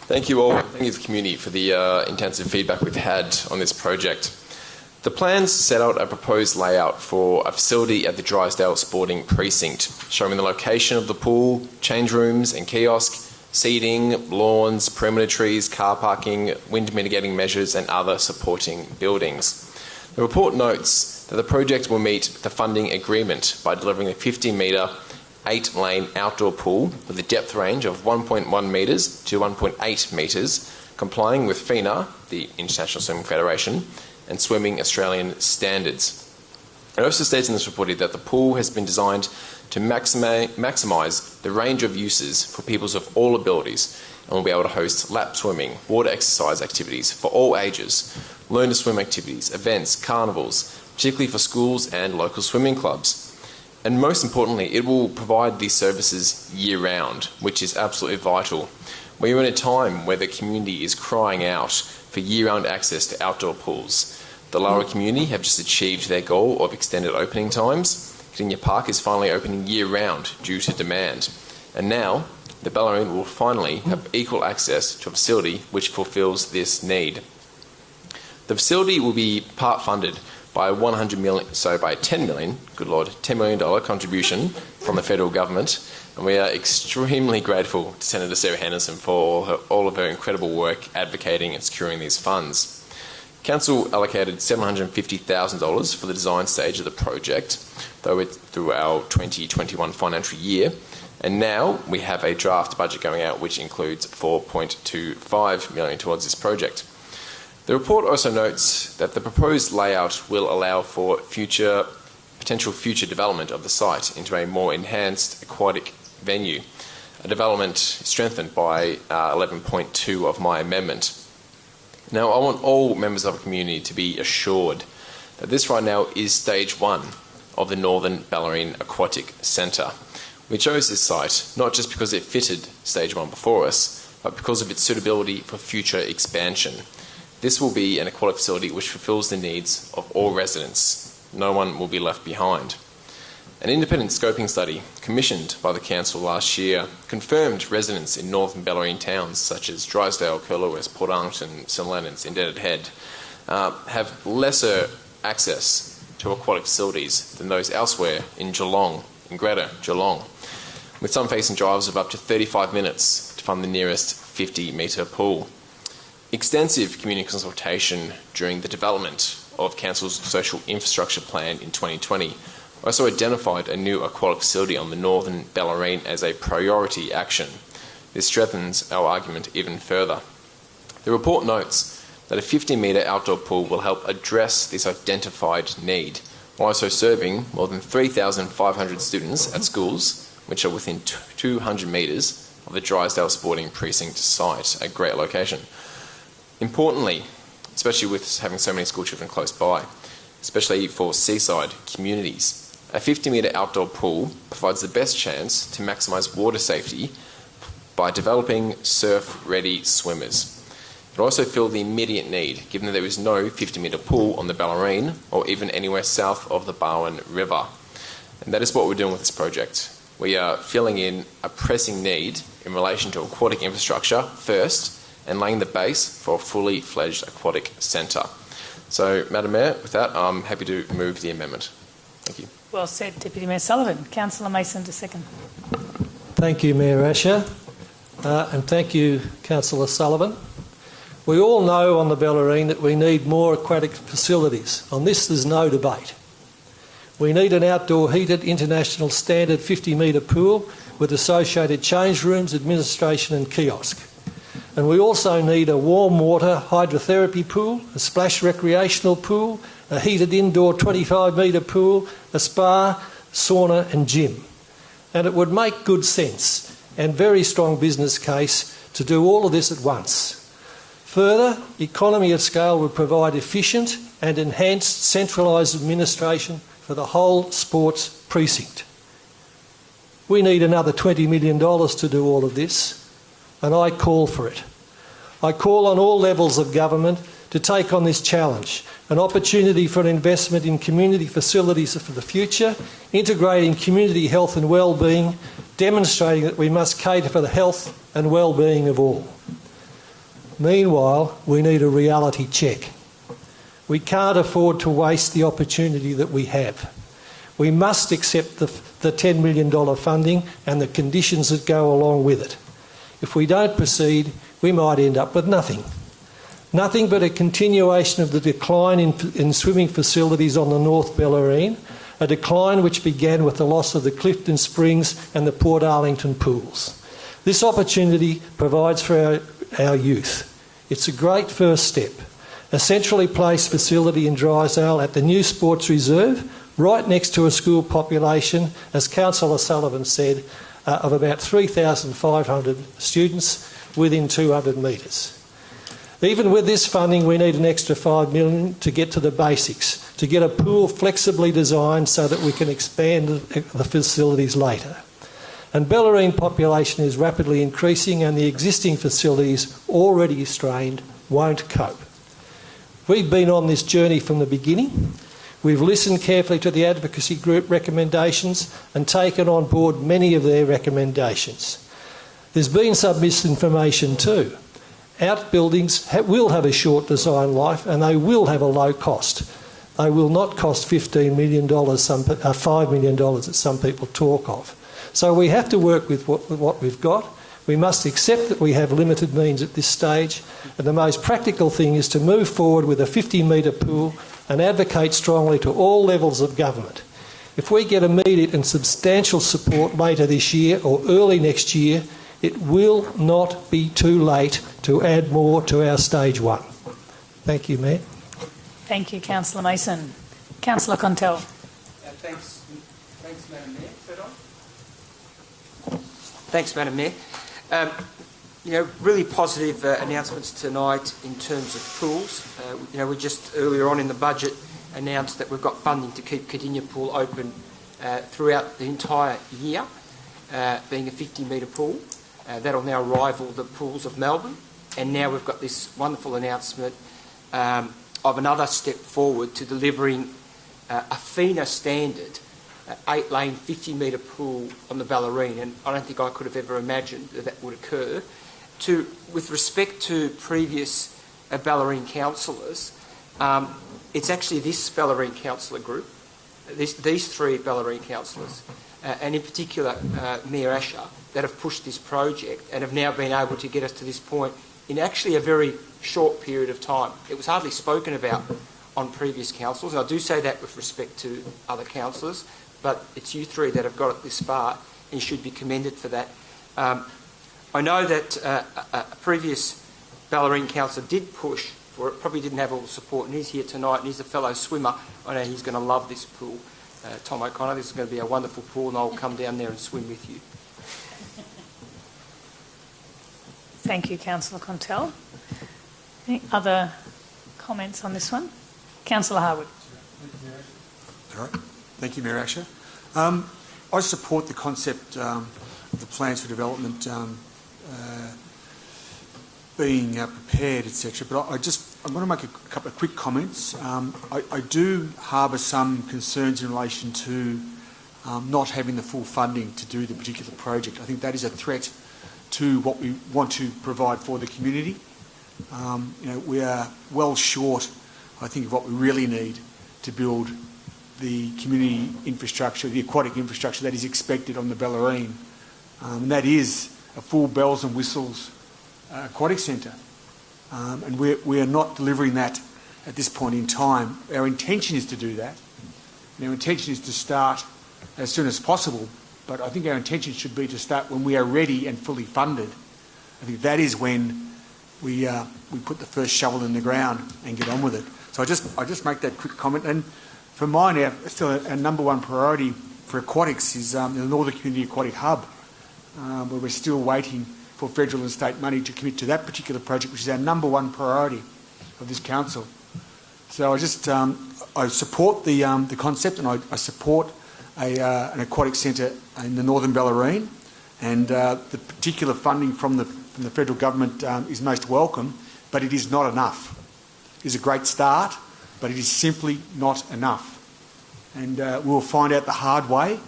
Thank you all. Thank you to the community for the intensive feedback we've had on this project. The plans set out a proposed layout for a facility at the Drysdale Sporting Precinct, showing the location of the pool, change rooms and kiosk, seating, lawns, perimeter trees, car parking, wind mitigating measures and other supporting buildings. The report notes that the project will meet the funding agreement by delivering a 50-metre, 8-lane outdoor pool with a depth range of 1.1 metres to 1.8 metres, complying with FINA, the International Swimming Federation, and Swimming Australian standards. It also states in this report that the pool has been designed to maximise the range of uses for peoples of all abilities, and will be able to host lap swimming, water exercise activities for all ages, learn to swim activities, events, carnivals, particularly for schools and local swimming clubs. And most importantly, it will provide these services year-round, which is absolutely vital. We are in a time where the community is crying out for year-round access to outdoor pools. The Lara community have just achieved their goal of extended opening times. Kadinia Park is finally opening year-round due to demand. And now, the Bellarine will finally have equal access to a facility which fulfills this need. The facility will be part funded by $10 million contribution from the federal government, and we are extremely grateful to Senator Sarah Henderson for all of her incredible work advocating and securing these funds. Council allocated $750,000 for the design stage of the project, through our 2021 financial year, and now we have a draft budget going out which includes $4.25 million towards this project. The report also notes that the proposed layout will allow for potential future development of the site into a more enhanced aquatic venue, a development strengthened by 11.2 of my amendment. Now, I want all members of the community to be assured that this right now is stage one of the Northern Bellarine Aquatic Centre. We chose this site not just because it fitted stage one before us, but because of its suitability for future expansion. This will be an aquatic facility which fulfills the needs of all residents. No one will be left behind. An independent scoping study commissioned by the Council last year confirmed residents in northern Bellarine towns such as Drysdale, Curlewis, Port Arlington, St Leonards, Indebted Head have lesser access to aquatic facilities than those elsewhere in Geelong, in Greater Geelong, with some facing drives of up to 35 minutes to find the nearest 50-metre pool. Extensive community consultation during the development of Council's social infrastructure plan in 2020 also identified a new aquatic facility on the northern Bellarine as a priority action. This strengthens our argument even further. The report notes that a 50-metre outdoor pool will help address this identified need, while also serving more than 3,500 students at schools which are within 200 metres of the Drysdale Sporting Precinct site, a great location. Importantly, especially with having so many school children close by, especially for seaside communities, a 50-metre outdoor pool provides the best chance to maximise water safety by developing surf-ready swimmers. It will also fill the immediate need, given that there is no 50-metre pool on the Bellarine or even anywhere south of the Barwin River. And that is what we're doing with this project. We are filling in a pressing need in relation to aquatic infrastructure first, and laying the base for a fully fledged aquatic centre. So, Madam Mayor, with that, I'm happy to move the amendment. Thank you. Well said, Deputy Mayor Sullivan. Councillor Mason to second. Thank you, Mayor Asher, and thank you, Councillor Sullivan. We all know on the Bellarine that we need more aquatic facilities. On this, there's no debate. We need an outdoor heated international standard 50-metre pool with associated change rooms, administration and kiosk. And we also need a warm water hydrotherapy pool, a splash recreational pool, a heated indoor 25-metre pool, a spa, sauna and gym. And it would make good sense and very strong business case to do all of this at once. Further, economy of scale would provide efficient and enhanced centralised administration for the whole sports precinct. We need another $20 million to do all of this, and I call for it. I call on all levels of government to take on this challenge, an opportunity for an investment in community facilities for the future, integrating community health and well-being, demonstrating that we must cater for the health and well-being of all. Meanwhile, we need a reality check. We can't afford to waste the opportunity that we have. We must accept the $10 million funding and the conditions that go along with it. If we don't proceed, we might end up with nothing. Nothing but a continuation of the decline in swimming facilities on the North Bellarine, a decline which began with the loss of the Clifton Springs and the Port Arlington pools. This opportunity provides for our youth. It's a great first step. A centrally placed facility in Drysdale at the new Sports Reserve, right next to a school population, as Councillor Sullivan said, of about 3,500 students within 200 metres. Even with this funding, we need an extra $5 million to get to the basics, to get a pool flexibly designed so that we can expand the facilities later. And Bellarine population is rapidly increasing and the existing facilities, already strained, won't cope. We've been on this journey from the beginning. We've listened carefully to the advocacy group recommendations and taken on board many of their recommendations. There's been some misinformation too. Outbuildings will have a short design life and they will have a low cost. They will not cost $15 million, $5 million that some people talk of. So we have to work with what we've got. We must accept that we have limited means at this stage, and the most practical thing is to move forward with a 50-metre pool and advocate strongly to all levels of government. If we get immediate and substantial support later this year or early next year, it will not be too late to add more to our stage one. Thank you, Mayor. Thank you, Councillor Mason. Councillor Contell. Thanks, Madam Mayor. Thanks, Madam Mayor. Really positive announcements tonight in terms of pools. We just earlier on in the budget announced that we've got funding to keep Kadinia pool open throughout the entire year, being a 50-metre pool. That'll now rival the pools of Melbourne. And now we've got this wonderful announcement of another step forward to delivering a FINA standard 8-lane 50-metre pool on the Bellarine, and I don't think I could have ever imagined that would occur. With respect to previous Bellarine councillors, it's actually this Bellarine councillor group, these three Bellarine councillors, and in particular Mayor Asher, that have pushed this project and have now been able to get us to this point in actually a very short period of time. It was hardly spoken about on previous councils, and I do say that with respect to other councillors, but it's you three that have got it this far and you should be commended for that. I know that a previous Bellarine councillor did push for it, probably didn't have all the support, and he's here tonight and he's a fellow swimmer. I know he's going to love this pool. Tom O'Connor, this is going to be a wonderful pool and I'll come down there and swim with you. Thank you, Councillor Contell. Any other comments on this one? Councillor Harwood. All right. Thank you, Mayor Asher. I support the concept of the plans for development being prepared, etc. But I want to make a couple of quick comments. I do harbour some concerns in relation to not having the full funding to do the particular project. I think that is a threat to what we want to provide for the community. We are well short, I think, of what we really need to build the community infrastructure, the aquatic infrastructure that is expected on the Bellarine. And that is a full bells and whistles aquatic centre. And we are not delivering that at this point in time. Our intention is to do that. And our intention is to start as soon as possible, but I think our intention should be to start when we are ready and fully funded. I think that is when we put the first shovel in the ground and get on with it. So I just make that quick comment. And for mine, our number one priority for aquatics is the Northern Community Aquatic Hub, where we're still waiting for federal and state money to commit to that particular project, which is our number one priority of this council. So I support the concept, and I support an aquatic centre in the Northern Bellarine, and the particular funding from the federal government is most welcome, but it is not enough. It is a great start, but it is simply not enough. And we'll find out the hard way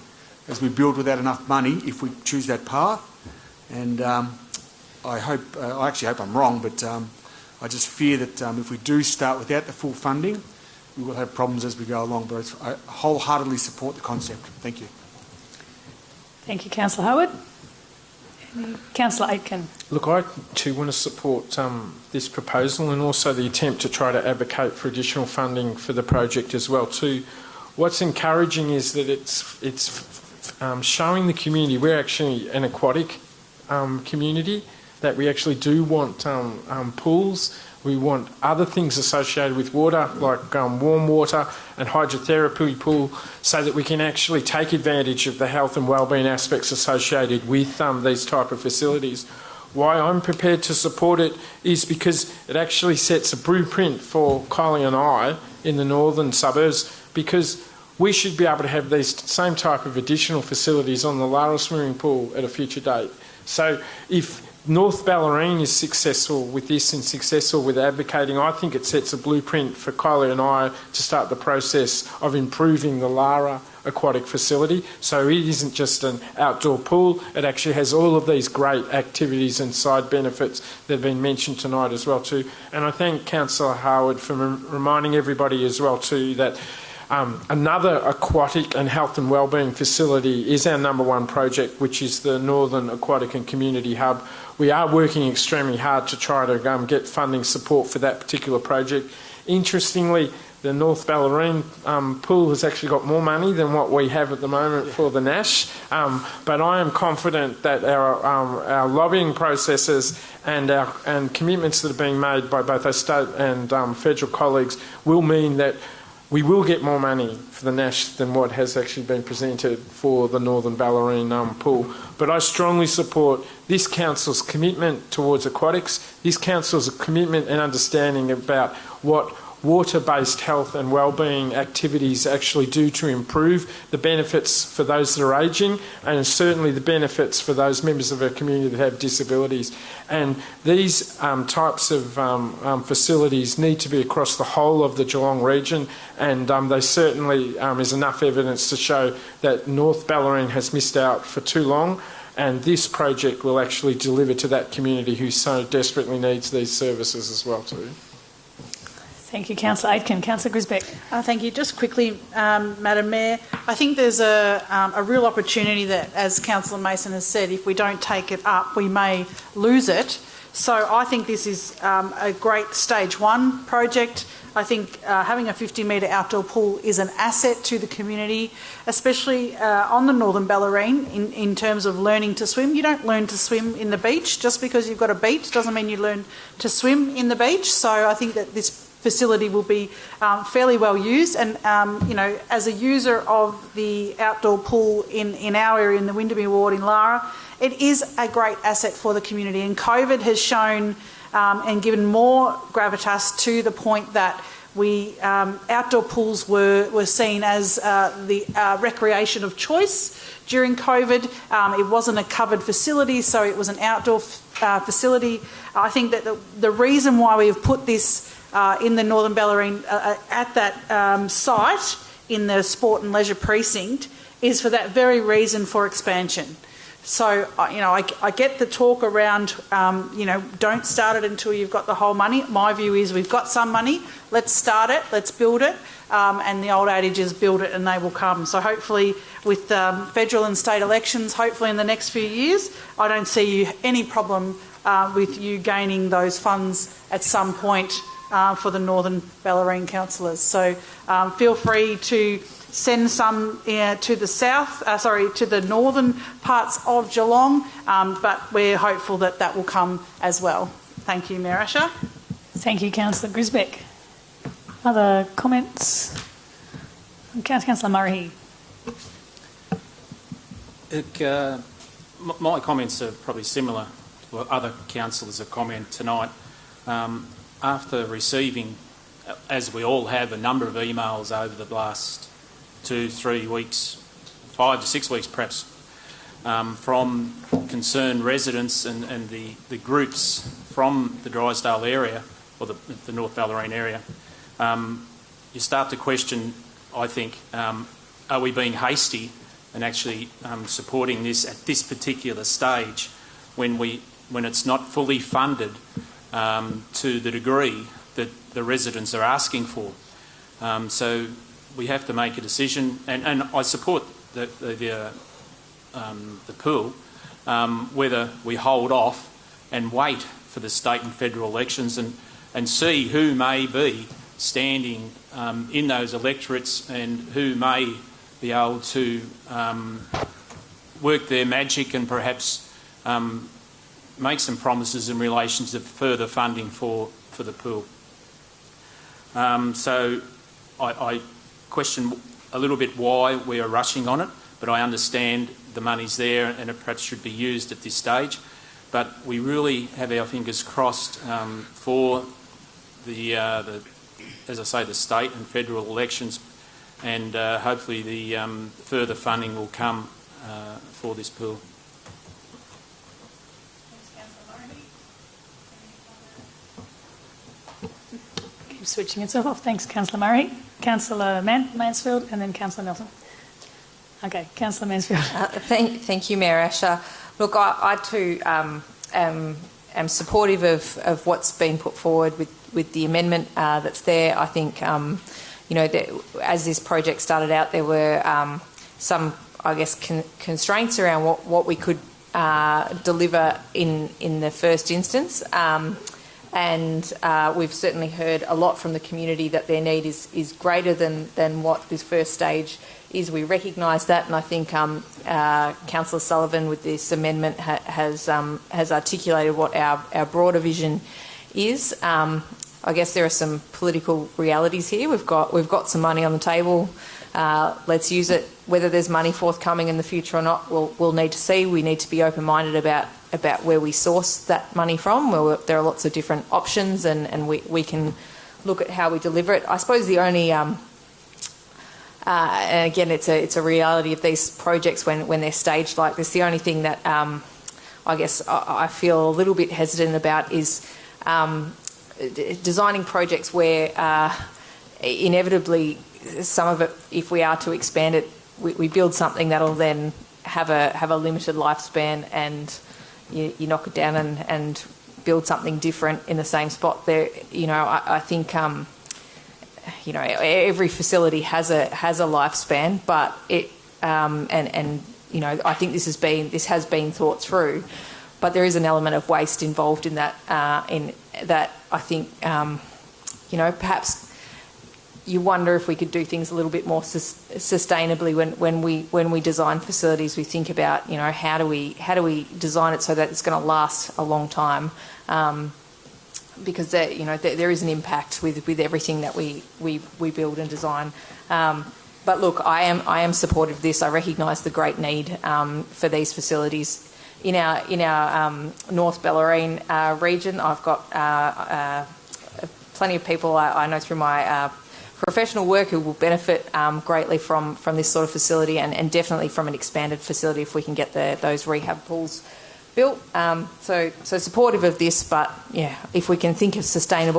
as we build without enough money if we choose that path. And I actually hope I'm wrong, but I just fear that if we do start without the full funding, we will have problems as we go along. But I wholeheartedly support the concept. Thank you. Thank you, Councillor Howard. Councillor Aitken. Look, I too want to support this proposal and also the attempt to try to advocate for additional funding for the project as well too. What's encouraging is that it's showing the community we're actually an aquatic community, that we actually do want pools. We want other things associated with water, like warm water and hydrotherapy pool, so that we can actually take advantage of the health and wellbeing aspects associated with these type of facilities. Why I'm prepared to support it is because it actually sets a blueprint for Kylie and I in the northern suburbs, because we should be able to have these same type of additional facilities on the Lara swimming pool at a future date. So if North Ballerine is successful with this and successful with advocating, I think it sets a blueprint for Kylie and I to start the process of improving the Lara aquatic facility. So it isn't just an outdoor pool, it actually has all of these great activities and side benefits that have been mentioned tonight as well too. And I thank Councillor Harwood for reminding everybody as well too that another aquatic and health and wellbeing facility is our number one project, which is the Northern Aquatic and Community Hub. We are working extremely hard to try to get funding support for that particular project. Interestingly, the North Ballerine pool has actually got more money than what we have at the moment for the Nash, but I am confident that our lobbying processes and commitments that are being made by both our state and federal colleagues will mean that we will get more money for the Nash than what has actually been presented for the Northern Ballerine pool. But I strongly support this council's commitment towards aquatics, this council's commitment and understanding about what water-based health and wellbeing activities actually do to improve the benefits for those that are ageing, and certainly the benefits for those members of our community that have disabilities. And these types of facilities need to be across the whole of the Geelong region, and they certainly is enough evidence to show that North Ballerine has missed out for too long, and this project will actually deliver to that community who so desperately needs these services as well too. Thank you, Councillor Aitken. Councillor Grisbeck. Thank you. Just quickly, Madam Mayor, I think there's a real opportunity that, as Councillor Mason has said, if we don't take it up, we may lose it. So I think this is a great stage one project. I think having a 50-metre outdoor pool is an asset to the community, especially on the Northern Ballerine in terms of learning to swim. You don't learn to swim in the beach. Just because you've got a beach doesn't mean you learn to swim in the beach. So I think that this facility will be fairly well used, and as a user of the outdoor pool in our area in the Windermere ward in Lara, it is a great asset for the community, and COVID has shown and given more gravitas to the point that outdoor pools were seen as the recreation of choice during COVID. It wasn't a covered facility, so it was an outdoor facility. I think that the reason why we have put this in the Northern Ballerine at that site in the Sport and Leisure Precinct is for that very reason, for expansion. So, I get the talk around, don't start it until you've got the whole money. My view is we've got some money, let's start it, let's build it, and the old adage is build it and they will come. So hopefully with federal and state elections, hopefully in the next few years, I don't see any problem with you gaining those funds at some point for the Northern Ballerine councillors. So feel free to send some to the south, to the northern parts of Geelong, but we're hopeful that that will come as well. Thank you, Mayor Asher. Thank you, Councillor Grisbeck. Other comments? Councillor Murray. My comments are probably similar to what other councillors have commented tonight. After receiving, as we all have, a number of emails over the last 2-3 weeks, 5 to 6 weeks perhaps, from concerned residents and the groups from the Drysdale area, or the North Ballerine area, you start to question, I think, are we being hasty and actually supporting this at this particular stage when it's not fully funded to the degree that the residents are asking for. So we have to make a decision, and I support the pool, whether we hold off and wait for the state and federal elections and see who may be standing in those electorates and who may be able to work their magic and perhaps make some promises in relation to further funding for for the pool. So I question a little bit why we are rushing on it, but I understand the money's there and it perhaps should be used at this stage. But we really have our fingers crossed for the, as I say, the state and federal elections, and hopefully the further funding will come for this pool. Keep switching itself off. Thanks, Councillor Murray. Councillor Mansfield, and then Councillor Nelson. Okay, Councillor Mansfield. Thank you, Mayor Asher. Look, I too am supportive of what's been put forward with the amendment that's there. I think, as this project started out, there were some, I guess, constraints around what we could deliver in the first instance. And we've certainly heard a lot from the community that their need is greater than what this first stage is. We recognise that, and I think Councillor Sullivan with this amendment has articulated what our broader vision is. I guess there are some political realities here. We've got some money on the table. Let's use it. Whether there's money forthcoming in the future or not, we'll need to see. We need to be open-minded about where we source that money from. There are lots of different options, and we can look at how we deliver it. I suppose the only and again, it's a reality of these projects when they're staged like this. The only thing that I guess I feel a little bit hesitant about is designing projects where inevitably some of it, if we are to expand it, we build something that'll then have a limited lifespan, and you knock it down and build something different in the same spot. There, I think. Every facility has a lifespan, but it I think this has been thought through, but there is an element of waste involved in that. I think perhaps you wonder if we could do things a little bit more sustainably when we design facilities. We think about how do we design it so that it's going to last a long time. Because there is an impact with everything that we build and design. But look, I am supportive of this. I recognise the great need for these facilities in our North Bellarine region. I've got plenty of people I know through my professional work who will benefit greatly from this sort of facility, and definitely from an expanded facility if we can get those rehab pools built. So supportive of this, but yeah, if we can think of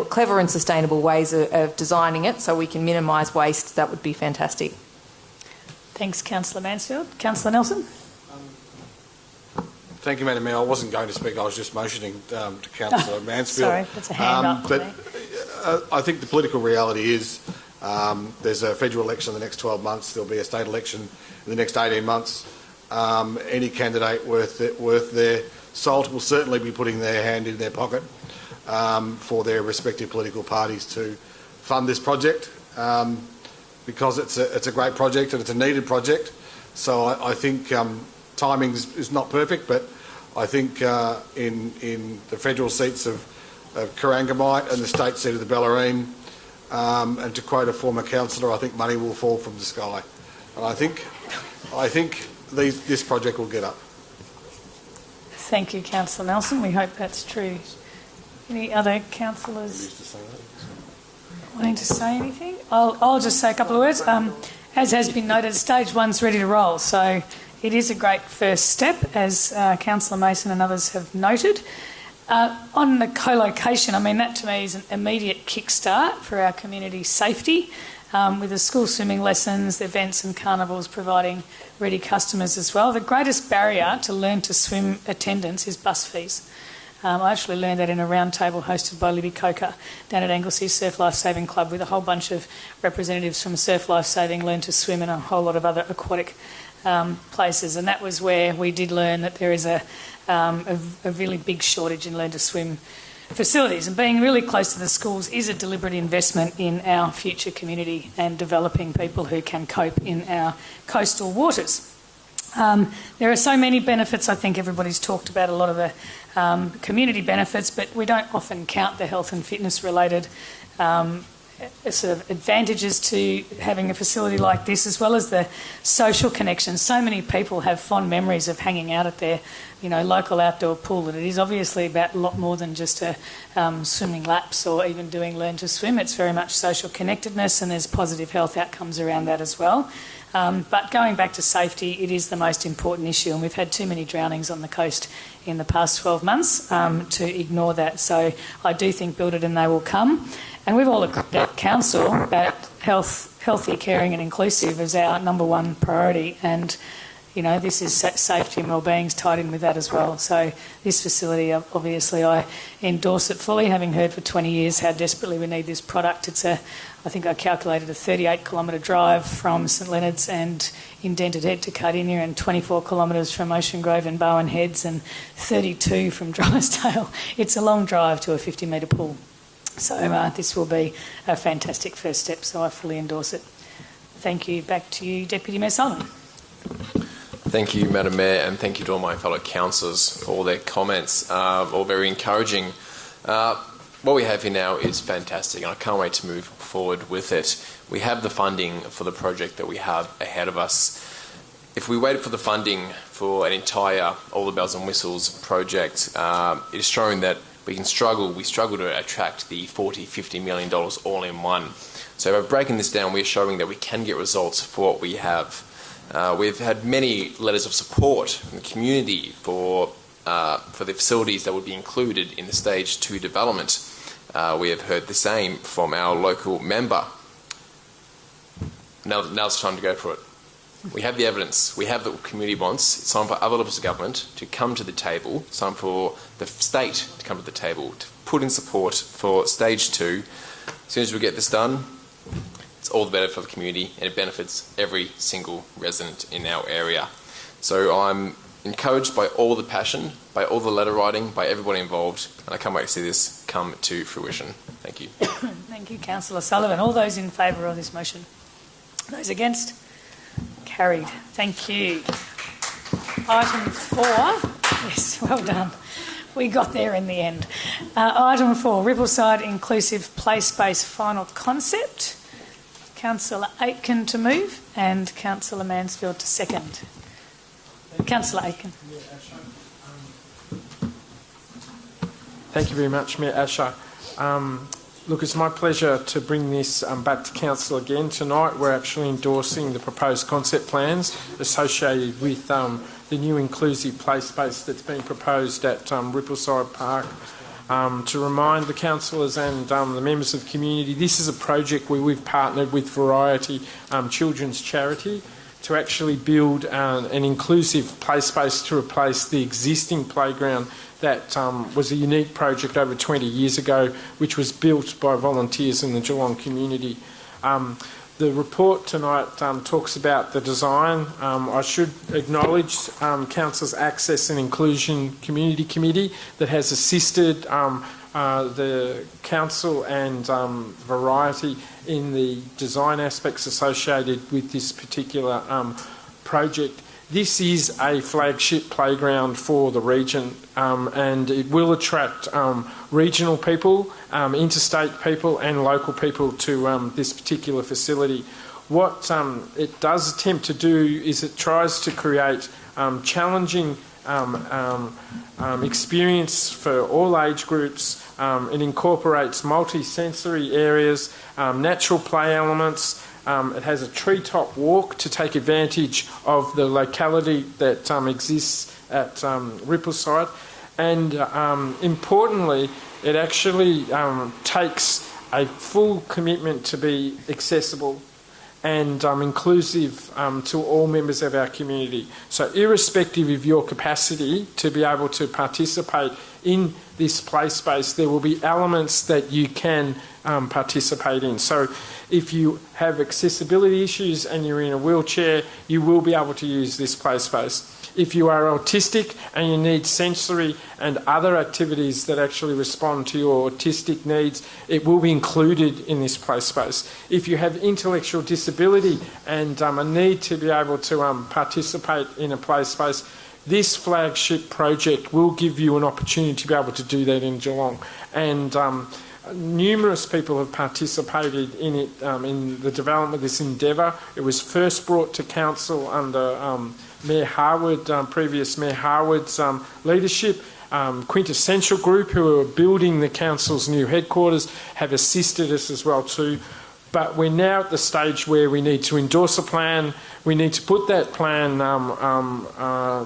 clever and sustainable ways of designing it so we can minimise waste, that would be fantastic. Thanks, Councillor Mansfield. Councillor Nelson. Thank you, Madam Mayor. I wasn't going to speak. I was just motioning to Councillor Mansfield. Sorry, that's a hand up. But I think the political reality is there's a federal election in the next 12 months. There'll be a state election in the next 18 months. Any candidate worth their salt will certainly be putting their hand in their pocket for their respective political parties to fund this project because it's a great project and it's a needed project. So I think timing is not perfect, but I think in the federal seats of Corangamite and the state seat of the Bellarine, and to quote a former councillor, I think money will fall from the sky, and I think this project will get up. Thank you, Councillor Nelson. We hope that's true. Any other councillors wanting to say anything? I'll just say a couple of words. As has been noted, stage 1's ready to roll, so it is a great first step, as Councillor Mason and others have noted. On the co-location, I mean, that to me is an immediate kickstart for our community safety, with the school swimming lessons, the events and carnivals providing ready customers as well. The greatest barrier to learn to swim attendance is bus fees. I actually learned that in a round table hosted by Libby Coker down at Anglesey Surf Life Saving Club, with a whole bunch of representatives from Surf Life Saving, Learn to Swim, and a whole lot of other aquatic places. And that was where we did learn that there is a really big shortage in Learn to Swim facilities, and being really close to the schools is a deliberate investment in our future community and developing people who can cope in our coastal waters. There are so many benefits. I think everybody's talked about a lot of the community benefits, but we don't often count the health and fitness related sort of advantages to having a facility like this, as well as the social connections. So many people have fond memories of hanging out at their, local outdoor pool, and it is obviously about a lot more than just swimming laps or even doing learn to swim. It's very much social connectedness, and there's positive health outcomes around that as well. But going back to safety, it is the most important issue, and we've had too many drownings on the coast in the past 12 months to ignore that. So I do think build it and they will come. And we've all agreed at Council that healthy, caring and inclusive is our number one priority, and this is safety and wellbeing's tied in with that as well. So this facility, obviously, I endorse it fully, having heard for 20 years how desperately we need this product. It's I think I calculated a 38-kilometre drive from St Leonard's and Indented Head to Kadinia, and 24 kilometres from Ocean Grove and Barwin Heads, and 32 from Drysdale. It's a long drive to a 50-metre pool. So this will be a fantastic first step, so I fully endorse it. Thank you. Back to you, Deputy Mayor Sullivan. Thank you, Madam Mayor, and thank you to all my fellow councillors for all their comments, all very encouraging. What we have here now is fantastic, and I can't wait to move forward with it. We have the funding for the project that we have ahead of us. If we waited for the funding for an entire all the bells and whistles project, it is showing that we struggle to attract the $40–50 million all in one. So by breaking this down, we're showing that we can get results for what we have. We've had many letters of support from the community for the facilities that would be included in the Stage 2 development. We have heard the same from our local member. Now it's time to go for it. We have the evidence. We have the community wants. It's time for other levels of government to come to the table. It's time for the state to come to the table, to put in support for Stage 2. As soon as we get this done, it's all the better for the community, and it benefits every single resident in our area. So I'm encouraged by all the passion, by all the letter writing, by everybody involved, and I can't wait to see this come to fruition. Thank you. Thank you, Councillor Sullivan. All those in favour of this motion? Those against? Carried. Thank you. Item 4. Yes, well done. We got there in the end. Item 4, Rippleside Inclusive Play Space Final Concept. Councillor Aitken to move and Councillor Mansfield to second. Councillor Aitken. Thank you very much, Mayor Asher. Look, it's my pleasure to bring this back to Council again tonight. We're actually endorsing the proposed concept plans associated with the new inclusive play space that's been proposed at Rippleside Park. To remind the councillors and the members of the community, this is a project where we've partnered with Variety Children's Charity to actually build an inclusive play space to replace the existing playground that was a unique project over 20 years ago, which was built by volunteers in the Geelong community. The report tonight talks about the design. I should acknowledge Council's Access and Inclusion Community Committee that has assisted the Council and Variety in the design aspects associated with this particular project. This is a flagship playground for the region, and it will attract regional people, interstate people and local people to this particular facility. What it does attempt to do is it tries to create challenging experience for all age groups. It incorporates multi-sensory areas, natural play elements. It has a treetop walk to take advantage of the locality that exists at Rippleside, and importantly, it actually takes a full commitment to be accessible and inclusive to all members of our community. So irrespective of your capacity to be able to participate in this play space, there will be elements that you can participate in. So if you have accessibility issues and you're in a wheelchair, you will be able to use this play space. If you are autistic and you need sensory and other activities that actually respond to your autistic needs, it will be included in this play space. If you have intellectual disability and a need to be able to participate in a play space, this flagship project will give you an opportunity to be able to do that in Geelong. And numerous people have participated in it, in the development of this endeavour. It was first brought to council under Mayor Harwood, previous Mayor Harwood's leadership. Quintessential Group, who are building the council's new headquarters, have assisted us as well too. But we're now at the stage where we need to endorse a plan. We need to put that plan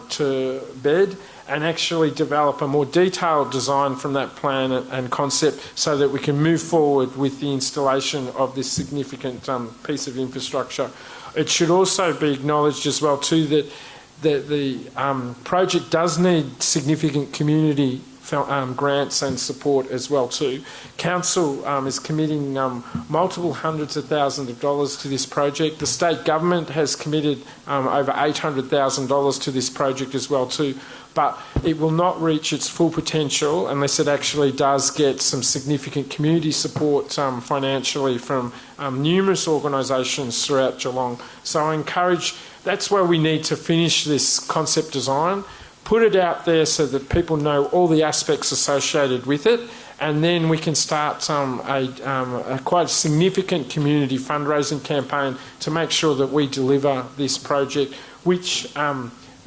to bed and actually develop a more detailed design from that plan and concept so that we can move forward with the installation of this significant piece of infrastructure. It should also be acknowledged as well too that the project does need significant community grants and support as well too. Council is committing multiple hundreds of thousands of dollars to this project. The state government has committed over $800,000 to this project as well too. But it will not reach its full potential unless it actually does get some significant community support financially from numerous organisations throughout Geelong. So I encourage, that's where we need to finish this concept design, put it out there so that people know all the aspects associated with it, and then we can start a quite significant community fundraising campaign to make sure that we deliver this project, which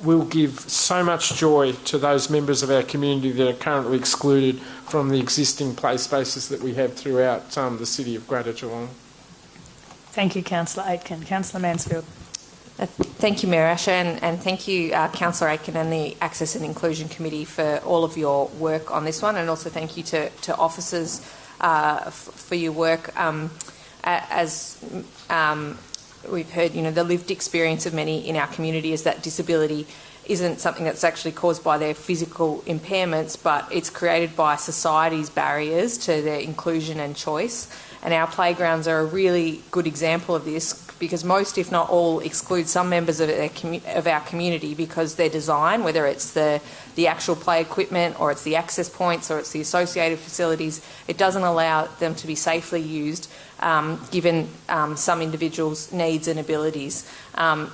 will give so much joy to those members of our community that are currently excluded from the existing play spaces that we have throughout the city of Greater Geelong. Thank you, Councillor Aitken. Councillor Mansfield. Thank you, Mayor Asher, and thank you, Councillor Aitken and the Access and Inclusion Committee for all of your work on this one, and also thank you to officers for your work. As we've heard, the lived experience of many in our community is that disability isn't something that's actually caused by their physical impairments, but it's created by society's barriers to their inclusion and choice. And our playgrounds are a really good example of this, because most, if not all, exclude some members of our community because their design, whether it's the actual play equipment or it's the access points or it's the associated facilities, it doesn't allow them to be safely used given some individuals' needs and abilities.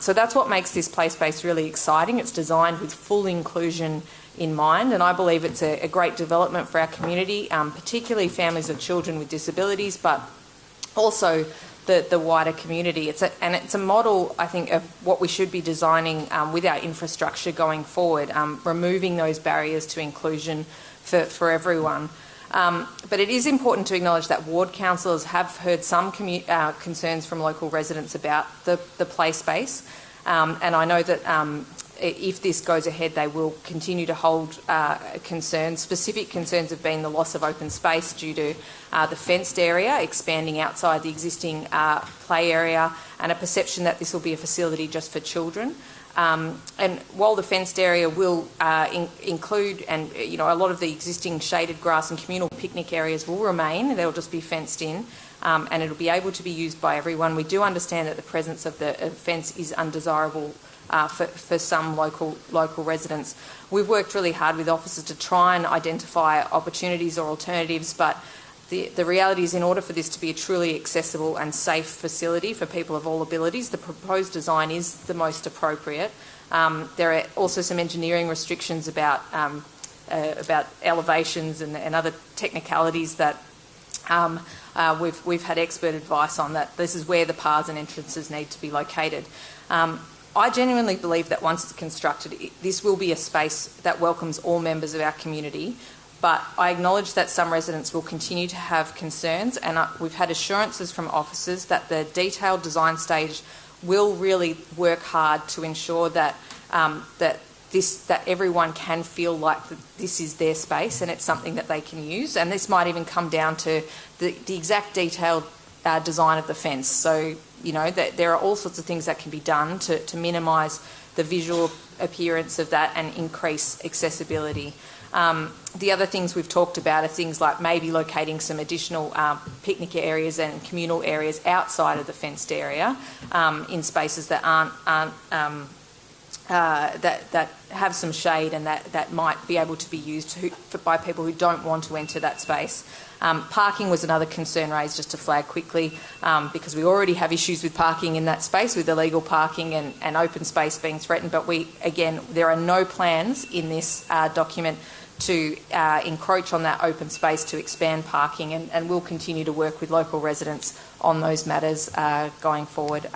So that's what makes this play space really exciting. It's designed with full inclusion in mind, and I believe it's a great development for our community, particularly families of children with disabilities, but also the wider community. It's a model, I think, of what we should be designing with our infrastructure going forward, removing those barriers to inclusion for everyone. But it is important to acknowledge that ward councillors have heard some concerns from local residents about the play space, and I know that if this goes ahead, they will continue to hold concerns. Specific concerns have been the loss of open space due to the fenced area expanding outside the existing play area, and a perception that this will be a facility just for children. And while the fenced area will include, and a lot of the existing shaded grass and communal picnic areas will remain, they'll just be fenced in, and it'll be able to be used by everyone. We do understand that the presence of the fence is undesirable for some local residents. We've worked really hard with officers to try and identify opportunities or alternatives, but the reality is, in order for this to be a truly accessible and safe facility for people of all abilities, the proposed design is the most appropriate. There are also some engineering restrictions about elevations and other technicalities that we've had expert advice on, that this is where the paths and entrances need to be located. I genuinely believe that once it's constructed, this will be a space that welcomes all members of our community, but I acknowledge that some residents will continue to have concerns, and we've had assurances from officers that the detailed design stage will really work hard to ensure that that everyone can feel like this is their space and it's something that they can use. And this might even come down to the exact detailed design of the fence. So, that there are all sorts of things that can be done to minimise the visual appearance of that and increase accessibility. The other things we've talked about are things like maybe locating some additional picnic areas and communal areas outside of the fenced area in spaces that aren't that have some shade and that might be able to be used by people who don't want to enter that space. Parking was another concern raised, just to flag quickly, because we already have issues with parking in that space, with illegal parking and open space being threatened. But there are no plans in this document to encroach on that open space to expand parking, and we'll continue to work with local residents on those matters going forward.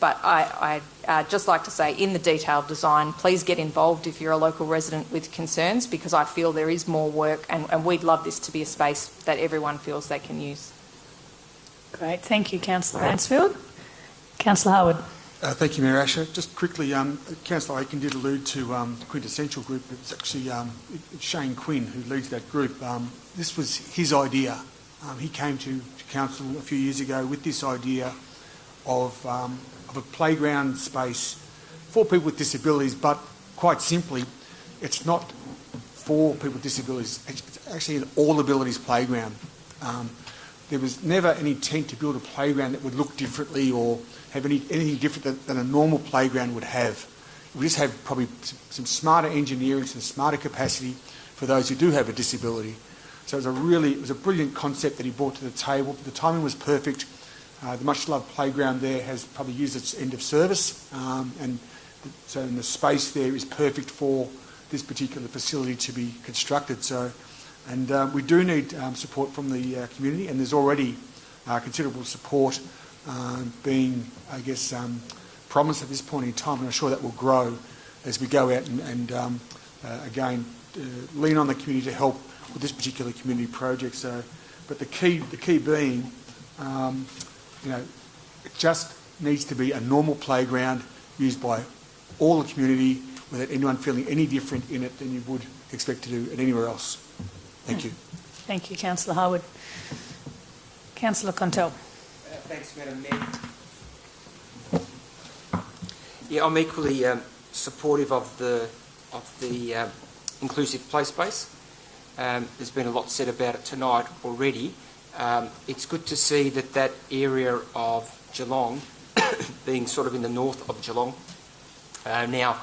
But I'd just like to say, in the detailed design, please get involved if you're a local resident with concerns, because I feel there is more work, and we'd love this to be a space that everyone feels they can use. Great. Thank you, Councillor Mansfield. Councillor Harwood. Thank you, Mayor Asher. Just quickly, Councillor Aiken did allude to the Quintessential Group. It's actually Shane Quinn who leads that group. This was his idea. He came to Council a few years ago with this idea of a playground space for people with disabilities, but quite simply, it's not for people with disabilities. It's actually an all-abilities playground. There was never any intent to build a playground that would look differently or have anything different than a normal playground would have. We just have probably some smarter engineering, some smarter capacity for those who do have a disability. So it was a brilliant concept that he brought to the table. The timing was perfect. The much-loved playground there has probably used its end of service, and so the space there is perfect for this particular facility to be constructed. So, and we do need support from the community, and there's already considerable support being, I guess, promised at this point in time, and I'm sure that will grow as we go out and again lean on the community to help with this particular community project. So, but the key being, it just needs to be a normal playground used by all the community without anyone feeling any different in it than you would expect to do at anywhere else. Thank you. Thank you, Councillor Harwood. Councillor Contell. Thanks, Madam Mayor. Yeah, I'm equally supportive of the inclusive play space. There's been a lot said about it tonight already. It's good to see that area of Geelong, being sort of in the north of Geelong, now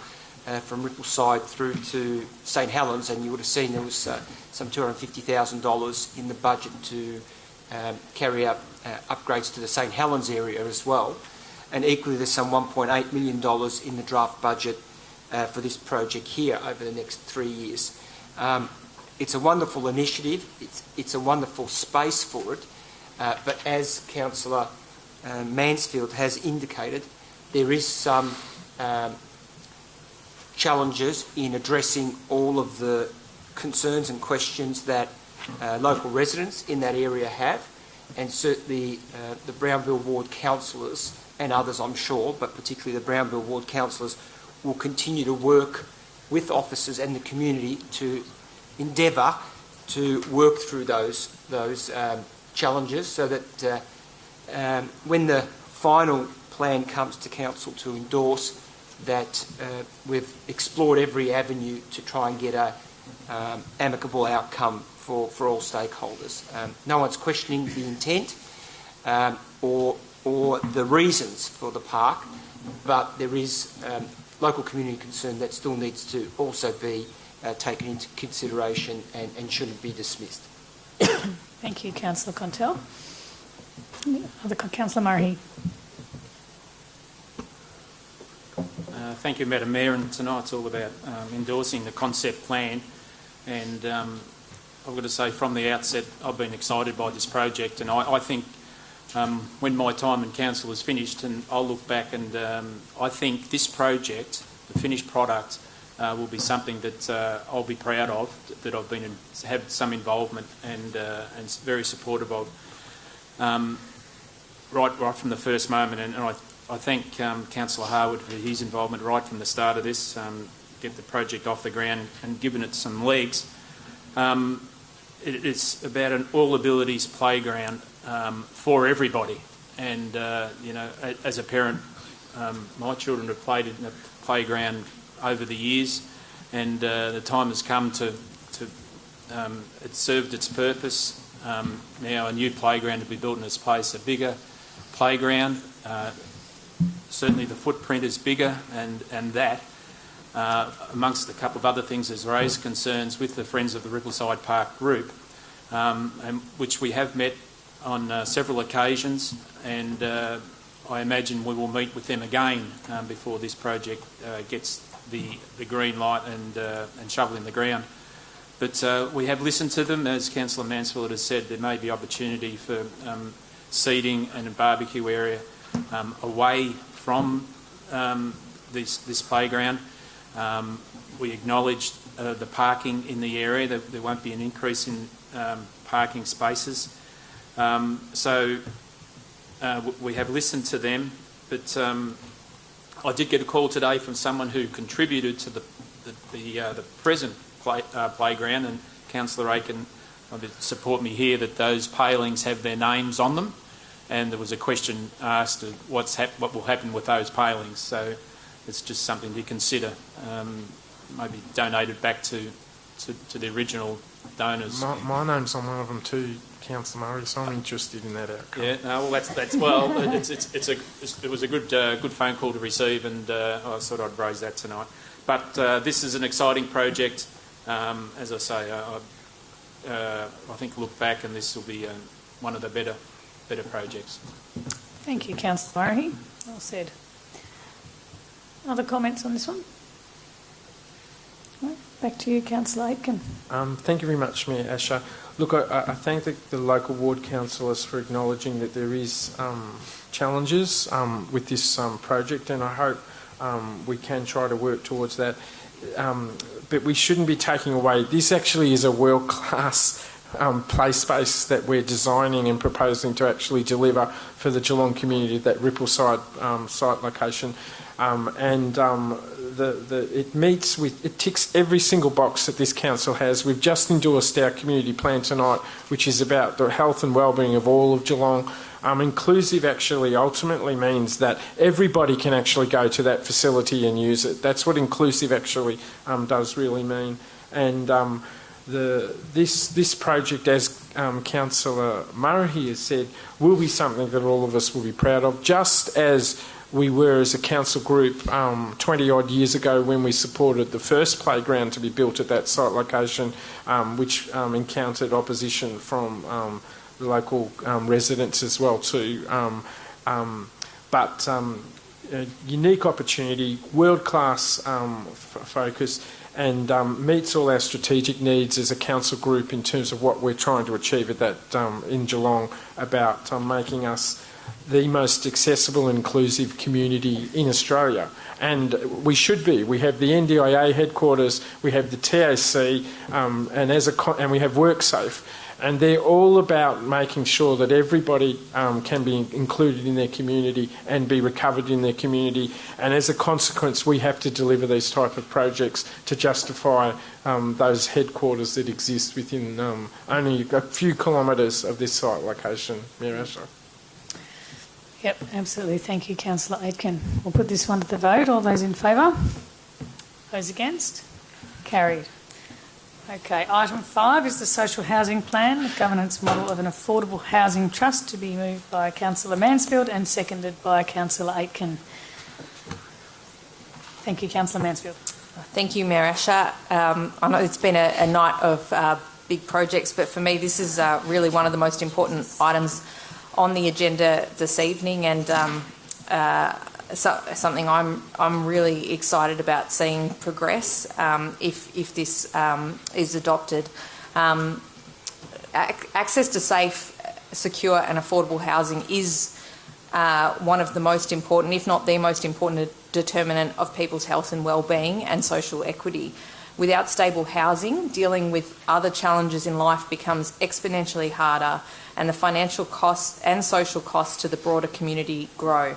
from Rippleside through to St Helens, and you would have seen there was some $250,000 in the budget to carry out upgrades to the St Helens area as well. And equally, there's some $1.8 million in the draft budget for this project here over the next 3 years. It's a wonderful initiative. It's a wonderful space for it. But as Councillor Mansfield has indicated, there is some challenges in addressing all of the concerns and questions that local residents in that area have, and certainly the Brownville Ward councillors and others, I'm sure, but particularly the Brownville Ward councillors, will continue to work with officers and the community to endeavour to work through those challenges, so that when the final plan comes to council to endorse, that we've explored every avenue to try and get a amicable outcome for all stakeholders. No one's questioning the intent or the reasons for the park, but there is local community concern that still needs to also be taken into consideration and shouldn't be dismissed. Thank you, Councillor Contell. Councillor Murray. Thank you, Madam Mayor. And tonight's all about endorsing the concept plan. And I've got to say, from the outset, I've been excited by this project. And I think when my time in council is finished, and I'll look back, and I think this project, the finished product, will be something that I'll be proud of, that I've had some involvement and very supportive of right from the first moment. And I thank Councillor Harwood for his involvement right from the start of this, get the project off the ground and given it some legs. It's about an all-abilities playground for everybody. And, as a parent, my children have played in the playground over the years, and the time has come to it served its purpose. Now a new playground to be built in its place, a bigger playground. certainly the footprint is bigger, and that, amongst a couple of other things, has raised concerns with the Friends of the Rippleside Park group, and which we have met on several occasions, and I imagine we will meet with them again before this project gets the green light and shovel in the ground. But we have listened to them. As Councillor Mansfield has said, there may be opportunity for seating and a barbecue area away from this playground. We acknowledge the parking in the area. There won't be an increase in parking spaces. So we have listened to them, but I did get a call today from someone who contributed to the present playground, and Councillor Aiken would support me here that those palings have their names on them, and there was a question asked of what will happen with those palings. So it's just something to consider. Maybe donated back to the original donors. My name's on one of them too, Councillor Murray, so I'm interested in that outcome. Yeah, no, well, it was a good phone call to receive, and I thought I'd raise that tonight. But this is an exciting project. As I say, I think look back, and this will be one of the better projects. Thank you, Councillor Murray. Well said. Other comments on this one? Right, back to you, Councillor Aitken. Thank you very much, Mayor Asher. Look, I thank the local ward councillors for acknowledging that there is challenges with this project, and I hope we can try to work towards that. But we shouldn't be taking away. This actually is a world-class play space that we're designing and proposing to actually deliver for the Geelong community, that Rippleside site location. It ticks every single box that this council has. We've just endorsed our community plan tonight, which is about the health and wellbeing of all of Geelong. Inclusive actually ultimately means that everybody can actually go to that facility and use it. That's what inclusive actually does really mean. And this project, as Councillor Murray has said, will be something that all of us will be proud of, just as we were as a council group 20 odd years ago when we supported the first playground to be built at that site location, which encountered opposition from the local residents as well too. But a unique opportunity, world-class focus, and meets all our strategic needs as a council group in terms of what we're trying to achieve at that in Geelong, about making us the most accessible and inclusive community in Australia. And we should be. We have the NDIA headquarters, we have the TAC, and we have WorkSafe. And they're all about making sure that everybody can be included in their community and be recovered in their community. And as a consequence, we have to deliver these type of projects to justify those headquarters that exist within only a few kilometres of this site location. Mayor Asher. Yep, absolutely. Thank you, Councillor Aitken. We'll put this one to the vote. All those in favour? Those against? Carried. Okay, item 5 is the social housing plan, the governance model of an affordable housing trust, to be moved by Councillor Mansfield and seconded by Councillor Aitken. Thank you, Councillor Mansfield. Thank you, Mayor Asher. I know it's been a night of big projects, but for me this is really one of the most important items on the agenda this evening, and something I'm really excited about seeing progress if this is adopted. Access to safe, secure and affordable housing is one of the most important, if not the most important, determinant of people's health and well-being and social equity. Without stable housing, dealing with other challenges in life becomes exponentially harder, and the financial costs and social costs to the broader community grow.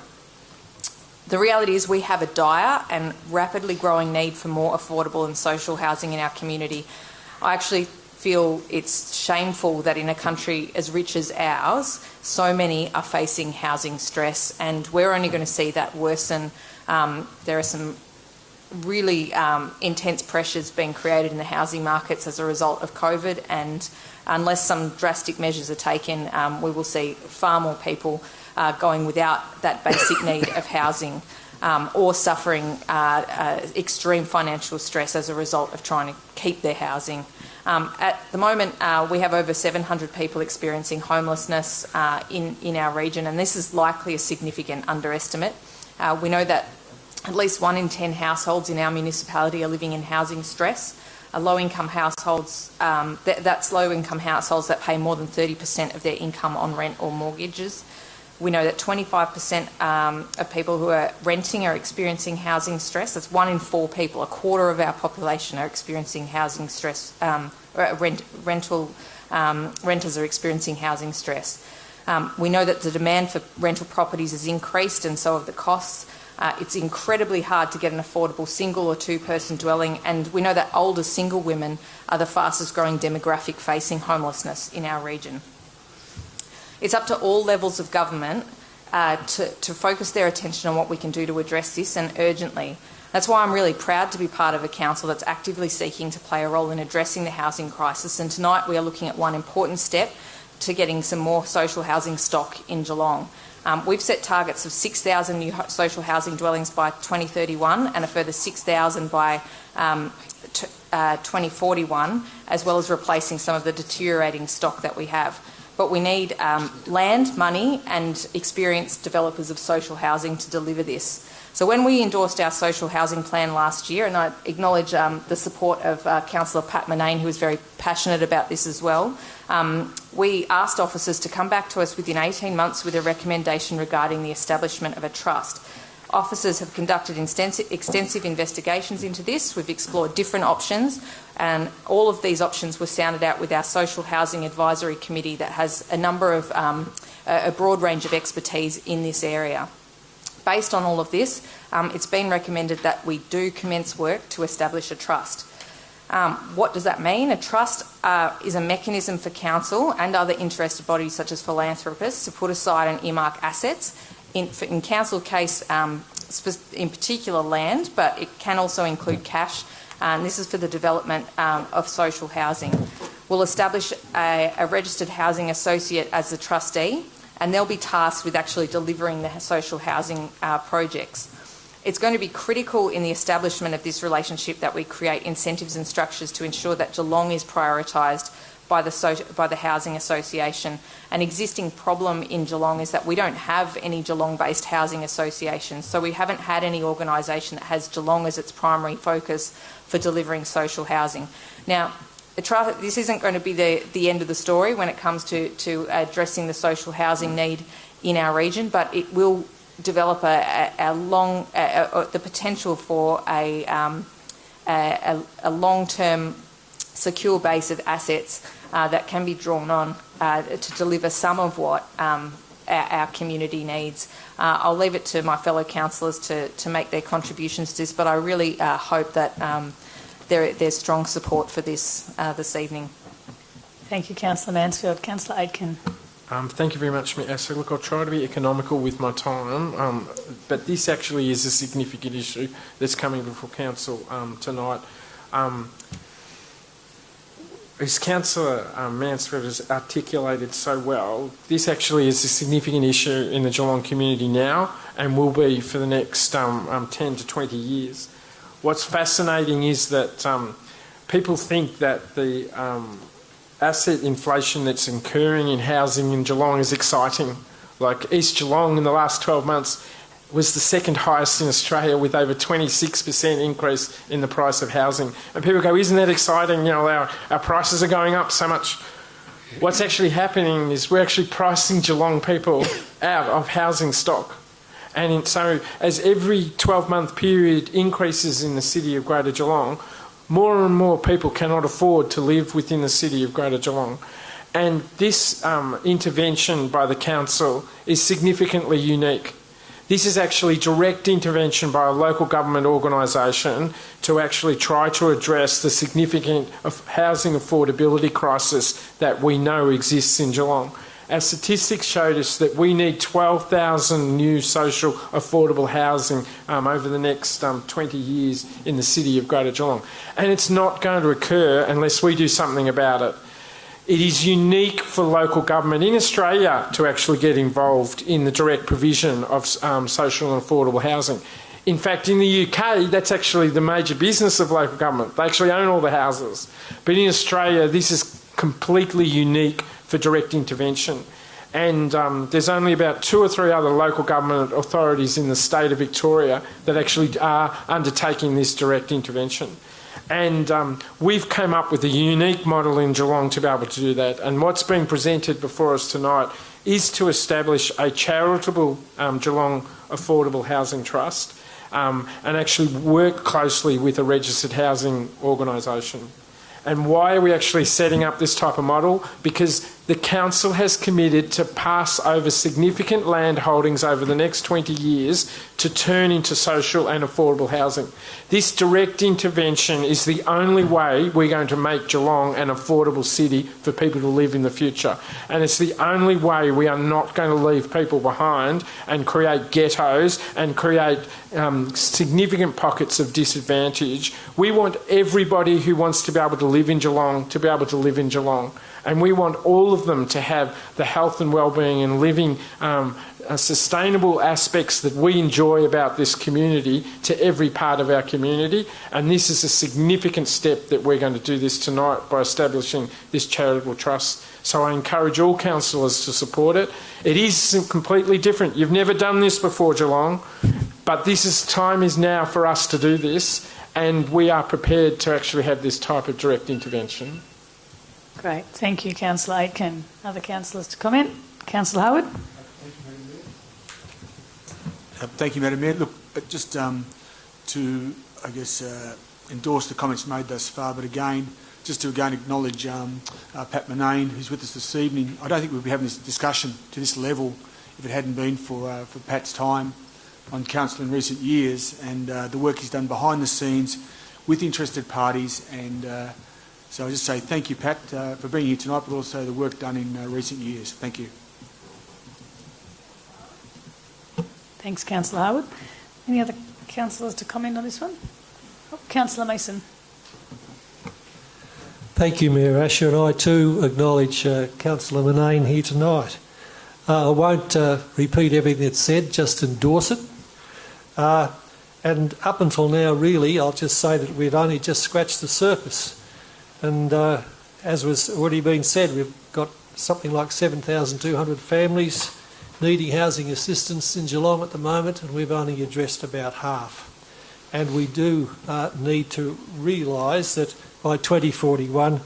The reality is we have a dire and rapidly growing need for more affordable and social housing in our community. I actually feel it's shameful that in a country as rich as ours, so many are facing housing stress, and we're only going to see that worsen. There are some really intense pressures being created in the housing markets as a result of COVID, and unless some drastic measures are taken, we will see far more people going without that basic need of housing or suffering extreme financial stress as a result of trying to keep their housing. At the moment, we have over 700 people experiencing homelessness in our region, and this is likely a significant underestimate. We know that at least 1 in 10 households in our municipality are living in housing stress. Low-income households, that's low-income households that pay more than 30% of their income on rent or mortgages. We know that 25% of people who are renting are experiencing housing stress. That's 1 in 4 people. A quarter of our population are experiencing housing stress. Renters are experiencing housing stress. We know that the demand for rental properties has increased, and so have the costs. It's incredibly hard to get an affordable single or two-person dwelling, and we know that older single women are the fastest growing demographic facing homelessness in our region. It's up to all levels of government to focus their attention on what we can do to address this, and urgently. That's why I'm really proud to be part of a council that's actively seeking to play a role in addressing the housing crisis, and tonight we are looking at one important step to getting some more social housing stock in Geelong. We've set targets of 6,000 new social housing dwellings by 2031 and a further 6,000 by 2041, as well as replacing some of the deteriorating stock that we have. But we need land, money and experienced developers of social housing to deliver this. So when we endorsed our social housing plan last year, and I acknowledge the support of Councillor Pat Manane, who is very passionate about this as well, we asked officers to come back to us within 18 months with a recommendation regarding the establishment of a trust. Officers have conducted extensive investigations into this. We've explored different options, and all of these options were sounded out with our Social Housing Advisory Committee that has a number of a broad range of expertise in this area. Based on all of this, it's been recommended that we do commence work to establish a trust. What does that mean? A trust is a mechanism for council and other interested bodies such as philanthropists to put aside and earmark assets, in council case in particular land, but it can also include cash, and this is for the development of social housing. We'll establish a registered housing associate as the trustee, and they'll be tasked with actually delivering the social housing projects. It's going to be critical in the establishment of this relationship that we create incentives and structures to ensure that Geelong is prioritised by the Housing Association. An existing problem in Geelong is that we don't have any Geelong-based housing associations, so we haven't had any organisation that has Geelong as its primary focus for delivering social housing. Now, this isn't going to be the end of the story when it comes to addressing the social housing need in our region, but it will develop the potential for a long-term secure base of assets that can be drawn on to deliver some of what our community needs. I'll leave it to my fellow councillors to make their contributions to this, but I really hope that there's strong support for this evening. Thank you, Councillor Mansfield. Councillor Aitken. Thank you very much, Ms. Asher. Look, I'll try to be economical with my time, but this actually is a significant issue that's coming before Council tonight. As Councillor Mansfield has articulated so well, this actually is a significant issue in the Geelong community now and will be for the next 10 to 20 years. What's fascinating is that people think that the asset inflation that's occurring in housing in Geelong is exciting. Like East Geelong in the last 12 months was the second highest in Australia with over 26% increase in the price of housing. And people go, isn't that exciting? You know, our prices are going up so much. What's actually happening is we're actually pricing Geelong people out of housing stock. And so as every 12-month period increases in the city of Greater Geelong, more and more people cannot afford to live within the city of Greater Geelong. And this intervention by the council is significantly unique. This is actually direct intervention by a local government organisation to actually try to address the significant housing affordability crisis that we know exists in Geelong. Our statistics showed us that we need 12,000 new social affordable housing over the next 20 years in the city of Greater Geelong. And it's not going to occur unless we do something about it. It is unique for local government in Australia to actually get involved in the direct provision of social and affordable housing. In fact, in the UK, that's actually the major business of local government. They actually own all the houses. But in Australia, this is completely unique for direct intervention. And there's only about 2 or 3 other local government authorities in the state of Victoria that actually are undertaking this direct intervention. And we've come up with a unique model in Geelong to be able to do that. And what's being presented before us tonight is to establish a charitable Geelong Affordable Housing Trust and actually work closely with a registered housing organisation. And why are we actually setting up this type of model? Because the council has committed to pass over significant land holdings over the next 20 years to turn into social and affordable housing. This direct intervention is the only way we're going to make Geelong an affordable city for people to live in the future. And it's the only way we are not going to leave people behind and create ghettos and create significant pockets of disadvantage. We want everybody who wants to be able to live in Geelong to be able to live in Geelong. And we want all of them to have the health and wellbeing and living sustainable aspects that we enjoy about this community to every part of our community. And this is a significant step that we're going to do this tonight by establishing this charitable trust. So I encourage all councillors to support it. It is completely different. You've never done this before, Geelong, but time is now for us to do this, and we are prepared to actually have this type of direct intervention. Great. Thank you, Councillor Aitken. Other councillors to comment? Councillor Howard? Thank you, Madam Mayor. Look, just to, endorse the comments made thus far, but again, just to acknowledge Pat Manane, who's with us this evening. I don't think we'd be having this discussion to this level if it hadn't been for Pat's time on council in recent years and the work he's done behind the scenes with interested parties. And so I just say thank you, Pat, for being here tonight, but also the work done in recent years. Thank you. Thanks, Councillor Harwood. Any other councillors to comment on this one? Councillor Mason. Thank you, Mayor Asher, and I too acknowledge Councillor Manane here tonight. I won't repeat everything that's said, just endorse it. And up until now, really, I'll just say that we've only just scratched the surface. And as was already been said, we've got something like 7,200 families needing housing assistance in Geelong at the moment, and we've only addressed about half. And we do need to realise that by 2041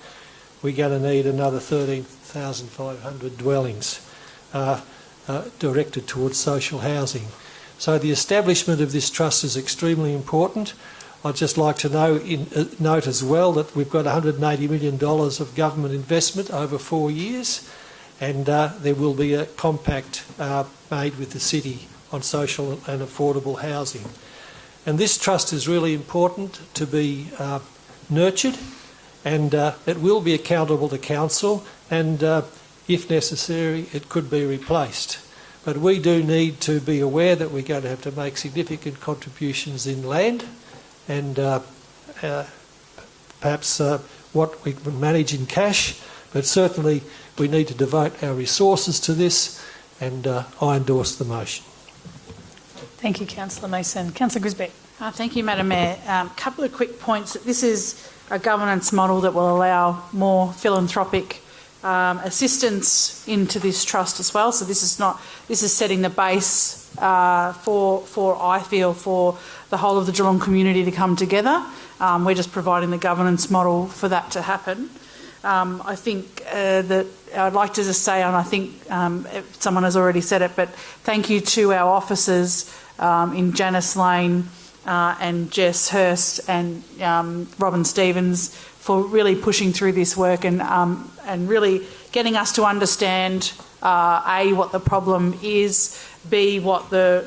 we're going to need another 13,500 dwellings directed towards social housing. So the establishment of this trust is extremely important. I'd just like to note as well that we've got $180 million of government investment over 4 years, and there will be a compact made with the city on social and affordable housing. And this trust is really important to be nurtured, and it will be accountable to council, and if necessary it could be replaced. But we do need to be aware that we're going to have to make significant contributions in land, and perhaps what we can manage in cash, but certainly we need to devote our resources to this, and I endorse the motion. Thank you, Councillor Mason. Councillor Grisbeck. Thank you, Madam Mayor. A couple of quick points. This is a governance model that will allow more philanthropic assistance into this trust as well. So this is setting the base for I feel for the whole of the Geelong community to come together. We're just providing the governance model for that to happen. I think that I'd like to just say, and I think someone has already said it, but thank you to our officers in Janice Lane and Jess Hurst and Robin Stevens for really pushing through this work and really getting us to understand A, what the problem is, B, what the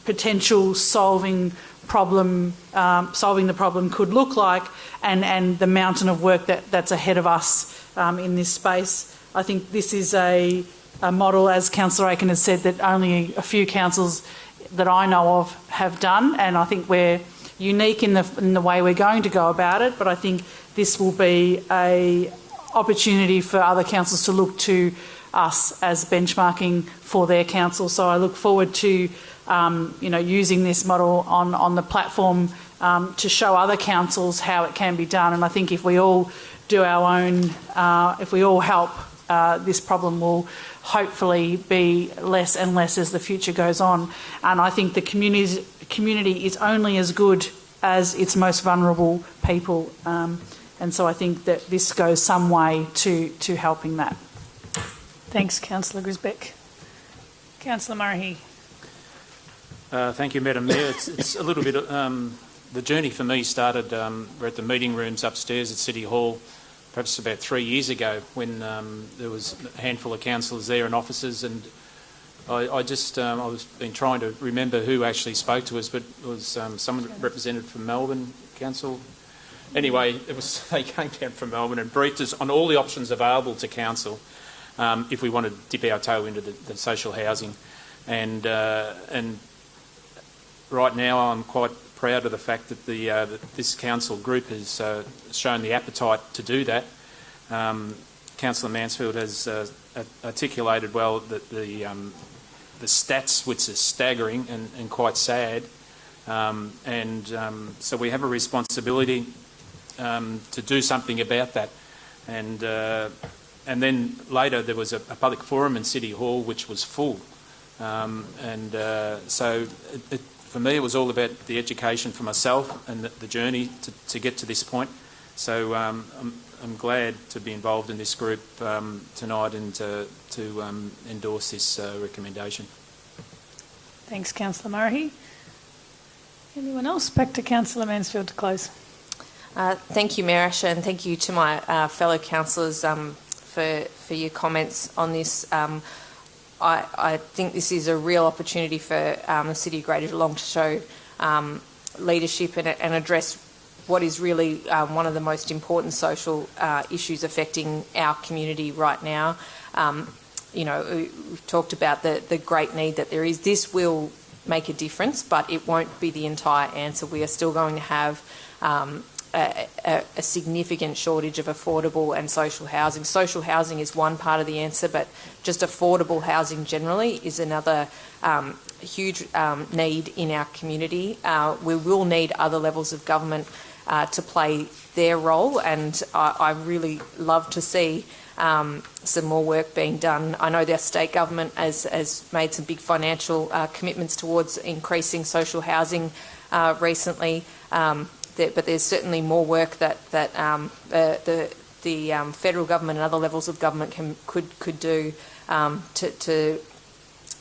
potential solving the problem could look like, and the mountain of work that's ahead of us in this space. I think this is a model, as Councillor Aiken has said, that only a few councils that I know of have done, and I think we're unique in the way we're going to go about it, but I think this will be opportunity for other councils to look to us as benchmarking for their council. So I look forward to using this model on the platform to show other councils how it can be done. And I think if we all do our own, if we all help, this problem will hopefully be less and less as the future goes on. And I think the community is only as good as its most vulnerable people. And so I think that this goes some way to helping that. Thanks, Councillor Grisbeck. Councillor Murray. Thank you, Madam Mayor. It's a little bit... the journey for me started, we're at the meeting rooms upstairs at City Hall, perhaps about 3 years ago, when there was a handful of councillors there and officers, and I was been trying to remember who actually spoke to us, but it was someone represented from Melbourne Council. Anyway, they came down from Melbourne and briefed us on all the options available to council if we want to dip our toe into the social housing, and right now I'm quite proud of the fact that that this council group has shown the appetite to do that. Councillor Mansfield has articulated well that the stats, which is staggering and quite sad, so we have a responsibility to do something about that. And then later there was a public forum in City Hall which was full, so for me, it was all about the education for myself and the journey to get to this point. So I'm glad to be involved in this group tonight and to endorse this recommendation. Thanks, Councillor Murray. Anyone else? Back to Councillor Mansfield to close. Thank you, Mayor Asher, and thank you to my fellow councillors for your comments on this. I think this is a real opportunity for the City of Greater Geelong to show leadership and address what is really one of the most important social issues affecting our community right now. We've talked about the great need that there is. This will make a difference, but it won't be the entire answer. We are still going to have a significant shortage of affordable and social housing. Social housing is one part of the answer, but just affordable housing generally is another huge need in our community. We will need other levels of government to play their role, and I really love to see some more work being done. I know their state government has made some big financial commitments towards increasing social housing recently. But there's certainly more work that the federal government and other levels of government could do to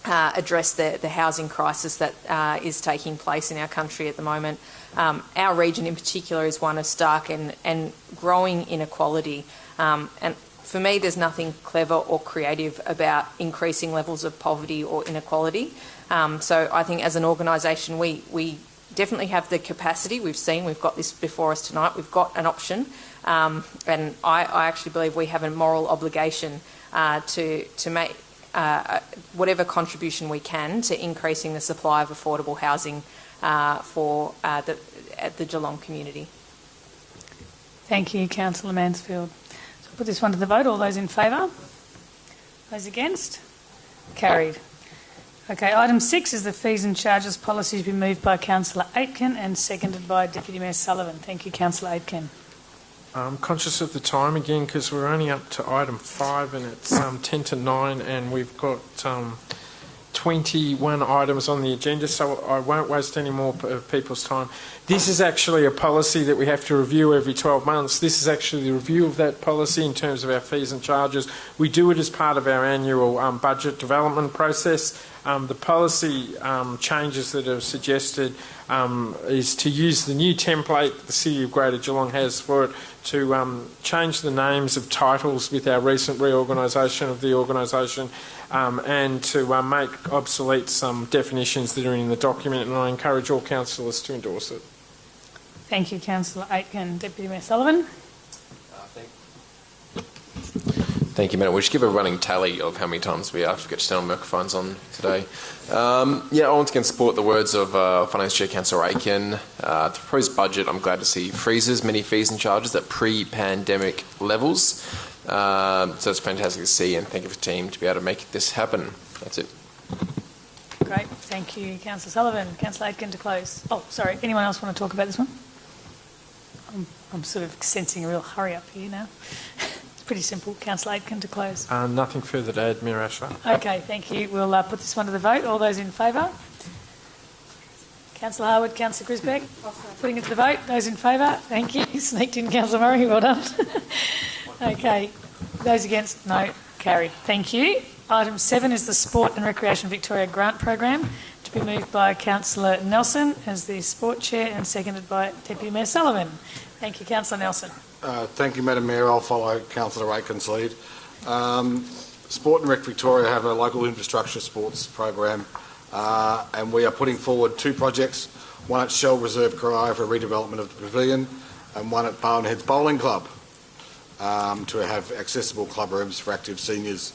address the housing crisis that is taking place in our country at the moment. Our region in particular is one of stark and growing inequality. And for me, there's nothing clever or creative about increasing levels of poverty or inequality. So I think as an organisation, we definitely have the capacity. We've got this before us tonight. We've got an option, and I actually believe we have a moral obligation to make whatever contribution we can to increasing the supply of affordable housing for the Geelong community. Thank you, Councillor Mansfield. So I'll put this one to the vote. All those in favour? Those against? Carried. Okay, item 6 is the fees and charges policy to be moved by Councillor Aitken and seconded by Deputy Mayor Sullivan. Thank you, Councillor Aitken. I'm conscious of the time again because we're only up to item 5 and it's 10 to 9 and we've got 21 items on the agenda, so I won't waste any more of people's time. This is actually a policy that we have to review every 12 months. This is actually the review of that policy in terms of our fees and charges. We do it as part of our annual budget development process. The policy changes that are suggested is to use the new template the City of Greater Geelong has for it to change the names of titles with our recent reorganisation of the organisation and to make obsolete some definitions that are in the document, and I encourage all councillors to endorse it. Thank you, Councillor Aitken. Deputy Mayor Sullivan. Thank you, Madam. We'll just give a running tally of how many times we forget to turn on microphones on today. I once again support the words of Finance Chair Councillor Aitken. The proposed budget, I'm glad to see, freezes many fees and charges at pre-pandemic levels. So it's fantastic to see, and thank you for the team to be able to make this happen. That's it. Great. Thank you, Councillor Sullivan. Councillor Aitken to close. Oh, sorry. Anyone else want to talk about this one? I'm sort of sensing a real hurry up here now. It's pretty simple. Councillor Aitken to close. Nothing further to add, Mayor Asher. Okay, thank you. We'll put this one to the vote. All those in favour? Councillor Harwood, Councillor Grisbeck. Putting it to the vote. Those in favour? Thank you. Sneaked in, Councillor Murray. Well done. Okay. Those against? No. Carried. Thank you. Item 7 is the Sport and Recreation Victoria Grant Program, to be moved by Councillor Nelson as the Sport Chair and seconded by Deputy Mayor Sullivan. Thank you, Councillor Nelson. Thank you, Madam Mayor. I'll follow Councillor Aitken's lead. Sport and Rec Victoria have a local infrastructure sports program, and we are putting forward 2 projects, one at Shell Reserve Corio for redevelopment of the pavilion and one at Barwin Heads Bowling Club to have accessible club rooms for active seniors,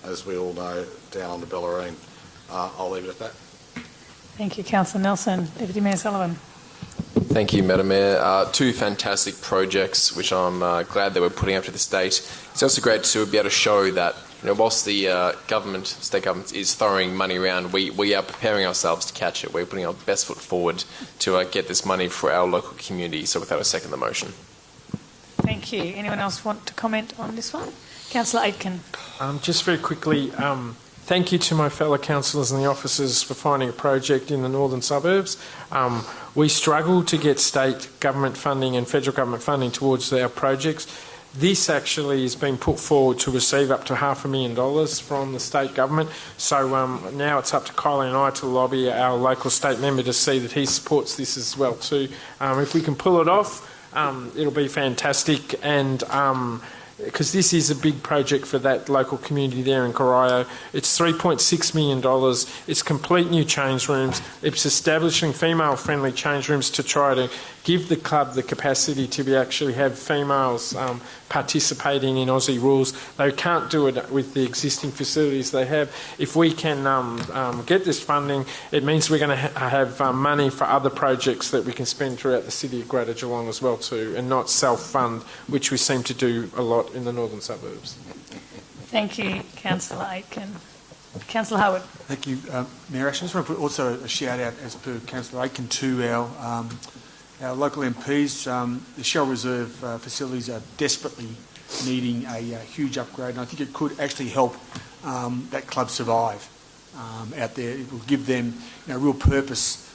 as we all know, down on the Bellarine. I'll leave it at that. Thank you, Councillor Nelson. Deputy Mayor Sullivan. Thank you, Madam Mayor. 2 fantastic projects, which I'm glad that we're putting up to the state. It's also great to be able to show that, whilst the state government is throwing money around, we are preparing ourselves to catch it. We're putting our best foot forward to get this money for our local community. So without a second, the motion. Thank you. Anyone else want to comment on this one? Councillor Aitken. Just very quickly, thank you to my fellow councillors and the officers for finding a project in the northern suburbs. We struggle to get state government funding and federal government funding towards our projects. This actually has been put forward to receive up to $500,000 from the state government. So now it's up to Kylie and I to lobby our local state member to see that he supports this as well too. If we can pull it off, it'll be fantastic, and because this is a big project for that local community there in Corio. It's $3.6 million. It's complete new change rooms. It's establishing female-friendly change rooms to try to give the club the capacity to actually have females participating in Aussie rules. They can't do it with the existing facilities they have. If we can get this funding, it means we're going to have money for other projects that we can spend throughout the city of Greater Geelong as well too, and not self-fund, which we seem to do a lot in the northern suburbs. Thank you, Councillor Aitken. Councillor Howard. Thank you, Mayor Asher. I just want to put also a shout out, as per Councillor Aitken, to our local MPs. The Shell Reserve facilities are desperately needing a huge upgrade, and I think it could actually help that club survive out there. It will give them real purpose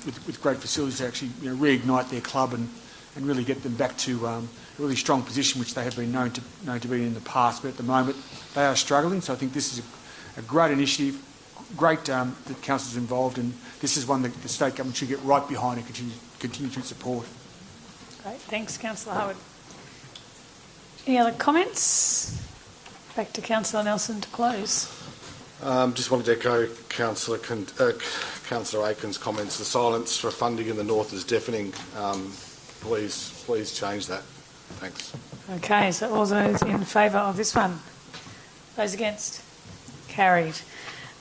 with great facilities to actually reignite their club and really get them back to a really strong position, which they have been known to be in the past. But at the moment, they are struggling. So I think this is a great initiative, great that council's involved, and this is one that the state government should get right behind and continue to support. Great, thanks, Councillor Howard. Any other comments? Back to Councillor Nelson to close. Just wanted to echo Councillor Aitken's comments. The silence for funding in the north is deafening. Please change that. Thanks. Okay, so all those in favour of this one? Those against? Carried.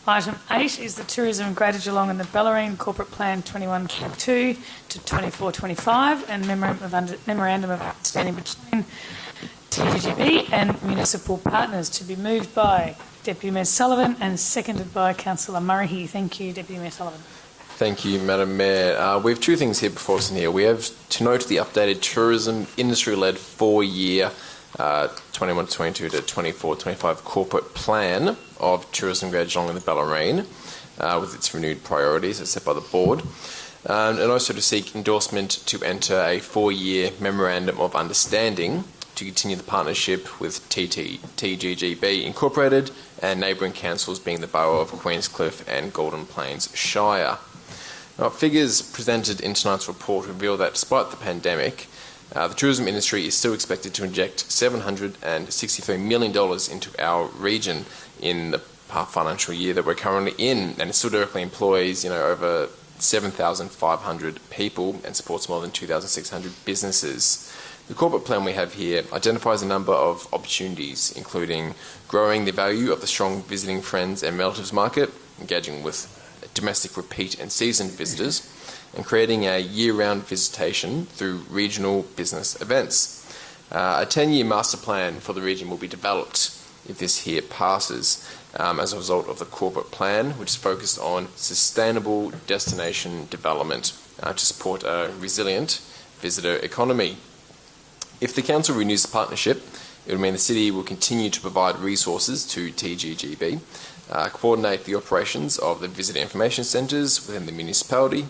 Item 8 is the Tourism in Greater Geelong and the Bellarine Corporate Plan 21-22 to 24-25 and Memorandum of Understanding between TGGB and municipal partners, to be moved by Deputy Mayor Sullivan and seconded by Councillor Murray. Thank you, Deputy Mayor Sullivan. Thank you, Madam Mayor. We have 2 things here before us in here. We have to note the updated tourism industry-led 4-year 21-22 to 24-25 corporate plan of Tourism Greater Geelong and the Bellarine with its renewed priorities as set by the board, and also to seek endorsement to enter a 4-year Memorandum of Understanding to continue the partnership with TGGB Incorporated and neighbouring councils being the Borough of Queenscliff and Golden Plains Shire. Now, figures presented in tonight's report reveal that despite the pandemic, the tourism industry is still expected to inject $763 million into our region in the financial year that we're currently in, and it still directly employs over 7,500 people and supports more than 2,600 businesses. The corporate plan we have here identifies a number of opportunities, including growing the value of the strong visiting friends and relatives market, engaging with domestic repeat and seasoned visitors, and creating a year-round visitation through regional business events. A 10-year master plan for the region will be developed if this here passes as a result of the corporate plan, which is focused on sustainable destination development to support a resilient visitor economy. If the council renews the partnership, it will mean the city will continue to provide resources to TGGB, coordinate the operations of the visitor information centres within the municipality,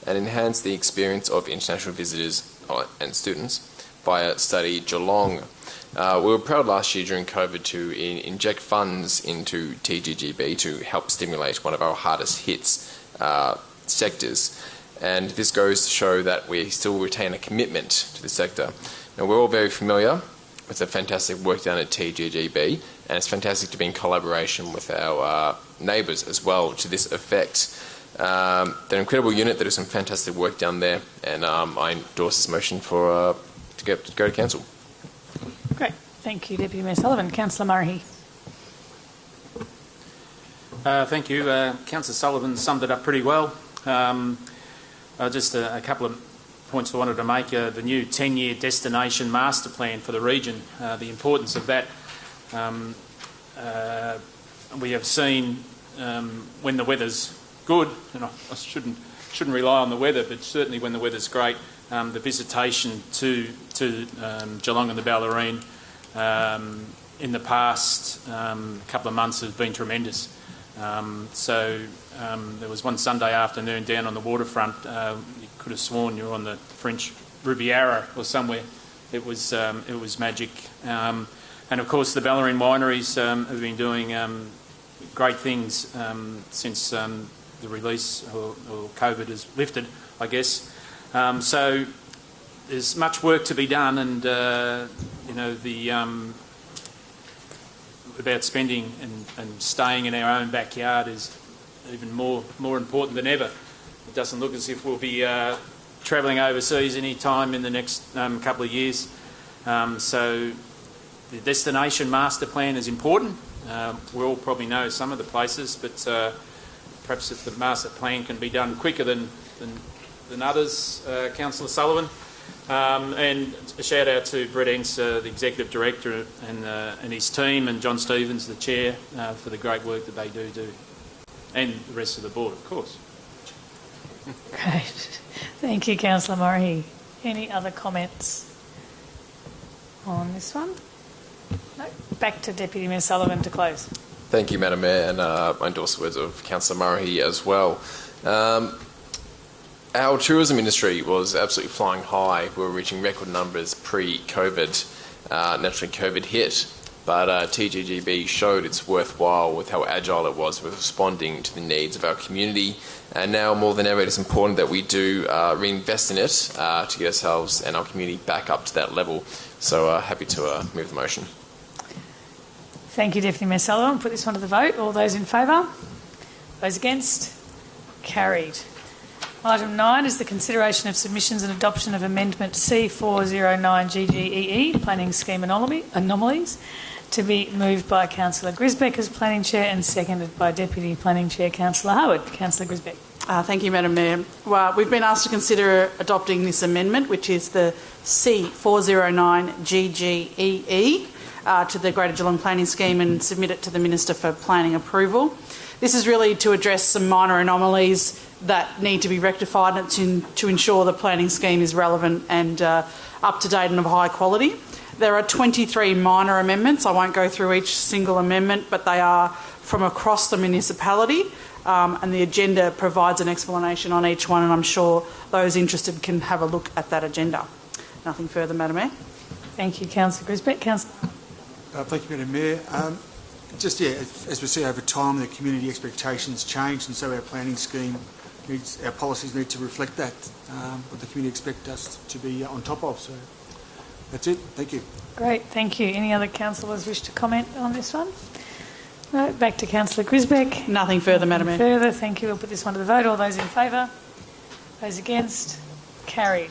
and enhance the experience of international visitors and students via Study Geelong. We were proud last year during COVID to inject funds into TGGB to help stimulate one of our hardest hits sectors. And this goes to show that we still retain a commitment to the sector. Now, we're all very familiar with the fantastic work done at TGGB, and it's fantastic to be in collaboration with our neighbours as well to this effect. They're an incredible unit. They do some fantastic work down there, and I endorse this motion for to go to council. Great. Thank you, Deputy Mayor Sullivan. Councillor Murray. Thank you. Councillor Sullivan summed it up pretty well. Just a couple of points I wanted to make. The new 10-year destination master plan for the region, the importance of that. We have seen when the weather's good, and I shouldn't rely on the weather, but certainly when the weather's great, the visitation to Geelong and the Ballerine in the past couple of months has been tremendous. There was one Sunday afternoon down on the waterfront. You could have sworn you were on the French Riviera or somewhere. It was magic. And of course, the Ballerine wineries have been doing great things since the release or COVID has lifted, I guess. So there's much work to be done, and about spending and staying in our own backyard is even more important than ever. It doesn't look as if we'll be travelling overseas any time in the next couple of years. So the destination master plan is important. We all probably know some of the places, but perhaps if the master plan can be done quicker than others, Councillor Sullivan. And a shout out to Brett Ents, the Executive Director, and his team, and John Stevens, the Chair, for the great work that they do, and the rest of the board, of course. Great. Thank you, Councillor Murray. Any other comments on this one? No. Back to Deputy Mayor Sullivan to close. Thank you, Madam Mayor, and I endorse the words of Councillor Murray as well. Our tourism industry was absolutely flying high. We were reaching record numbers pre-COVID. Naturally, COVID hit, but TGGB showed it's worthwhile with how agile it was with responding to the needs of our community. And now, more than ever, it is important that we do reinvest in it to get ourselves and our community back up to that level. So happy to move the motion. Thank you, Deputy Mayor Sullivan. Put this one to the vote. All those in favour? Those against? Carried. Item 9 is the consideration of submissions and adoption of Amendment C409GGEE, Planning Scheme Anomalies, to be moved by Councillor Grisbeck as Planning Chair and seconded by Deputy Planning Chair Councillor Howard. Councillor Grisbeck. Thank you, Madam Mayor. Well, we've been asked to consider adopting this amendment, which is the C409GGEE, to the Greater Geelong Planning Scheme, and submit it to the Minister for planning approval. This is really to address some minor anomalies that need to be rectified and to ensure the planning scheme is relevant and up to date and of high quality. There are 23 minor amendments. I won't go through each single amendment, but they are from across the municipality, and the agenda provides an explanation on each one, and I'm sure those interested can have a look at that agenda. Nothing further, Madam Mayor. Thank you, Councillor Grisbeck. Councillor. Thank you, Madam Mayor. As we see over time, the community expectations change, and so our planning scheme our policies need to reflect that, what the community expect us to be on top of. So that's it. Thank you. Great, thank you. Any other councillors wish to comment on this one? No. Back to Councillor Grisbeck. Nothing further, Madam Mayor. Further, thank you. We'll put this one to the vote. All those in favour? Those against? Carried.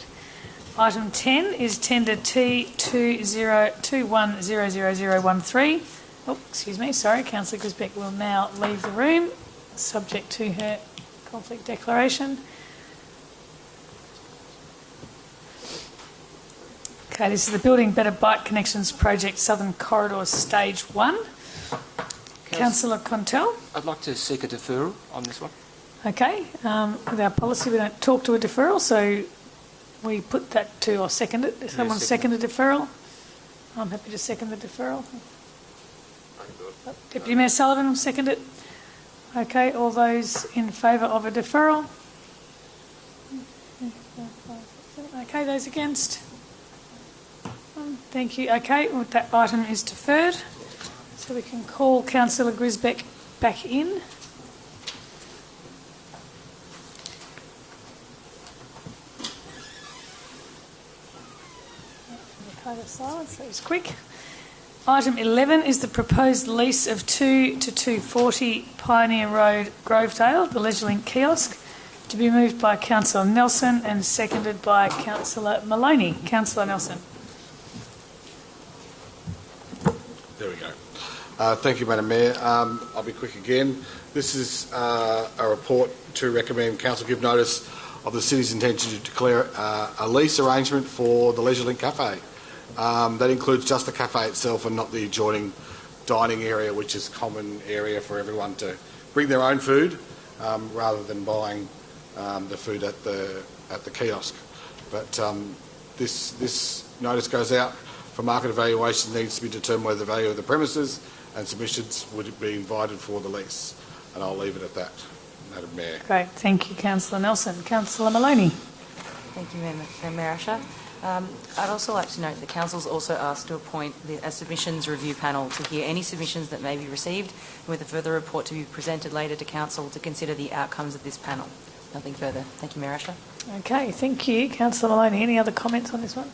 Item 10 is tender T2021000013. Oh, excuse me. Sorry, Councillor Grisbeck will now leave the room, subject to her conflict declaration. Okay, this is the Building Better Bike Connections Project Southern Corridor Stage 1. Councillor Contel. I'd like to seek a deferral on this one. Okay, with our policy we don't talk to a deferral, so we put that to, or second it. Does someone second a deferral? I'm happy to second the deferral. Deputy Mayor Sullivan will second it. Okay, all those in favour of a deferral? Okay, those against? Thank you. Okay, well, that item is deferred. So we can call Councillor Grisbeck back in. Of silence, that was quick. Item 11 is the proposed lease of 2 to 240 Pioneer Road, Grovedale, the LeisureLink kiosk, to be moved by Councillor Nelson and seconded by Councillor Maloney. Councillor Nelson. There we go. Thank you, Madam Mayor. I'll be quick again. This is a report to recommend Council give notice of the City's intention to declare a lease arrangement for the LeisureLink Cafe. That includes just the cafe itself and not the adjoining dining area, which is a common area for everyone to bring their own food rather than buying the food at the kiosk. But this notice goes out for market evaluation. Needs to be determined whether the value of the premises and submissions would be invited for the lease. And I'll leave it at that, Madam Mayor. Great, thank you, Councillor Nelson. Councillor Maloney. Thank you, Mayor Asher. I'd also like to note that Council's also asked to appoint a submissions review panel to hear any submissions that may be received, and with a further report to be presented later to Council to consider the outcomes of this panel. Nothing further. Thank you, Mayor Asher. Okay, thank you, Councillor Maloney. Any other comments on this one?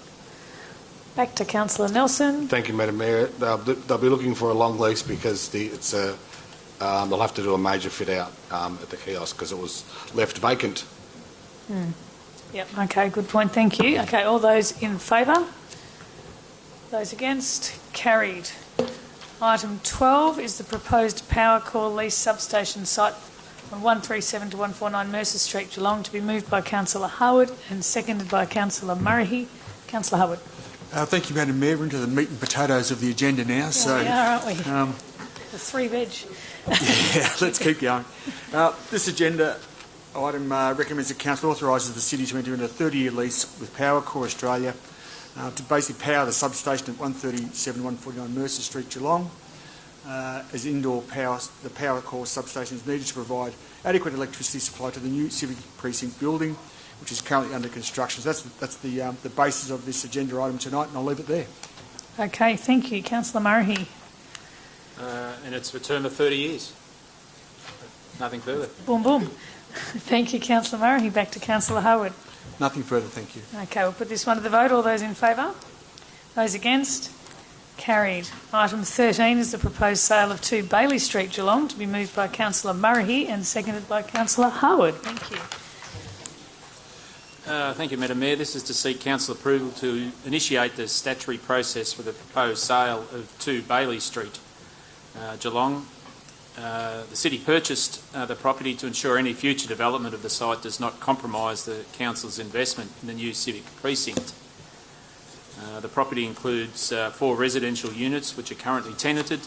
Back to Councillor Nelson. Thank you, Madam Mayor. They'll be looking for a long lease because they'll have to do a major fit out at the kiosk because it was left vacant. Yep, okay, good point, thank you. Okay, all those in favour? Those against? Carried. Item 12 is the proposed power core lease substation site on 137 to 149 Mercer Street, Geelong, to be moved by Councillor Howard and seconded by Councillor Murray. Councillor Howard. Thank you, Madam Mayor. We're into the meat and potatoes of the agenda now. Yeah, so we are, aren't we? The three veg. Yeah, let's keep going. This agenda item recommends that Council authorises the City to enter into a 30-year lease with Powercore Australia to basically power the substation at 137 149 Mercer Street, Geelong, as indoor power. The Powercore substation is needed to provide adequate electricity supply to the new Civic Precinct building, which is currently under construction. So that's the basis of this agenda item tonight, and I'll leave it there. Okay, thank you. Councillor Murray. And it's for a term of 30 years. Nothing further. Boom, boom. Thank you, Councillor Murray. Back to Councillor Howard. Nothing further, thank you. Okay, we'll put this one to the vote. All those in favour? Those against? Carried. Item 13 is the proposed sale of 2 Bailey Street, Geelong, to be moved by Councillor Murray and seconded by Councillor Howard. Thank you. Thank you, Madam Mayor. This is to seek Council approval to initiate the statutory process for the proposed sale of 2 Bailey Street, Geelong. The City purchased the property to ensure any future development of the site does not compromise the Council's investment in the new Civic Precinct. The property includes 4 residential units which are currently tenanted.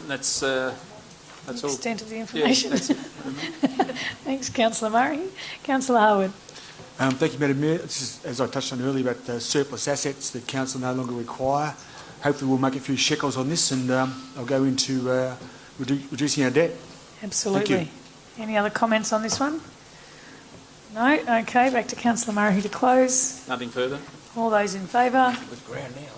That's all. Extent of the information. Yeah, Thanks, Councillor Murray. Councillor Howard. Thank you, Madam Mayor. This is, as I touched on earlier, about surplus assets that Council no longer require. Hopefully we'll make a few shekels on this and I'll go into reducing our debt. Absolutely. Thank you. Any other comments on this one? No? Okay, back to Councillor Murray to close. Nothing further. All those in favour? With ground now.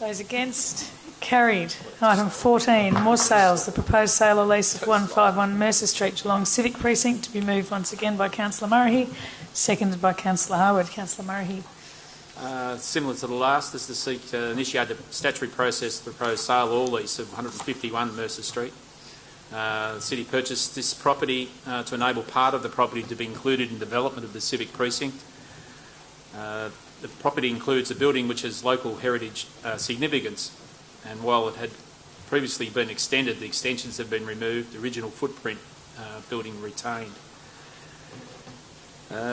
Those against? Carried. Item 14, more sales. The proposed sale or lease of 151 Mercer Street, Geelong Civic Precinct, to be moved once again by Councillor Murray, seconded by Councillor Howard. Councillor Murray. Similar to the last, this is to seek to initiate the statutory process to propose sale or lease of 151 Mercer Street. The City purchased this property to enable part of the property to be included in development of the Civic Precinct. The property includes a building which has local heritage significance, and while it had previously been extended, the extensions have been removed, the original footprint building retained.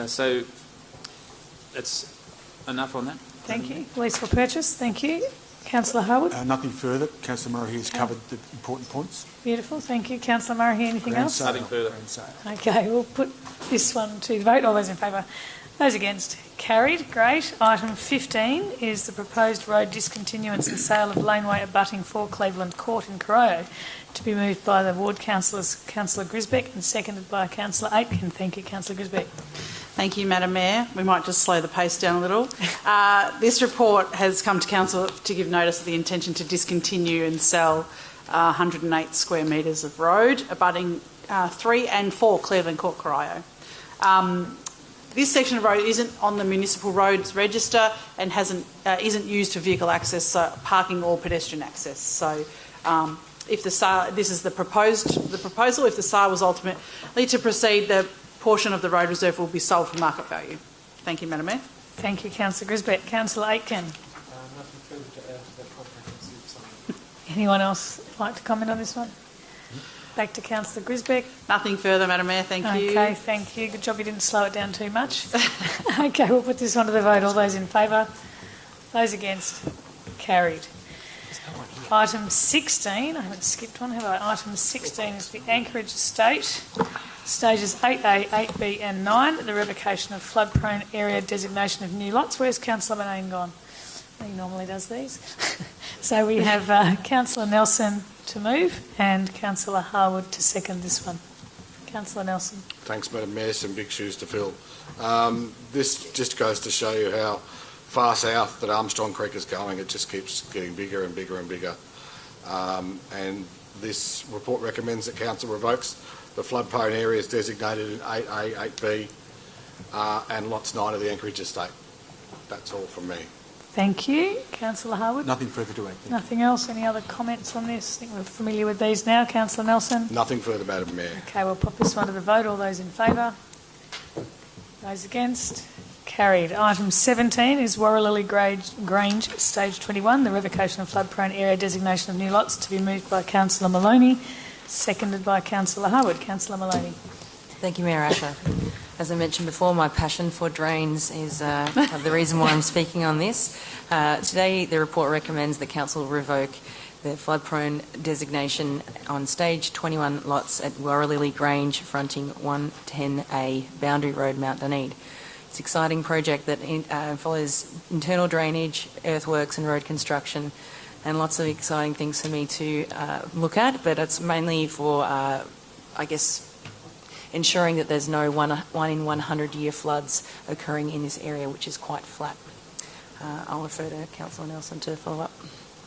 So that's enough on that. Thank you. Lease for purchase. Thank you. Councillor Harwood. Nothing further. Councillor Murray has covered the important points. Beautiful. Thank you. Councillor Murray, anything else? Nothing further. Okay, we'll put this one to the vote. All those in favour? Those against? Carried. Great. Item 15 is the proposed road discontinuance and sale of laneway abutting 4 Cleveland Court in Corio, to be moved by the ward councillors, Councillor Grisbeck, and seconded by Councillor Aitken. Thank you, Councillor Grisbeck. Thank you, Madam Mayor. We might just slow the pace down a little. This report has come to Council to give notice of the intention to discontinue and sell 108 square metres of road abutting 3 and 4 Cleveland Court, Corio. This section of road isn't on the municipal roads register and isn't used for vehicle access, parking or pedestrian access. So, if the sale, this is the proposal. If the sale was ultimately to proceed, the portion of the road reserve will be sold for market value. Thank you, Madam Mayor. Thank you, Councillor Grisbeck. Councillor Aitken. Anyone else like to comment on this one? Back to Councillor Grisbeck. Nothing further, Madam Mayor. Thank you. Okay, thank you. Good job you didn't slow it down too much. Okay, we'll put this one to the vote. All those in favour? Those against? Carried. Item 16, I haven't skipped one, have I? Item 16 is the Anchorage Estate, stages 8A, 8B and 9, the revocation of flood-prone area designation of new lots. Where's Councillor Manane gone? He normally does these. So we have Councillor Nelson to move and Councillor Harwood to second this one. Councillor Nelson. Thanks, Madam Mayor. Some big shoes to fill. This just goes to show you how far south that Armstrong Creek is going. It just keeps getting bigger and bigger and bigger. And this report recommends that Council revokes the flood-prone areas designated in 8A, 8B and lots 9 of the Anchorage Estate. That's all from me. Thank you. Councillor Harwood? Nothing further to add. Nothing else? Any other comments on this? I think we're familiar with these now. Councillor Nelson? Nothing further, Madam Mayor. Okay, we'll put this one to the vote. All those in favour? Those against? Carried. Item 17 is Warralilly Grange, Stage 21, the revocation of flood-prone area designation of new lots, to be moved by Councillor Maloney, seconded by Councillor Harwood. Councillor Maloney. Thank you, Mayor Asher. As I mentioned before, my passion for drains is the reason why I'm speaking on this. Today, the report recommends that Council revoke the flood-prone designation on Stage 21 lots at Warralilly Grange, fronting 110A Boundary Road, Mount Dunedin. It's an exciting project that follows internal drainage, earthworks and road construction, and lots of exciting things for me to look at, but it's mainly for, ensuring that there's no one in 100-year floods occurring in this area, which is quite flat. I'll refer to Councillor Nelson to follow up.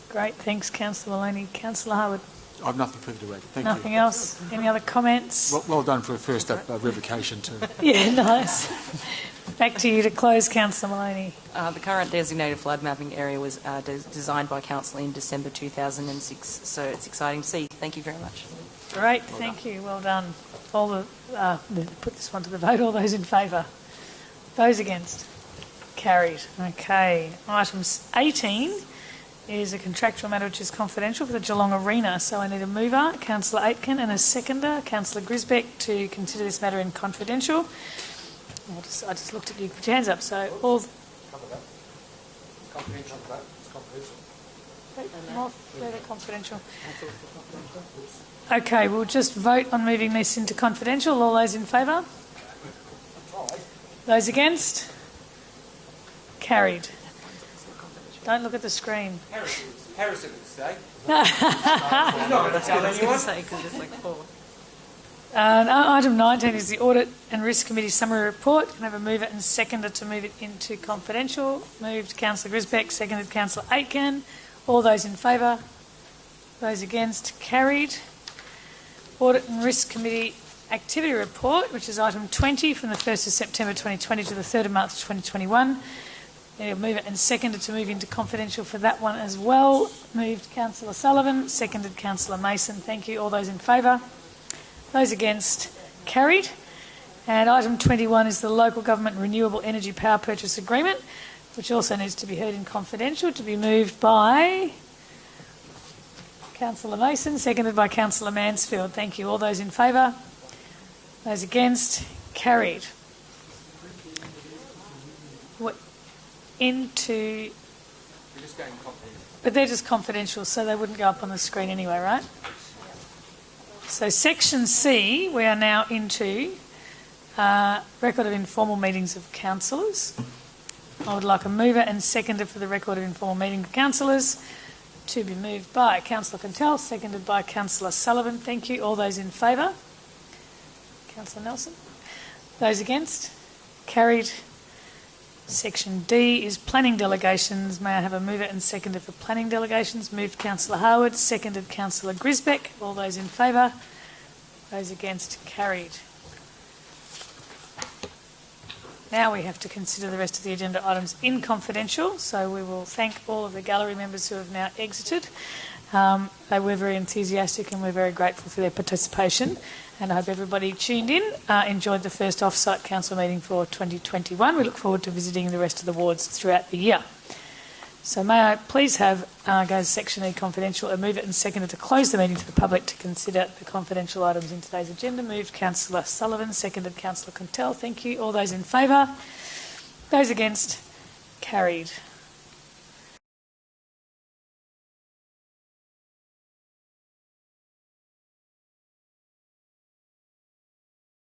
Great, thanks, Councillor Maloney. Councillor Harwood. I have nothing further to add. Thank Nothing you. else? Any other comments? Well done for a first revocation too. Yeah, nice. Back to you to close, Councillor Maloney. The current designated flood mapping area was designed by Council in December 2006, so it's exciting to see. Thank you very much. Great, thank you. Well done. Put this one to the vote. All those in favour? Those against? Carried. Okay. Item 18 is a contractual matter which is confidential for the Geelong Arena. So I need a mover, Councillor Aitken, and a seconder, Councillor Grisbeck, to consider this matter in confidential. I just looked at you, put your hands up. So all... Confidential vote. It's confidential. More further confidential. Okay, we'll just vote on moving this into confidential. All those in favour? Those against? Carried. Don't look at the screen. Harrison would say. Item 19 is the Audit and Risk Committee Summary Report. Can I have a mover and seconder to move it into confidential? Moved Councillor Grisbeck, seconded Councillor Aitken. All those in favour? Those against? Carried. Audit and Risk Committee Activity Report, which is item 20 from the 1st of September 2020 to the 3rd of March 2021. Move it and seconded to move into confidential for that one as well. Moved Councillor Sullivan, seconded Councillor Mason. Thank you. All those in favour? Those against? Carried. And item 21 is the Local Government Renewable Energy Power Purchase Agreement, which also needs to be heard in confidential, to be moved by Councillor Mason, seconded by Councillor Mansfield. Thank you. All those in favour? Those against? Carried. What, into... But they're just confidential, so they wouldn't go up on the screen anyway, right? So section C, we are now into record of informal meetings of councillors. I would like a mover and seconder for the record of informal meeting of councillors to be moved by Councillor Quintel, seconded by Councillor Sullivan. Thank you. All those in favour? Councillor Nelson. Those against? Carried. Section D is planning delegations. May I have a mover and seconder for planning delegations? Moved Councillor Harwood, seconded Councillor Grisbeck. All those in favour? Those against? Carried. Now we have to consider the rest of the agenda items in confidential, so we will thank all of the gallery members who have now exited. They were very enthusiastic and we're very grateful for their participation, and I hope everybody tuned in enjoyed the first off-site council meeting for 2021. We look forward to visiting the rest of the wards throughout the year. So may I please have, go to section E confidential, and move it and second it to close the meeting to the public to consider the confidential items in today's agenda. Moved Councillor Sullivan, seconded Councillor Quintel. Thank you. All those in favour? Those against? Carried.